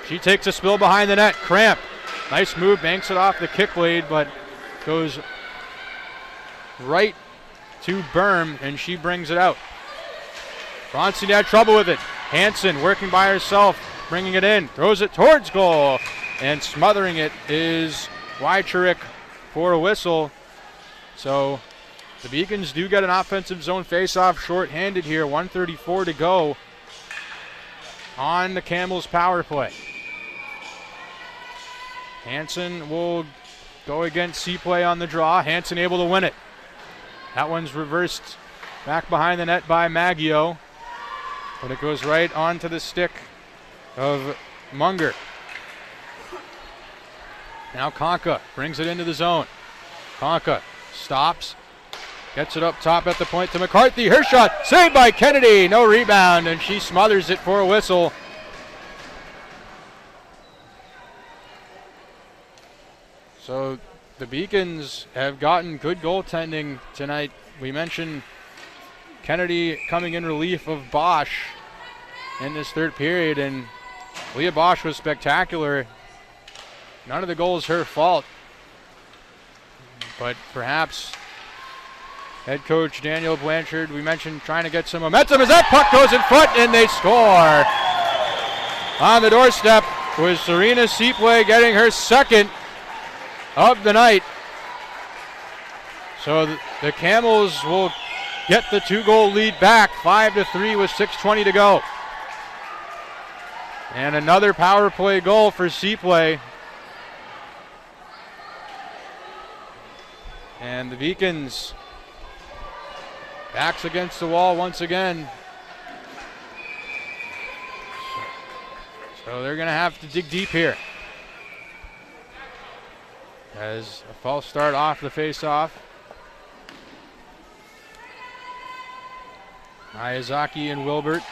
She takes a spill behind the net. Cramp. Nice move, banks it off the kick blade, but goes right to Berm, and she brings it out. Bronstein had trouble with it. Hansen working by herself, bringing it in, throws it towards goal, and smothering it is Wycheruk for a whistle. So the Beacons do get an offensive zone face-off short-handed here. 1:34 to go on the Camels power play. Hansen will go against Seaplay on the draw. Hansen able to win it. That one's reversed back behind the net by Maggio. But it goes right onto the stick of Munger. Now Conca brings it into the zone. Conca stops. Gets it up top at the point to McCarthy. Her shot saved by Kennedy. No rebound, and she smothers it for a whistle. So the Beacons have gotten good goaltending tonight. We mentioned Kennedy coming in relief of Bosch in this third period, and Leah Bosch was spectacular. None of the goals her fault, but perhaps head coach Daniel Blanchard, we mentioned, trying to get some momentum as that puck goes in front and they score. On the doorstep was Serena Seaplay getting her second of the night. So the Camels will get the 2-goal lead back, 5-3 with 6:20 to go. And another power play goal for Seaplay. And the Beacons backs against the wall once again. So they're going to have to dig deep here. As a false start off the face-off. Miyazaki and Wilbert.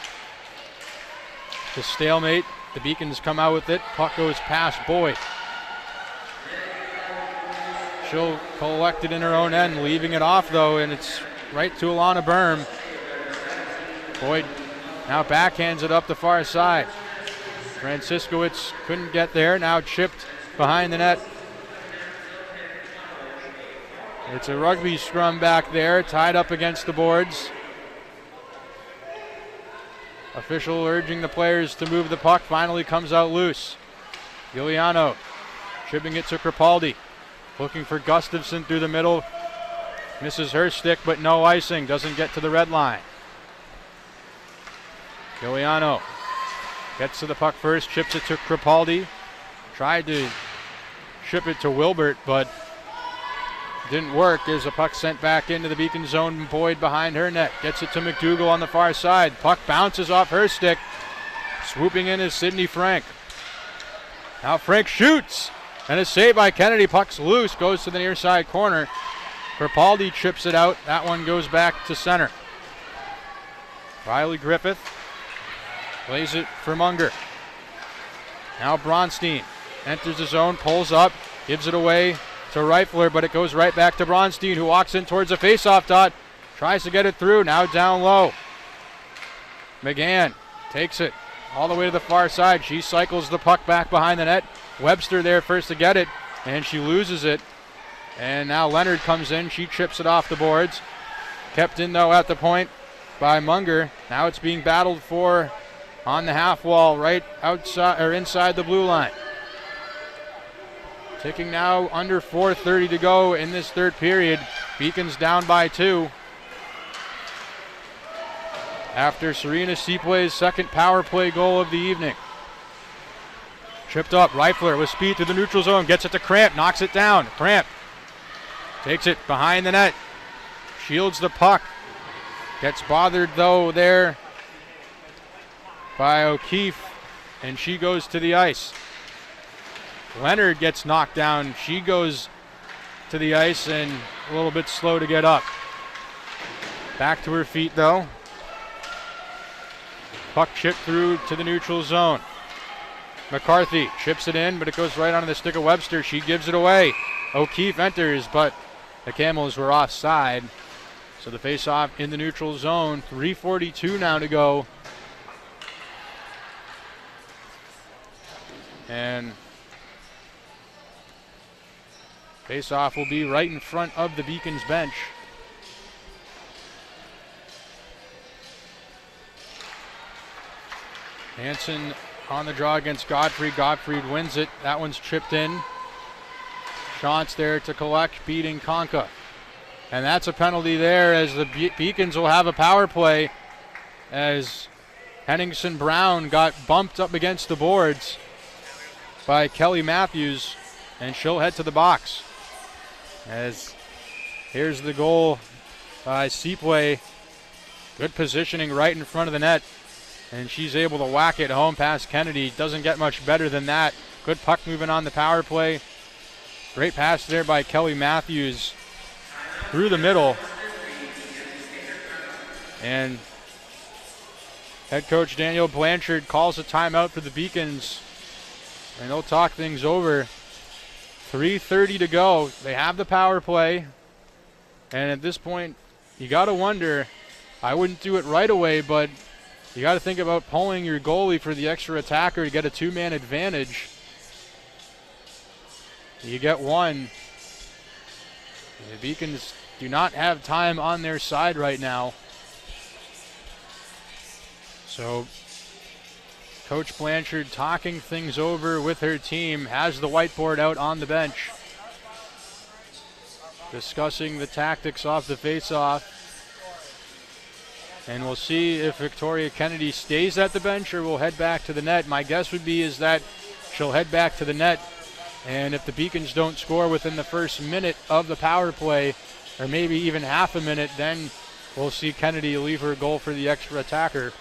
The stalemate. The Beacons come out with it. Puck goes past Boyd. She'll collect it in her own end, leaving it off though, and it's right to Alana Berm. Boyd now backhands it up the far side. Franciscowicz couldn't get there, now chipped behind the net. It's a rugby scrum back there, tied up against the boards. Official urging the players to move the puck, finally comes out loose. Giuliano chipping it to Crepaldi. Looking for Gustafson through the middle. Misses her stick, but no icing. Doesn't get to the red line. Giuliano gets to the puck first, chips it to Crepaldi. Tried to ship it to Wilbert, but didn't work as the puck sent back into the Beacon zone. Boyd behind her net. Gets it to McDougall on the far side. Puck bounces off her stick. Swooping in is Sydney Frank. Now Frank shoots. And a save by Kennedy. Puck's loose. Goes to the near side corner. Crepaldi chips it out. That one goes back to center. Riley Griffith plays it for Munger. Now Bronstein enters the zone. Pulls up. Gives it away to Reifler, but it goes right back to Bronstein, who walks in towards the face-off dot. Tries to get it through. Now down low. McGann takes it all the way to the far side. She cycles the puck back behind the net. Webster there first to get it, and she loses it. And now Leonard comes in. She chips it off the boards. Kept in, though, at the point by Munger. Now it's being battled for on the half wall, right outside or inside the blue line. Ticking now under 4:30 to go in this third period. Beacons down by 2. After Serena Seaplay's second power play goal of the evening. Tripped up, Reifler with speed to the neutral zone, gets it to Cramp, knocks it down. Cramp takes it behind the net, shields the puck. Gets bothered though there by O'Keefe, and she goes to the ice. Leonard gets knocked down, she goes to the ice and a little bit slow to get up. Back to her feet though. Puck chipped through to the neutral zone. McCarthy chips it in, but it goes right onto the stick of Webster. She gives it away. O'Keefe enters, but the Camels were offside. So the face-off in the neutral zone. 3:42 now to go. And face-off will be right in front of the Beacons bench. Hansen on the draw against Godfrey. Gottfried wins it. That one's chipped in. Shantz there to collect, beating Conca. And that's a penalty there as the Beacons will have a power play as Henningsen Brown got bumped up against the boards by Kelly Matthews, and she'll head to the box. As here's the goal by Seepway. Good positioning right in front of the net. And she's able to whack it home past Kennedy. Doesn't get much better than that. Good puck moving on the power play. Great pass there by Kelly Matthews through the middle. And head coach Daniel Blanchard calls a timeout for the Beacons. And they'll talk things over. 3:30 to go. They have the power play. And at this point, you got to wonder, I wouldn't do it right away, but you got to think about pulling your goalie for the extra attacker to get a two-man advantage. You get one. The Beacons do not have time on their side right now. So Coach Blanchard talking things over with her team, has the whiteboard out on the bench, discussing the tactics off the face-off. And we'll see if Victoria Kennedy stays at the bench or will head back to the net. My guess would be is that she'll head back to the net. And if the Beacons don't score within the first minute of the power play, or maybe even half a minute, then we'll see Kennedy leave her goal for the extra attacker.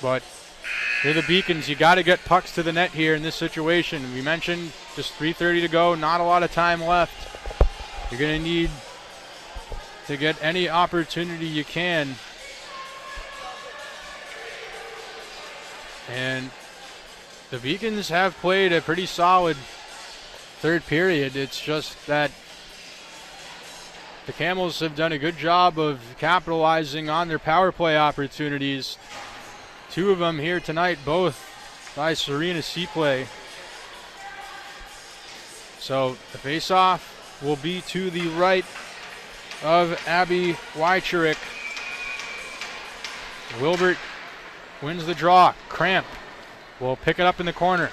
But for the Beacons, you got to get pucks to the net here in this situation. We mentioned just 3:30 to go, not a lot of time left. You're going to need to get any opportunity you can. And the Beacons have played a pretty solid third period. It's just that the Camels have done a good job of capitalizing on their power play opportunities. Two of them here tonight, both by Serena Seaplay. So the face-off will be to the right of Abby Wycherek. Wilbert wins the draw. Cramp will pick it up in the corner.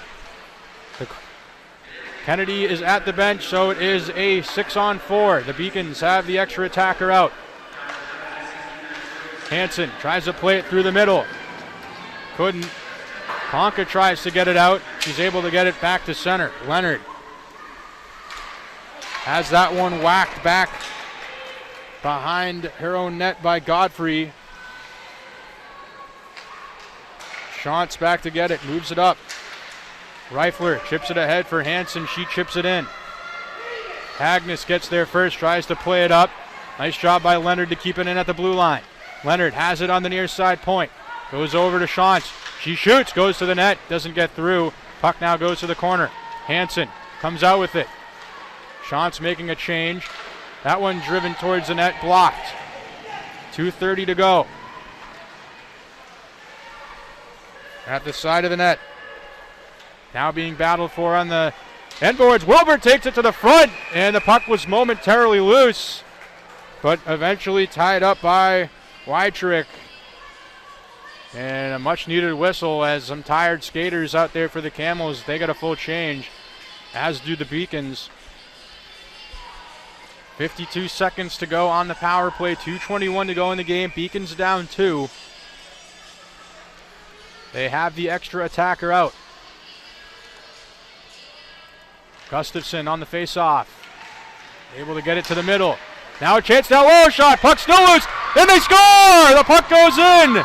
Kennedy is at the bench, so it is a 6-on-4. The Beacons have the extra attacker out. Hansen tries to play it through the middle. Couldn't. Conka tries to get it out. She's able to get it back to center. Leonard has that one whacked back behind her own net by Godfrey. Shantz back to get it, moves it up. Reifler chips it ahead for Hansen. She chips it in. Agnes gets there first, tries to play it up. Nice job by Leonard to keep it in at the blue line. Leonard has it on the near side point. Goes over to Shantz. She shoots, goes to the net, doesn't get through. Puck now goes to the corner. Hansen comes out with it. Shantz making a change. That one driven towards the net, blocked. 2:30 to go. At the side of the net. Now being battled for on the end boards. Wilbert takes it to the front, and the puck was momentarily loose, but eventually tied up by Wycherek. And a much-needed whistle as some tired skaters out there for the Camels. They got a full change, as do the Beacons. 52 seconds to go on the power play. 2:21 to go in the game. Beacons down 2. They have the extra attacker out. Gustafson on the face-off. Able to get it to the middle. Now a chance, now low shot. Puck still loose. Then they score! The puck goes in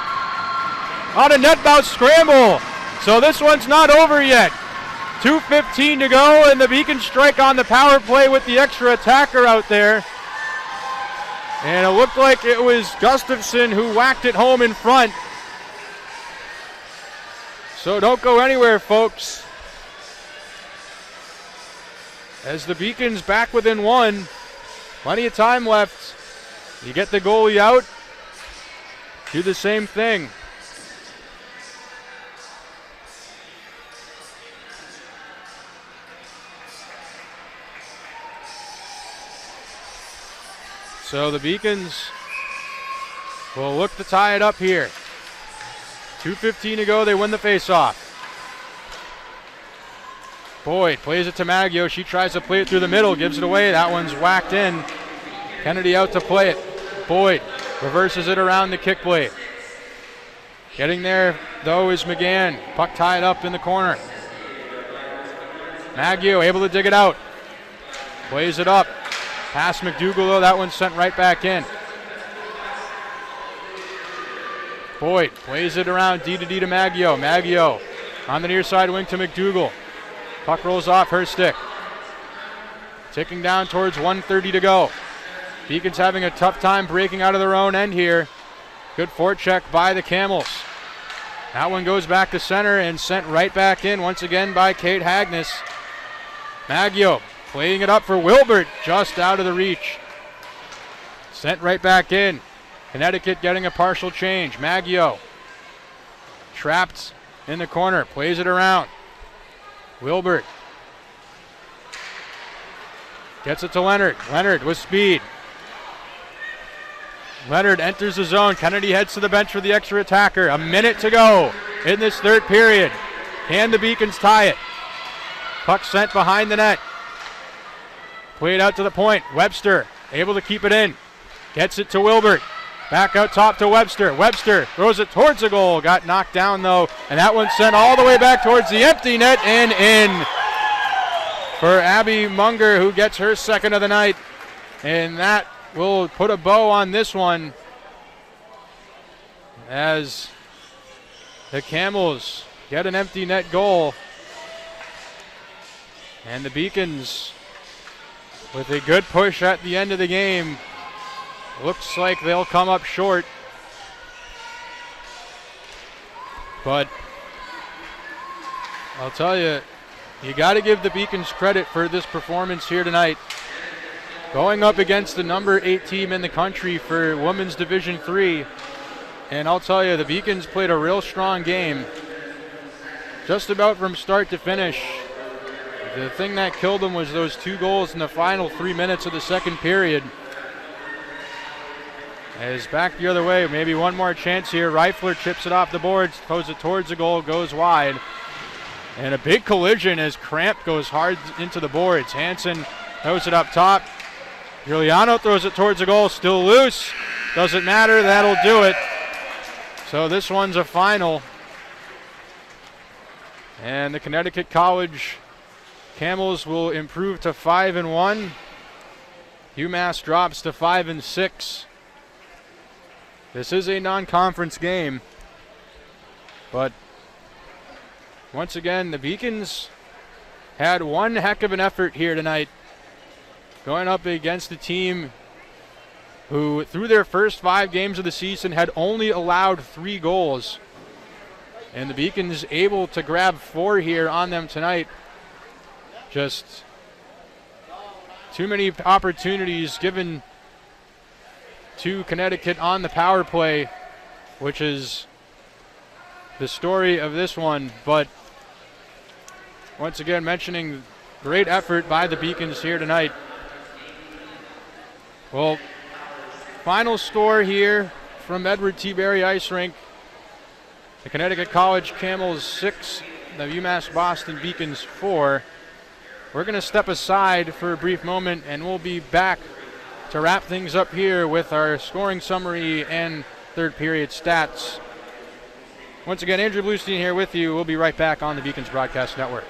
on a net bounce scramble. So this one's not over yet. 2:15 to go, and the Beacons strike on the power play with the extra attacker out there. And it looked like it was Gustafson who whacked it home in front. So don't go anywhere, folks. As the Beacons back within 1. Plenty of time left. You get the goalie out. Do the same thing. So the Beacons will look to tie it up here. 2:15 to go. They win the faceoff. Boyd plays it to Maggio. She tries to play it through the middle. Gives it away. That one's whacked in. Kennedy out to play it. Boyd reverses it around the kick blade. Getting there, though, is McGann. Puck tied up in the corner. Maggio able to dig it out. plays it up. Past McDougal, though, that one's sent right back in. Boyd plays it around D to Maggio. Maggio on the near side wing to McDougal. Puck rolls off her stick. Ticking down towards 1:30 to go. Beacons having a tough time breaking out of their own end here. Good forecheck by the Camels. That one goes back to center and sent right back in once again by Kate Hagnes. Maggio playing it up for Wilbert, just out of the reach. Sent right back in. Connecticut getting a partial change. Maggio trapped in the corner, plays it around. Wilbert gets it to Leonard. Leonard with speed. Leonard enters the zone. Kennedy heads to the bench for the extra attacker. A minute to go in this third period. Can the Beacons tie it? Puck sent behind the net. Played out to the point. Webster able to keep it in. Gets it to Wilbert. Back out top to Webster. Webster throws it towards the goal. Got knocked down though. And that one sent all the way back towards the empty net and in for Abby Munger, who gets her second of the night. And that will put a bow on this one as the Camels get an empty net goal. And the Beacons, with a good push at the end of the game, looks like they'll come up short. But I'll tell you, you got to give the Beacons credit for this performance here tonight. Going up against the number 8 team in the country for Women's Division III. And I'll tell you, the Beacons played a real strong game. Just about from start to finish. The thing that killed them was those 2 goals in the final 3 minutes of the second period. As back the other way, maybe one more chance here. Reifler chips it off the boards, throws it towards the goal, goes wide. And a big collision as Cramp goes hard into the boards. Hansen throws it up top. Giuliano throws it towards the goal, still loose. Doesn't matter, that'll do it. So this one's a final. And the Connecticut College Camels will improve to 5-1. UMass drops to 5-6. This is a non-conference game, but once again, the Beacons had one heck of an effort here tonight, going up against a team who, through their first 5 games of the season, had only allowed 3 goals. And the Beacons able to grab 4 here on them tonight. Just too many opportunities given to Connecticut on the power play, which is the story of this one. But once again, mentioning great effort by the Beacons here tonight. Well, final score here from Edward T. Berry Ice Rink. The Connecticut College Camels 6, the UMass Boston Beacons 4. We're going to step aside for a brief moment, and we'll be back to wrap things up here with our scoring summary and third period stats. Once again, Andrew Bluestein here with you. We'll be right back on the Beacons Broadcast Network.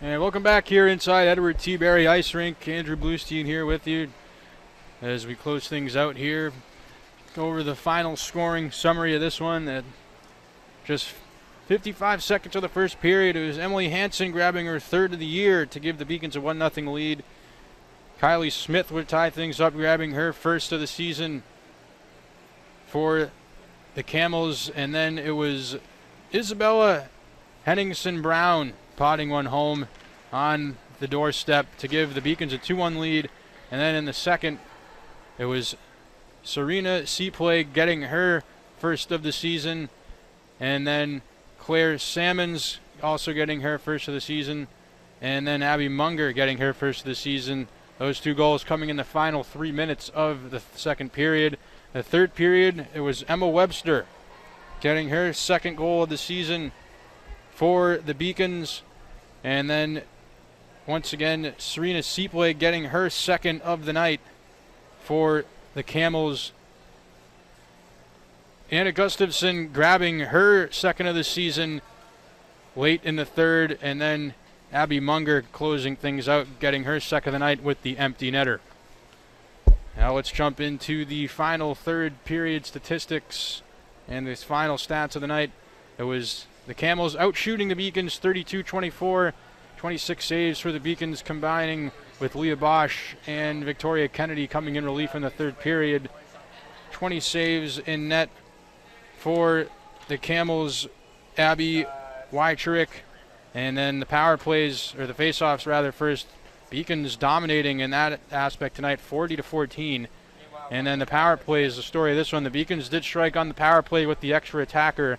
And welcome back here inside Edward T. Berry Ice Rink. Andrew Bluestein here with you as we close things out here. Go over the final scoring summary of this one. At just 55 seconds of the first period, it was Emily Hansen grabbing her third of the year to give the Beacons a 1-0 lead. Kylie Smith would tie things up, grabbing her first of the season for the Camels. And then it was Isabella Henningsen Brown potting one home on the doorstep to give the Beacons a 2-1 lead. And then in the second, it was Serena Seaplay getting her first of the season. And then Claire Salmons also getting her first of the season. And then Abby Munger getting her first of the season. Those two goals coming in the final 3 minutes of the second period. The third period, it was Emma Webster getting her second goal of the season for the Beacons. And then once again, Serena Seaplay getting her second of the night for the Camels. Anna Gustafson grabbing her second of the season late in the third. And then Abby Munger closing things out, getting her second of the night with the empty netter. Now let's jump into the final third period statistics and the final stats of the night. It was the Camels outshooting the Beacons 32-24, 26 saves for the Beacons, combining with Leah Bosch and Victoria Kennedy coming in relief in the third period. 20 saves in net for the Camels, Abby Wycherick. And then the power plays, or the face-offs rather, first. Beacons dominating in that aspect tonight, 40-14. And then the power play is the story of this one. The Beacons did strike on the power play with the extra attacker,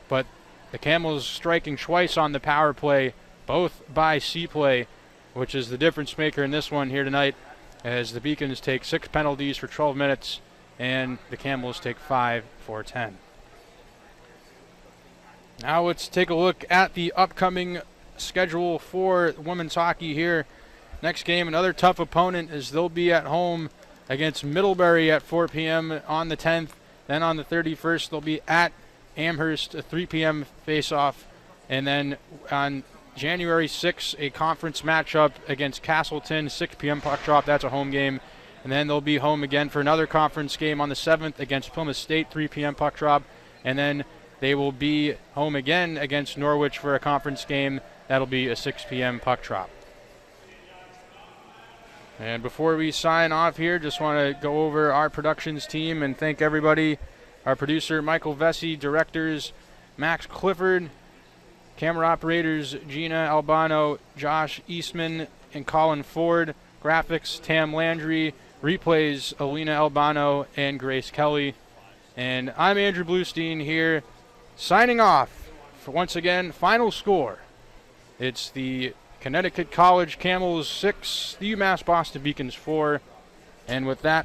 but the Camels striking twice on the power play, both by Seaplay, which is the difference maker in this one here tonight, as the Beacons take 6 penalties for 12 minutes and the Camels take 5 for 10. Now let's take a look at the upcoming schedule for women's hockey here. Next game, another tough opponent, as they'll be at home against Middlebury at 4 p.m. on the 10th. Then on the 31st, they'll be at Amherst, a 3 p.m. face-off. And then on January 6th, a conference matchup against Castleton, 6 p.m. puck drop. That's a home game. And then they'll be home again for another conference game on the 7th against Plymouth State, 3 p.m. puck drop. And then they will be home again against Norwich for a conference game. That'll be a 6 p.m. puck drop. And before we sign off here, just want to go over our productions team and thank everybody. Our producer, Michael Vesey, directors, Max Clifford, camera operators, Gina Albano, Josh Eastman, and Colin Ford, graphics, Tam Landry, replays, Alina Albano and Grace Kelly. And I'm Andrew Bluestein here, signing off for, once again, final score. It's the Connecticut College Camels 6, the UMass Boston Beacons 4. And with that,